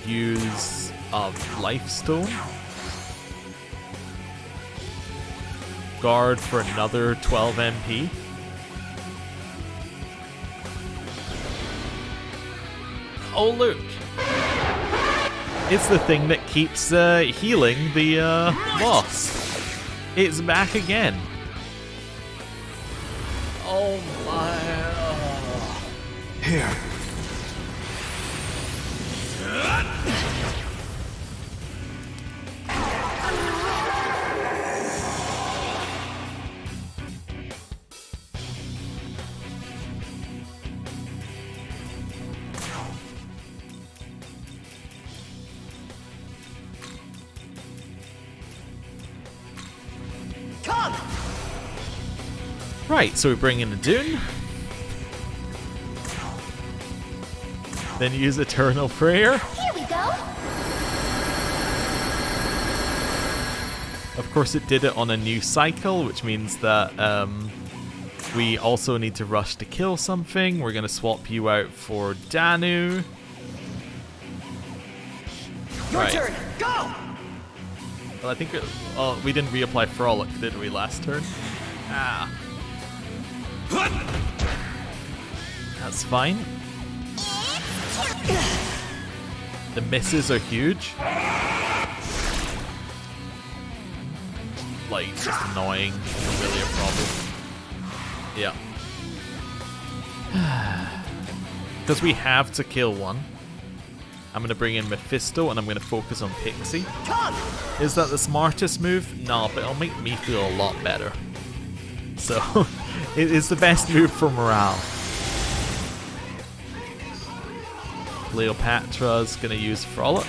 Use of Lifestone. Guard for another 12 MP. Oh look! It's the thing that keeps healing the boss. It's back again. Oh my... Here. Right, so we bring in a Dune. Then use Eternal Prayer. Here we go. Of course, it did it on a new cycle, which means that we also need to rush to kill something. We're going to swap you out for Danu. Your Right. turn. Go! Well, I think we didn't reapply Frolic, did we, last turn? Ah. That's fine. The misses are huge. Like, just annoying. Not really a problem. Yeah. Because we have to kill one. I'm going to bring in Mephisto and I'm going to focus on Pixie. Come! Is that the smartest move? No, but it'll make me feel a lot better. So, it is the best move for morale. Cleopatra's going to use Frolic.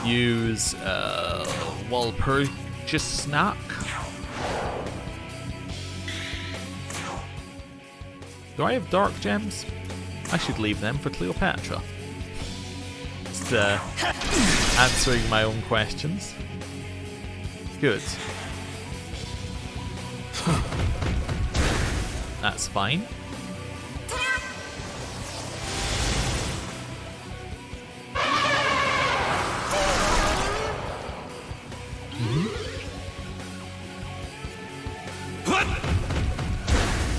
Use Walpurgis Snack. Do I have dark gems? I should leave them for Cleopatra. Just answering my own questions. Good. That's fine.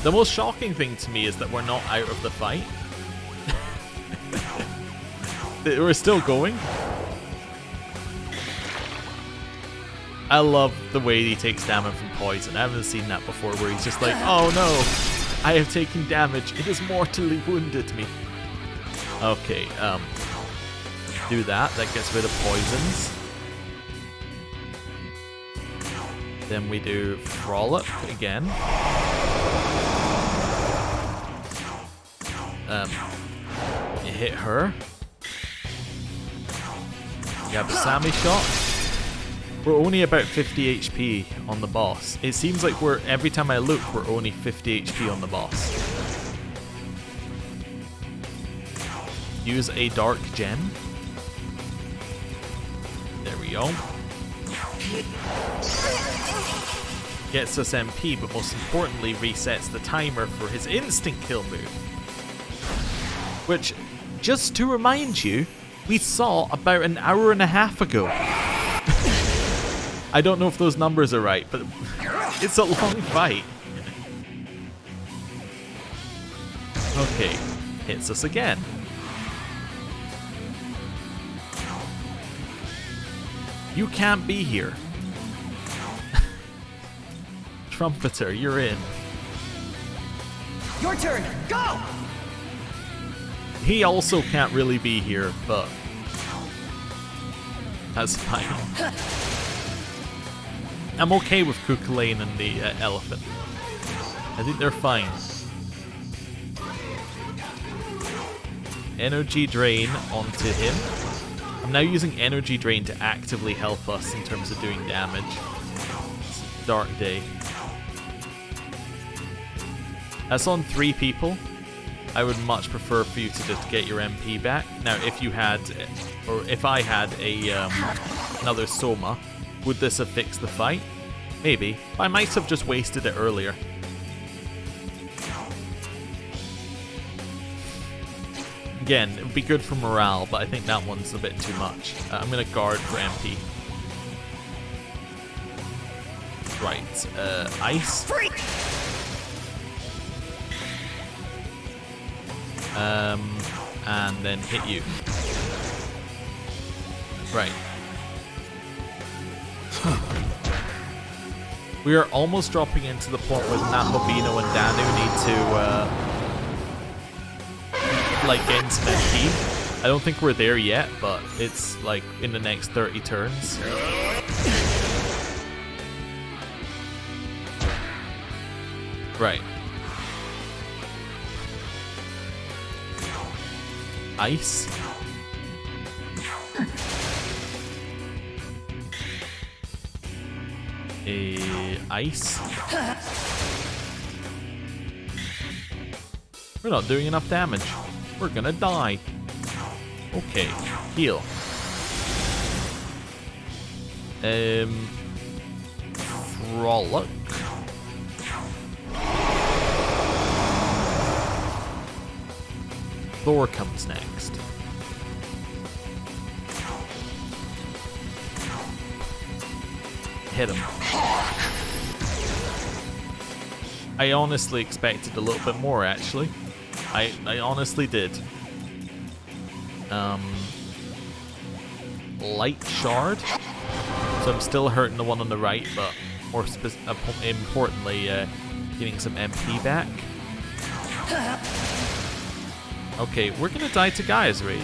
The most shocking thing to me is that we're not out of the fight. We're still going. I love the way he takes damage from poison. I haven't seen that before, where he's just like, oh no, I have taken damage. It has mortally wounded me. Okay, do that. That gets rid of poisons. Then we do Frolic again. You hit her. You have a Sammy shot. We're only about 50 HP on the boss. It seems like every time I look, we're only 50 HP on the boss. Use a dark gem. There we go. Gets us MP, but most importantly resets the timer for his instant kill move. Which, just to remind you, we saw about an hour and a half ago. I don't know if those numbers are right, but it's a long fight. Okay, hits us again. You can't be here. Trumpeter, you're in. Your turn. Go! He also can't really be here, but that's fine. I'm okay with Kukulane and the elephant. I think they're fine. Energy Drain onto him. I'm now using Energy Drain to actively help us in terms of doing damage. It's a dark day. That's on 3 people. I would much prefer for you to just get your MP back. Now, if you had, or if I had another Soma, would this have fixed the fight? Maybe. But I might have just wasted it earlier. Again, it would be good for morale, but I think that one's a bit too much. I'm going to guard for MP. Right, ice. Freak! And then hit you. Right. We are almost dropping into the point where Nahabino and Danu need to like get into their team. I don't think we're there yet, but it's like in the next 30 turns. Right. Ice. Ice. We're not doing enough damage. We're gonna die. Okay, heal. Frolic. Thor comes next. Hit him. I honestly expected a little bit more, actually. I honestly did. Light shard. So I'm still hurting the one on the right, but more importantly, getting some MP back. Okay, we're gonna die to Gaia's Rage.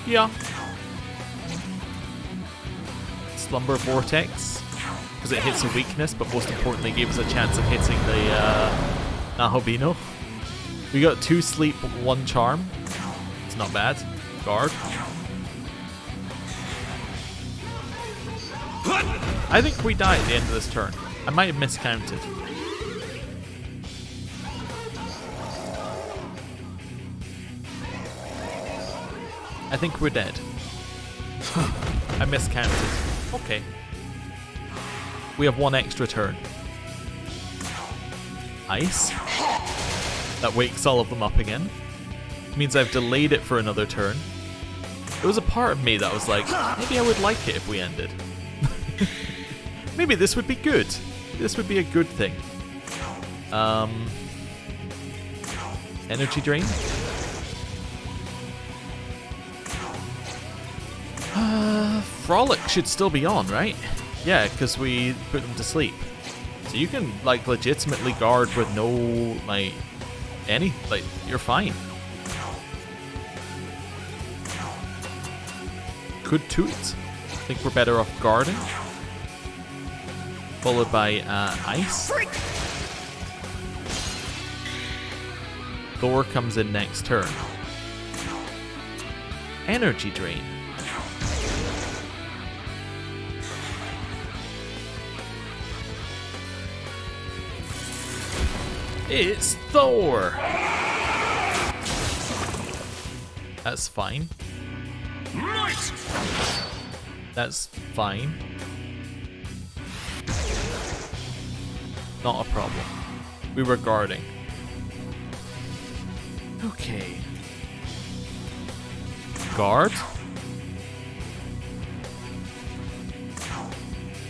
Yeah. Slumber Vortex, because it hits a weakness, but most importantly gave us a chance of hitting the Nahobino. We got 2 sleep, 1 charm. It's not bad. Guard. I think we die at the end of this turn. I might have miscounted. I think we're dead. I miscounted. Okay. We have 1 extra turn. Ice. That wakes all of them up again. Means I've delayed it for another turn. There was a part of me that was like, maybe I would like it if we ended. Maybe this would be good. This would be a good thing. Energy drain. Frolic should still be on, right? Yeah, because we put them to sleep. So you can, like, legitimately guard with no, like, you're fine. Could toot. I think we're better off guarding. Followed by ice. Thor comes in next turn. Energy drain. It's Thor! That's fine. That's fine. Not a problem. We were guarding. Okay. Guard?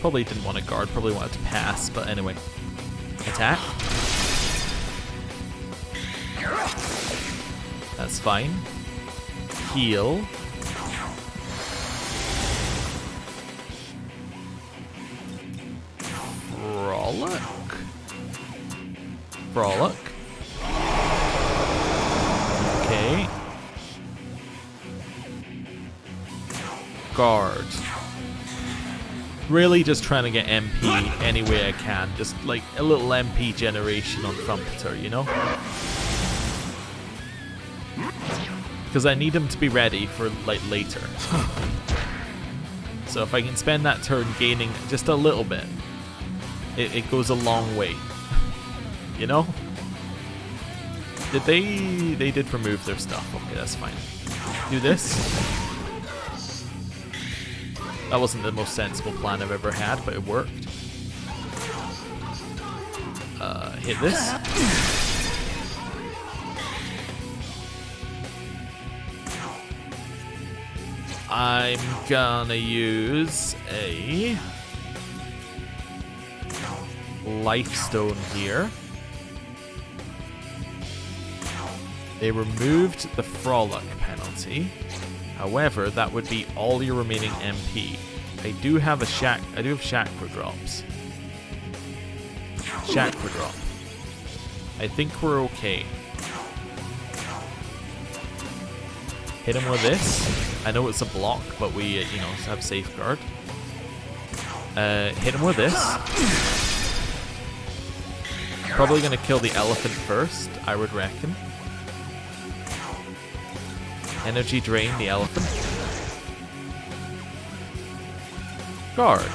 Probably didn't want to guard, probably wanted to pass, but anyway. Attack. That's fine. Heal. Frolic. Frolic. Okay. Guard. Really just trying to get MP any way I can. Just like a little MP generation on Trumpeter, you know? Because I need him to be ready for like later. So if I can spend that turn gaining just a little bit, it goes a long way. You know? They did remove their stuff. Okay, that's fine. Do this. That wasn't the most sensible plan I've ever had, but it worked. Hit this. I'm gonna use a life stone here. They removed the Frolic penalty. However, that would be all your remaining MP. I do have chakra drops. Chakra drop. I think we're okay. Hit him with this. I know it's a block, but we, have safeguard. Hit him with this. Probably gonna kill the elephant first, I would reckon. Energy drain the elephant. Guard.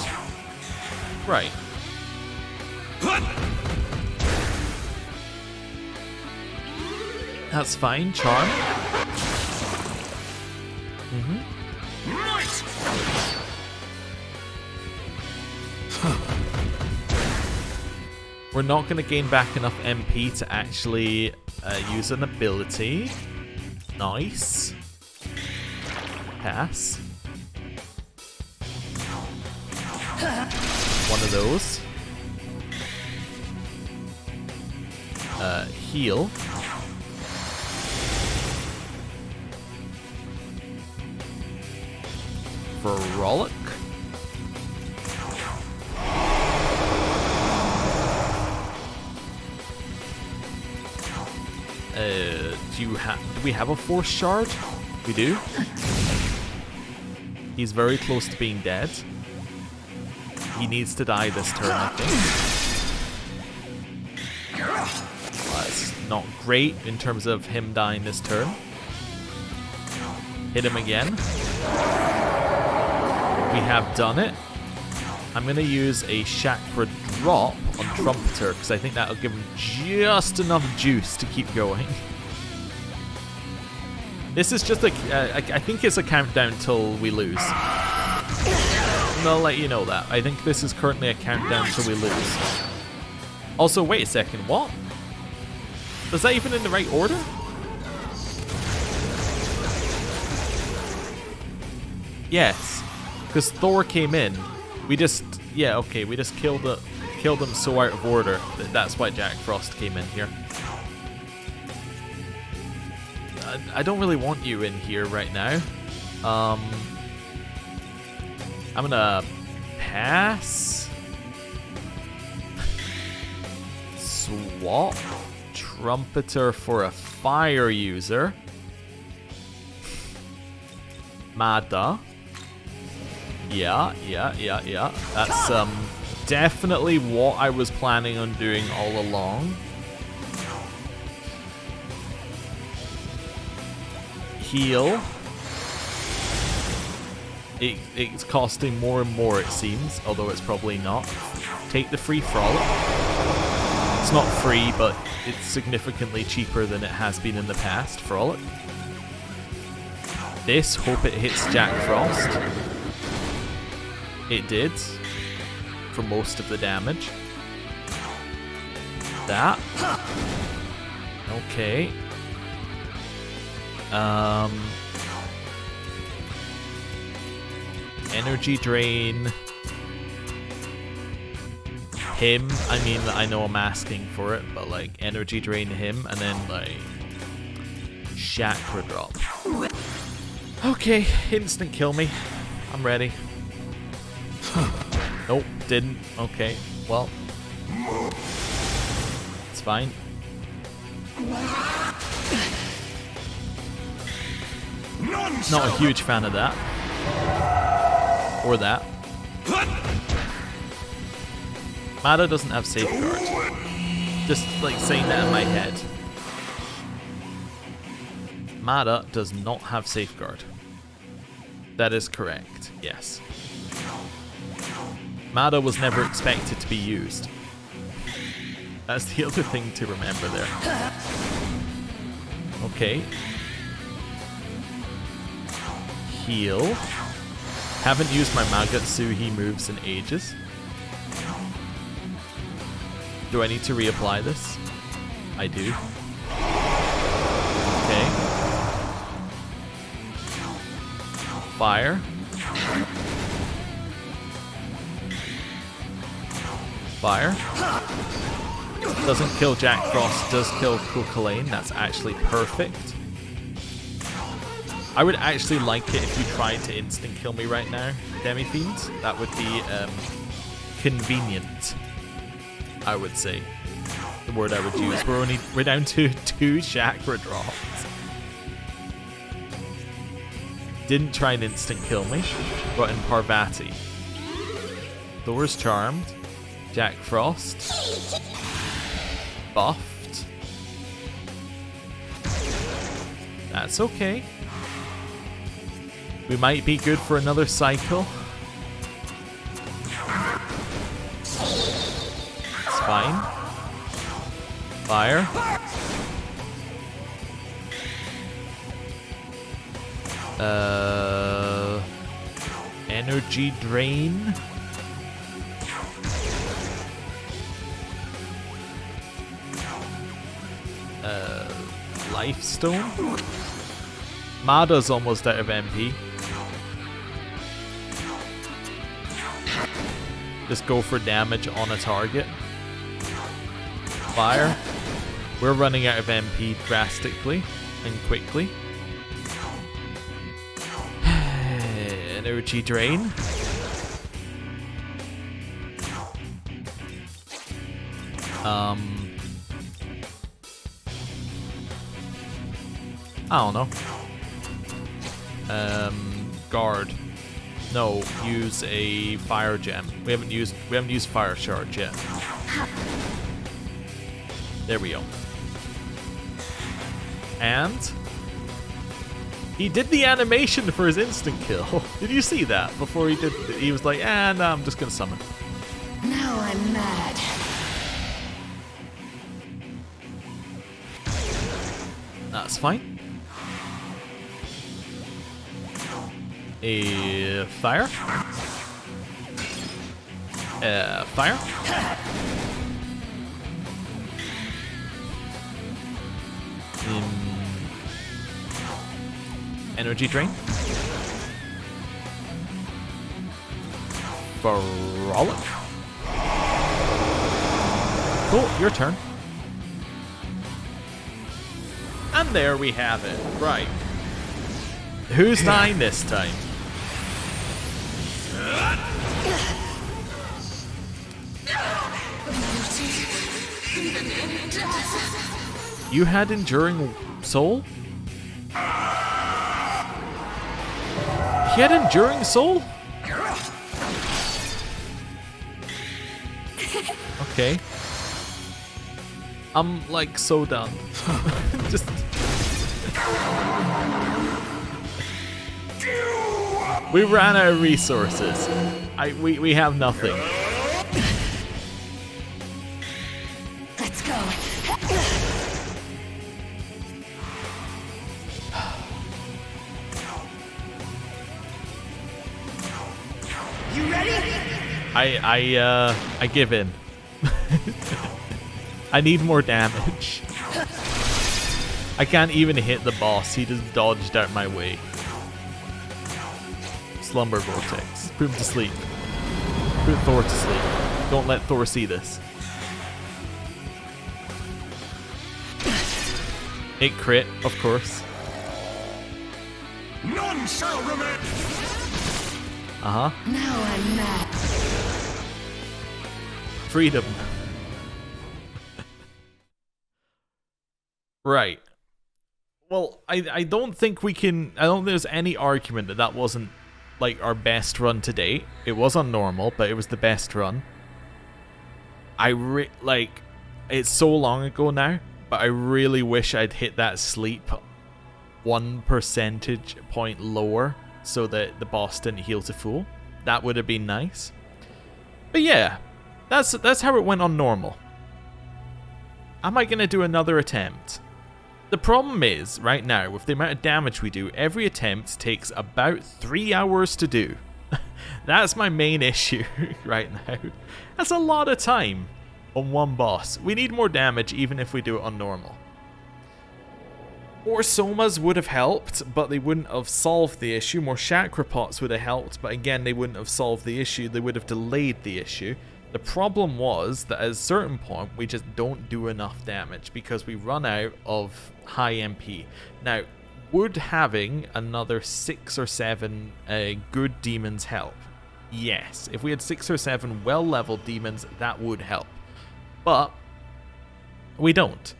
Right. That's fine. Charm. We're not going to gain back enough MP to actually use an ability. Nice. Pass. One of those. Heal. Frolic. Do we have a force shard? We do. He's very close to being dead. He needs to die this turn, I think. That's not great in terms of him dying this turn. Hit him again. We have done it. I'm going to use a Chakra Drop on Trumpeter because I think that'll give him just enough juice to keep going. This is just I think it's a countdown till we lose. I'll let you know that. I think this is currently a countdown till we lose. Also, wait a second, what? Is that even in the right order? Yes, because Thor came in. We just, yeah, okay, we just killed him so out of order. That's why Jack Frost came in here. I don't really want you in here right now. I'm gonna pass. Swap Trumpeter for a fire user. Mada. Yeah. That's definitely what I was planning on doing all along. Heal. It's costing more and more, it seems, although it's probably not. Take the free Frolic. It's not free, but it's significantly cheaper than it has been in the past. Frolic. This, hope it hits Jack Frost. It did. For most of the damage. That. Okay. Energy drain. Him. I mean, I know I'm asking for it, but like energy drain him and then like chakra drop. Okay, instant kill me. I'm ready. Nope, didn't. Okay, well, it's fine. Not a huge fan of that. Or that. Mada doesn't have safeguard. Just like saying that in my head. Mada does not have safeguard. That is correct, yes. Mada was never expected to be used. That's the other thing to remember there. Okay. Heal. Haven't used my Magatsuhi moves in ages. Do I need to reapply this? I do. Okay. Fire. Fire. Doesn't kill Jack Frost, does kill Cuchulainn. That's actually perfect. I would actually like it if you tried to instant kill me right now, Demi-Fiend. That would be convenient, I would say. The word I would use. We're down to 2 chakra drops. Didn't try and instant kill me. Brought in Parvati. Thor's charmed. Jack Frost. Buffed. That's okay. We might be good for another cycle. fine. Fire. Energy drain. Life stone. Mada's almost out of MP. Just go for damage on a target. Fire. We're running out of MP drastically and quickly. Energy drain. I don't know. Guard. No, use a fire gem. We haven't used fire charge yet. There we go. And he did the animation for his instant kill. Did you see that? Before he did, he was like, no, I'm just gonna summon. Now I'm mad. That's fine. A fire. Fire. Energy drain. Frolic. Cool, your turn. And there we have it. Right. Who's dying this time? You had Enduring Soul? He had Enduring Soul? Okay. I'm like so done. Just we ran out of resources. We have nothing. Let's go. You ready? I give in. I need more damage. I can't even hit the boss. He just dodged out my way. Slumber Vortex. Put him to sleep. Put Thor to sleep. Don't let Thor see this. It crit, of course. None shall remain. Uh-huh. Now I'm mad. Freedom. Right. Well, I don't think we can... I don't think there's any argument that that wasn't, like, our best run to date. It was on normal, but it was the best run. Like, it's so long ago now, but I really wish I'd hit that sleep 1 percentage point lower so that the boss didn't heal to full. That would have been nice. But yeah, that's how it went on normal. Am I going to do another attempt? The problem is, right now, with the amount of damage we do, every attempt takes about 3 hours to do. That's my main issue right now. That's a lot of time on one boss. We need more damage even if we do it on normal. More Somas would have helped, but they wouldn't have solved the issue. More Chakra Pots would have helped, but again, they wouldn't have solved the issue. They would have delayed the issue. The problem was that at a certain point, we just don't do enough damage because we run out of high MP. Now, would having another 6 or 7 good demons help? Yes. If we had 6 or 7 well-leveled demons, that would help. But we don't.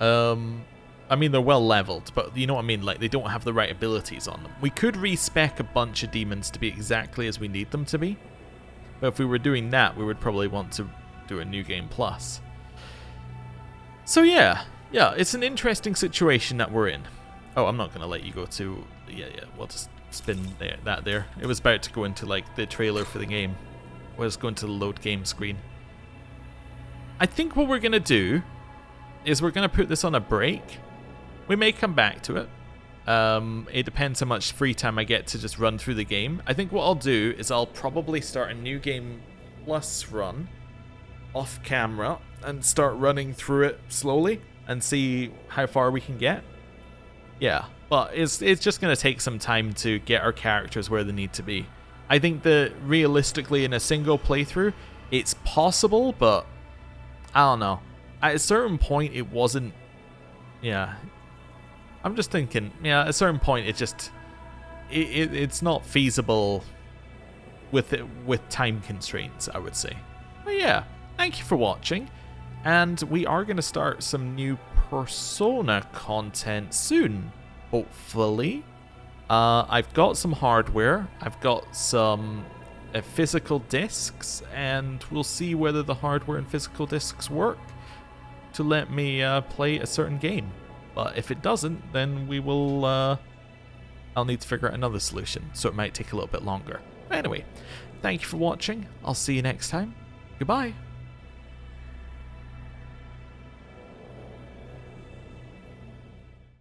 I mean, they're well-leveled, but you know what I mean? Like, they don't have the right abilities on them. We could respec a bunch of demons to be exactly as we need them to be. But if we were doing that, we would probably want to do a New Game Plus. So yeah, it's an interesting situation that we're in. Oh, I'm not going to let you go to... Yeah, we'll just spin that there. It was about to go into, like, the trailer for the game. We'll just go into the load game screen. I think what we're going to do is we're going to put this on a break. We may come back to it. It depends how much free time I get to just run through the game. I think what I'll do is I'll probably start a new game plus run off camera and start running through it slowly and see how far we can get. Yeah, but it's just going to take some time to get our characters where they need to be. I think that realistically in a single playthrough, it's possible, but I don't know. At a certain point, it wasn't... Yeah. I'm just thinking, yeah, at a certain point, it's not feasible with time constraints, I would say. But yeah, thank you for watching. And we are going to start some new Persona content soon, hopefully. I've got some hardware. I've got some physical discs, and we'll see whether the hardware and physical discs work to let me play a certain game. But if it doesn't, then we will... I'll need to figure out another solution, so it might take a little bit longer. Anyway, thank you for watching. I'll see you next time. Goodbye.